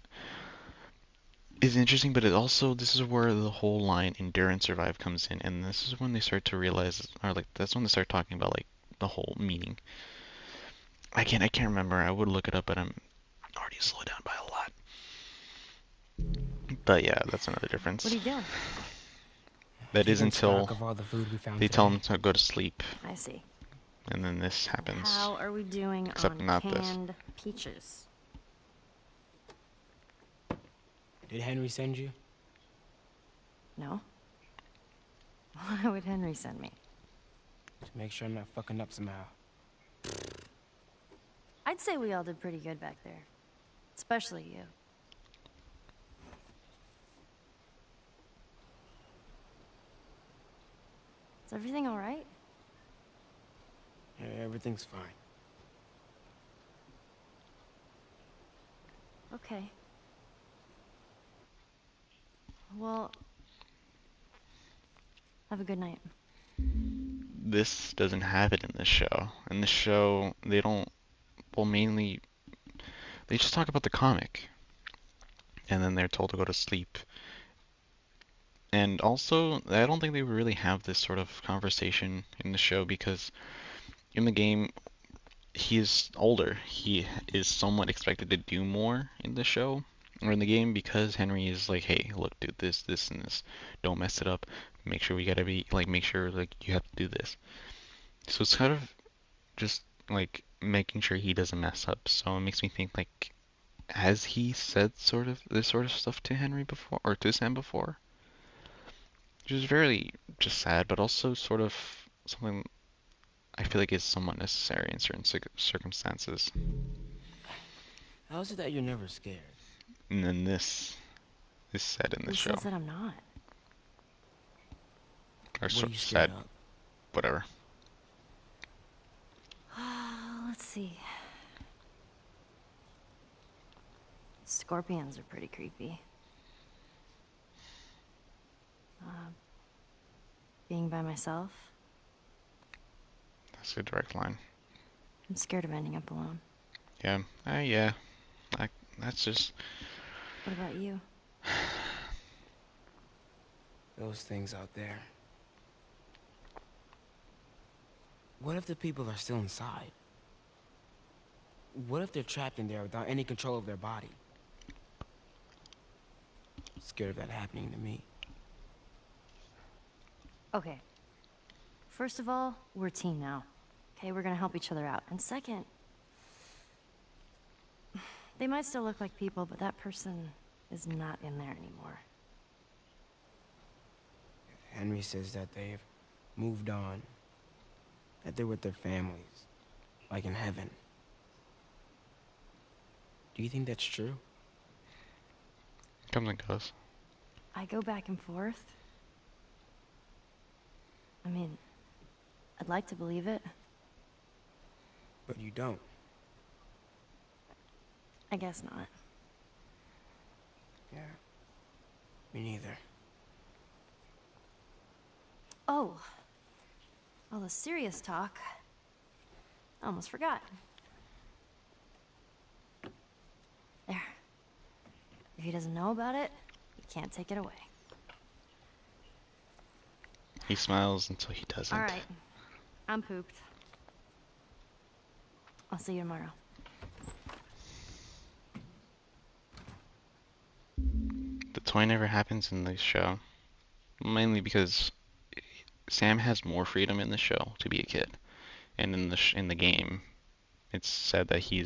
is interesting, but this is where the whole line endure and survive comes in, and this is when they start to realize, or like that's when they start talking about like the whole meaning. I can't remember. I would look it up, but I'm already slowed down by a lot. But yeah, that's another difference. What are you doing? That is until Of all the food we found they today. tell them to go to sleep, I see. and then this happens. How are we doing Except on not this. canned peaches? Did Henry send you? No? Why would Henry send me? To make sure I'm not fucking up somehow. I'd say we all did pretty good back there. Especially you. Is everything all right? Yeah, everything's fine. Okay. Well, have a good night. This doesn't have it in this show. In this show, they don't. Well, mainly, they just talk about the comic, and then they're told to go to sleep. And also, I don't think they really have this sort of conversation in the show because in the game, he is older. He is somewhat expected to do more in the show or in the game because Henry is like, hey, look, do this, this, and this. Don't mess it up. Make sure we gotta be like, make sure like you have to do this. So it's kind of just like making sure he doesn't mess up. So it makes me think like, has he said sort of this sort of stuff to Henry before or to Sam before? Which is very just sad, but also sort of something I feel like is somewhat necessary in certain circumstances. How is it that you're never scared? And then this is said in the Who show. says that I'm not? Or What so are you scared said, of? whatever. Let's see. Scorpions are pretty creepy. Being by myself. That's a direct line. I'm scared of ending up alone. Yeah. Yeah. That's just. What about you? Those things out there. What if the people are still inside? What if they're trapped in there without any control of their body? Scared of that happening to me. Okay. First of all, we're a team now. Okay, we're gonna help each other out. And second, they might still look like people, but that person is not in there anymore. Henry says that they've moved on. That they're with their families. Like in heaven. Do you think that's true? Comes and goes. I go back and forth. I mean, I'd like to believe it. But you don't. I guess not. Yeah. Me neither. Oh. All the serious talk. I almost forgot. There. If he doesn't know about it, he can't take it away. He smiles until he doesn't. All right. I'm pooped. I'll see you tomorrow. The toy never happens in the show. Mainly because Sam has more freedom in the show to be a kid. And in the game, it's said that he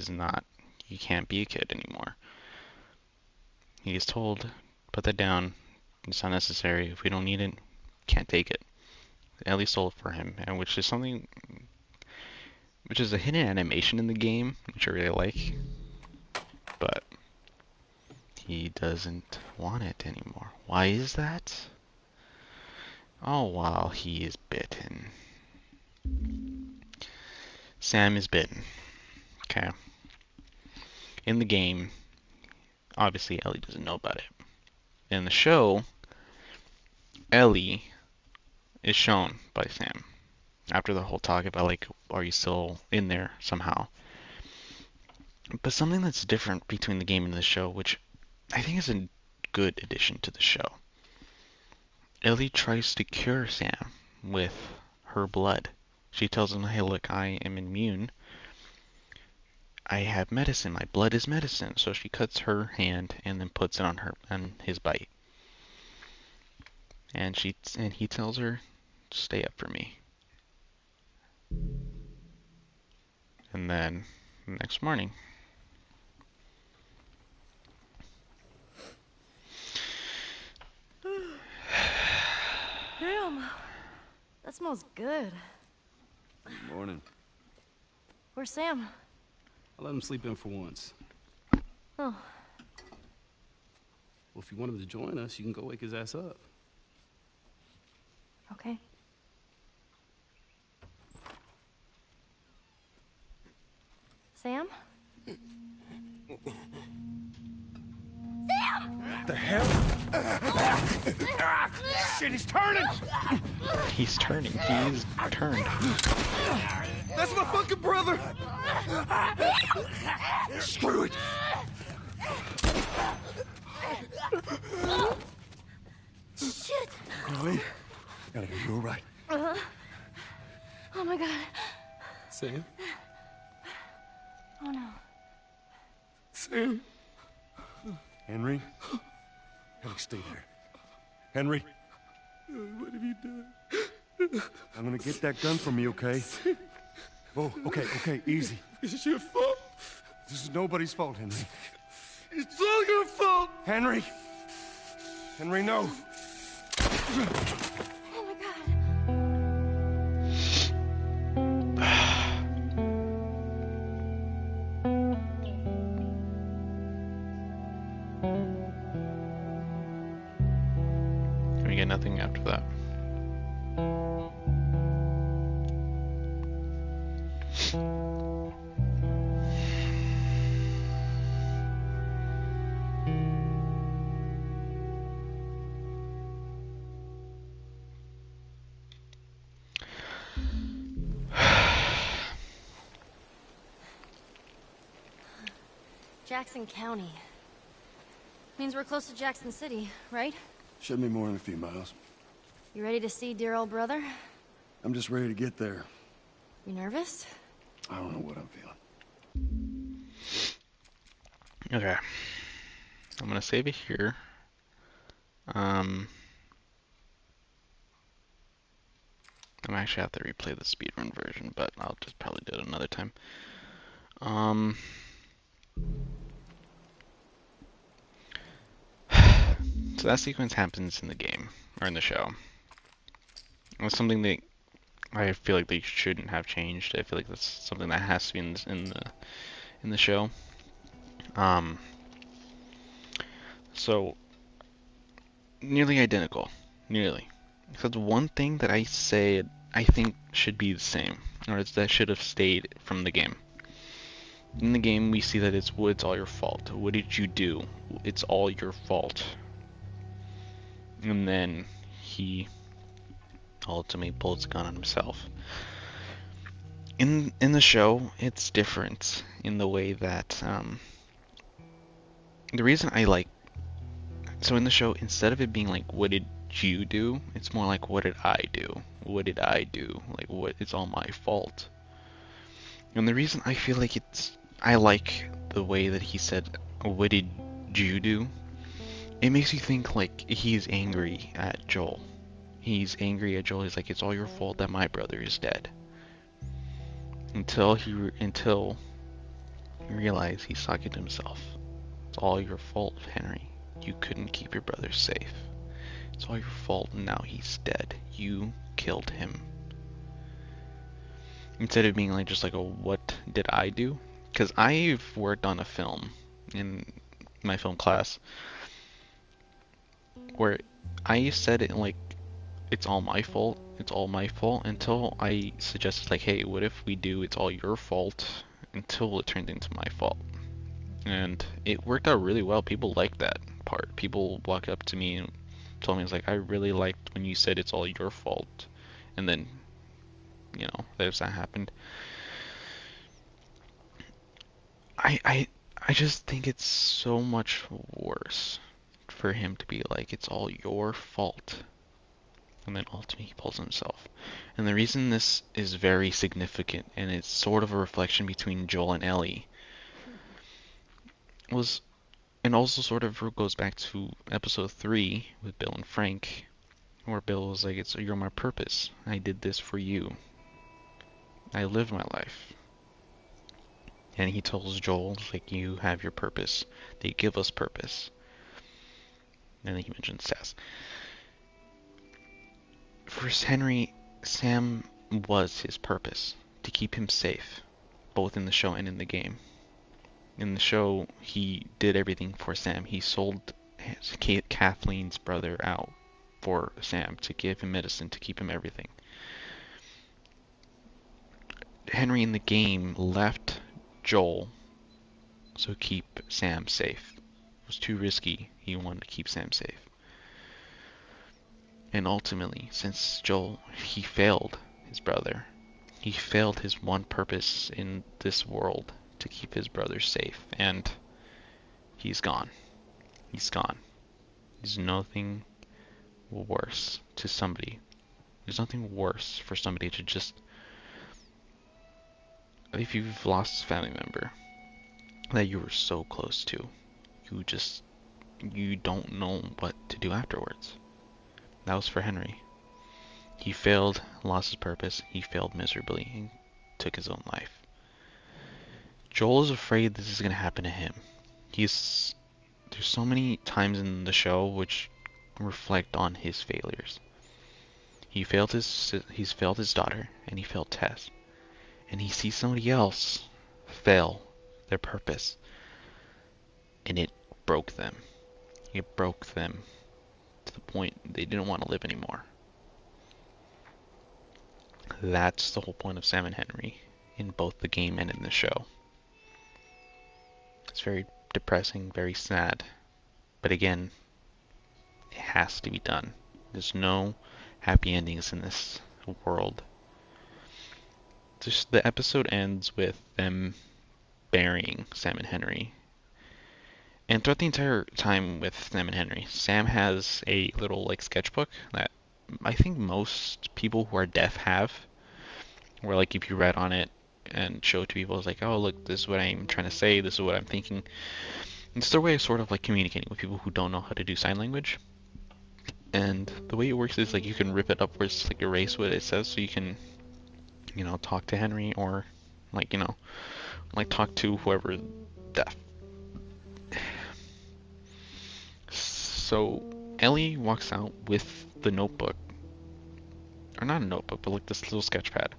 can't be a kid anymore. He is told, put that down. It's not necessary. If we don't need it, can't take it. Ellie stole it for him, and which is a hidden animation in the game, which I really like. But he doesn't want it anymore. Why is that? Oh, while he is bitten. Sam is bitten. Okay. In the game, obviously Ellie doesn't know about it. In the show, Ellie is shown by Sam after the whole talk about like, are you still in there somehow? But something that's different between the game and the show, which I think is a good addition to the show. Ellie tries to cure Sam with her blood. She tells him, hey, look, I am immune. I have medicine. My blood is medicine. So she cuts her hand and then puts it on his bite. And he tells her, stay up for me. And then the next morning, Damn. That smells good. Good morning. Where's Sam? I let him sleep in for once. Oh. Well, if you want him to join us, you can go wake his ass up. Okay. Sam? Sam! The hell? Shit, he's turning! he's turning. He's turned. That's my fucking brother! Screw it! Shit! Chloe, gotta you all right? Oh my god. Sam? Henry? Henry, stay there. Henry. What have you done? I'm gonna get that gun from you, okay? Oh, okay, easy. It's your fault. This is nobody's fault, Henry. It's all your fault. Henry! Henry, no! Oh my god. We get nothing after that. Jackson County. Means we're close to Jackson City, right? Should be more than a few miles. You ready to see dear old brother? I'm just ready to get there. You nervous? I don't know what I'm feeling. Okay. I'm gonna save it here. I'm actually have to replay the speedrun version, but I'll just probably do it another time. So that sequence happens in the game, or in the show. It was something that I feel like they shouldn't have changed. I feel like that's something that has to be in the show. So nearly identical, nearly. Except one thing that I said I think should be the same, or that should have stayed from the game. In the game, we see that it's all your fault. What did you do? It's all your fault. And then he ultimately pulls a gun on himself. In the show, it's different in the way that the reason I like, so in the show, instead of it being like, what did you do? It's more like, what did I do? What did I do? Like, it's all my fault. And the reason I feel like I like the way that he said, what did you do? It makes you think like he's angry at Joel. He's angry at Joel. He's like, it's all your fault that my brother is dead. Until he realized he's talking to himself. It's all your fault, Henry. You couldn't keep your brother safe. It's all your fault, and now he's dead. You killed him. Instead of being like just like a what did I do? Because I've worked on a film in my film class where I said it like it's all my fault, until I suggested like, hey, what if we do it's all your fault, until it turned into my fault. And it worked out really well. People liked that part. People walked up to me and told me, it's like, I really liked when you said it's all your fault. And then, you know, there's that happened. I just think it's so much worse for him to be like, it's all your fault. And then ultimately he pulls himself. And the reason this is very significant, and it's sort of a reflection between Joel and Ellie, was, and also sort of goes back to episode 3 with Bill and Frank, where Bill was like, you're my purpose. I did this for you. I lived my life. And he tells Joel, like, you have your purpose. They give us purpose. And then he mentions Sass. For Henry, Sam was his purpose, to keep him safe, both in the show and in the game. In the show, he did everything for Sam. He sold Kathleen's brother out for Sam, to give him medicine, to keep him everything. Henry in the game left Joel so keep Sam safe. It was too risky. He wanted to keep Sam safe. And ultimately, since Joel, he failed his brother. He failed his one purpose in this world, to keep his brother safe. And he's gone. He's gone. There's nothing worse to somebody. There's nothing worse for somebody to just, if you've lost a family member, that you were so close to. You don't know what to do afterwards. That was for Henry. He failed, lost his purpose, he failed miserably, and took his own life. Joel is afraid this is going to happen to him. There's so many times in the show which reflect on his failures. He's failed his daughter, and he failed Tess. And he sees somebody else fail their purpose. And it broke them. It broke them to the point they didn't want to live anymore. That's the whole point of Sam and Henry in both the game and in the show. It's very depressing, very sad. But again, it has to be done. There's no happy endings in this world. Just the episode ends with them burying Sam and Henry. And throughout the entire time with Sam and Henry, Sam has a little like sketchbook that I think most people who are deaf have. Where like if you read on it and show it to people, it's like, oh look, this is what I'm trying to say, this is what I'm thinking. It's their way of sort of like communicating with people who don't know how to do sign language. And the way it works is like you can rip it upwards, like erase what it says, so you can, you know, talk to Henry or like, you know, like talk to whoever deaf. So Ellie walks out with the notebook, or not a notebook, but like this little sketch pad,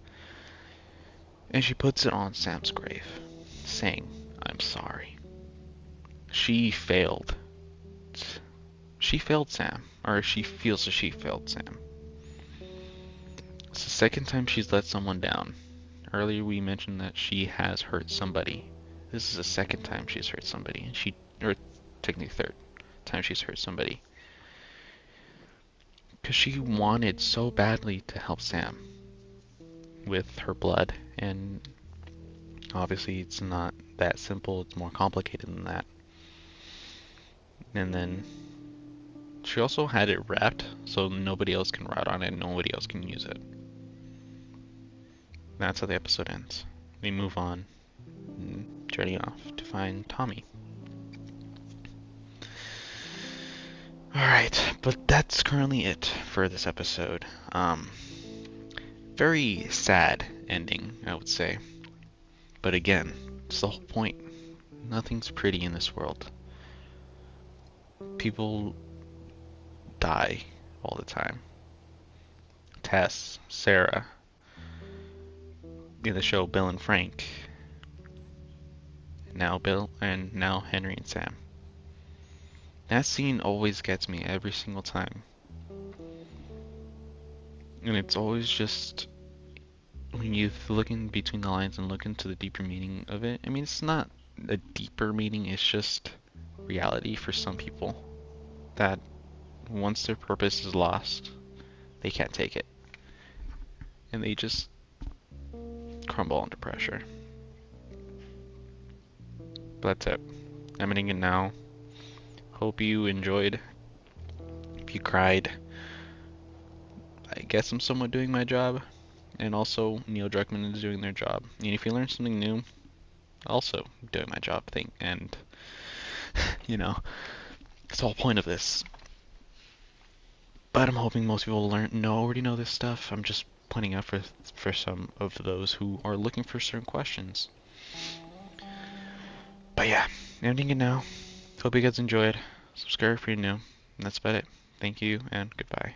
and she puts it on Sam's grave, saying, "I'm sorry." She failed. She failed Sam, or she feels that she failed Sam. It's the second time she's let someone down. Earlier we mentioned that she has hurt somebody. This is the second time she's hurt somebody, and or technically third time she's hurt somebody. Because she wanted so badly to help Sam with her blood, and obviously it's not that simple, it's more complicated than that. And then she also had it wrapped so nobody else can write on it and nobody else can use it. That's how the episode ends. We move on and journey off to find Tommy. Alright, but that's currently it for this episode. Very sad ending, I would say. But again, it's the whole point. Nothing's pretty in this world. People die all the time. Tess, Sarah, in the show Bill and Frank. Now Henry and Sam. That scene always gets me every single time. And it's always just, when you look in between the lines and look into the deeper meaning of it, I mean, it's not a deeper meaning, it's just reality for some people. That once their purpose is lost, they can't take it. And they just crumble under pressure. But that's it. I'm ending it now. Hope you enjoyed. If you cried, I guess I'm somewhat doing my job. And also, Neil Druckmann is doing their job. And if you learn something new, also doing my job thing. And, you know, it's the whole point of this. But I'm hoping most people already know this stuff. I'm just pointing out for some of those who are looking for certain questions. But yeah, ending it now. Hope you guys enjoyed. Subscribe if you're new. And that's about it. Thank you and goodbye.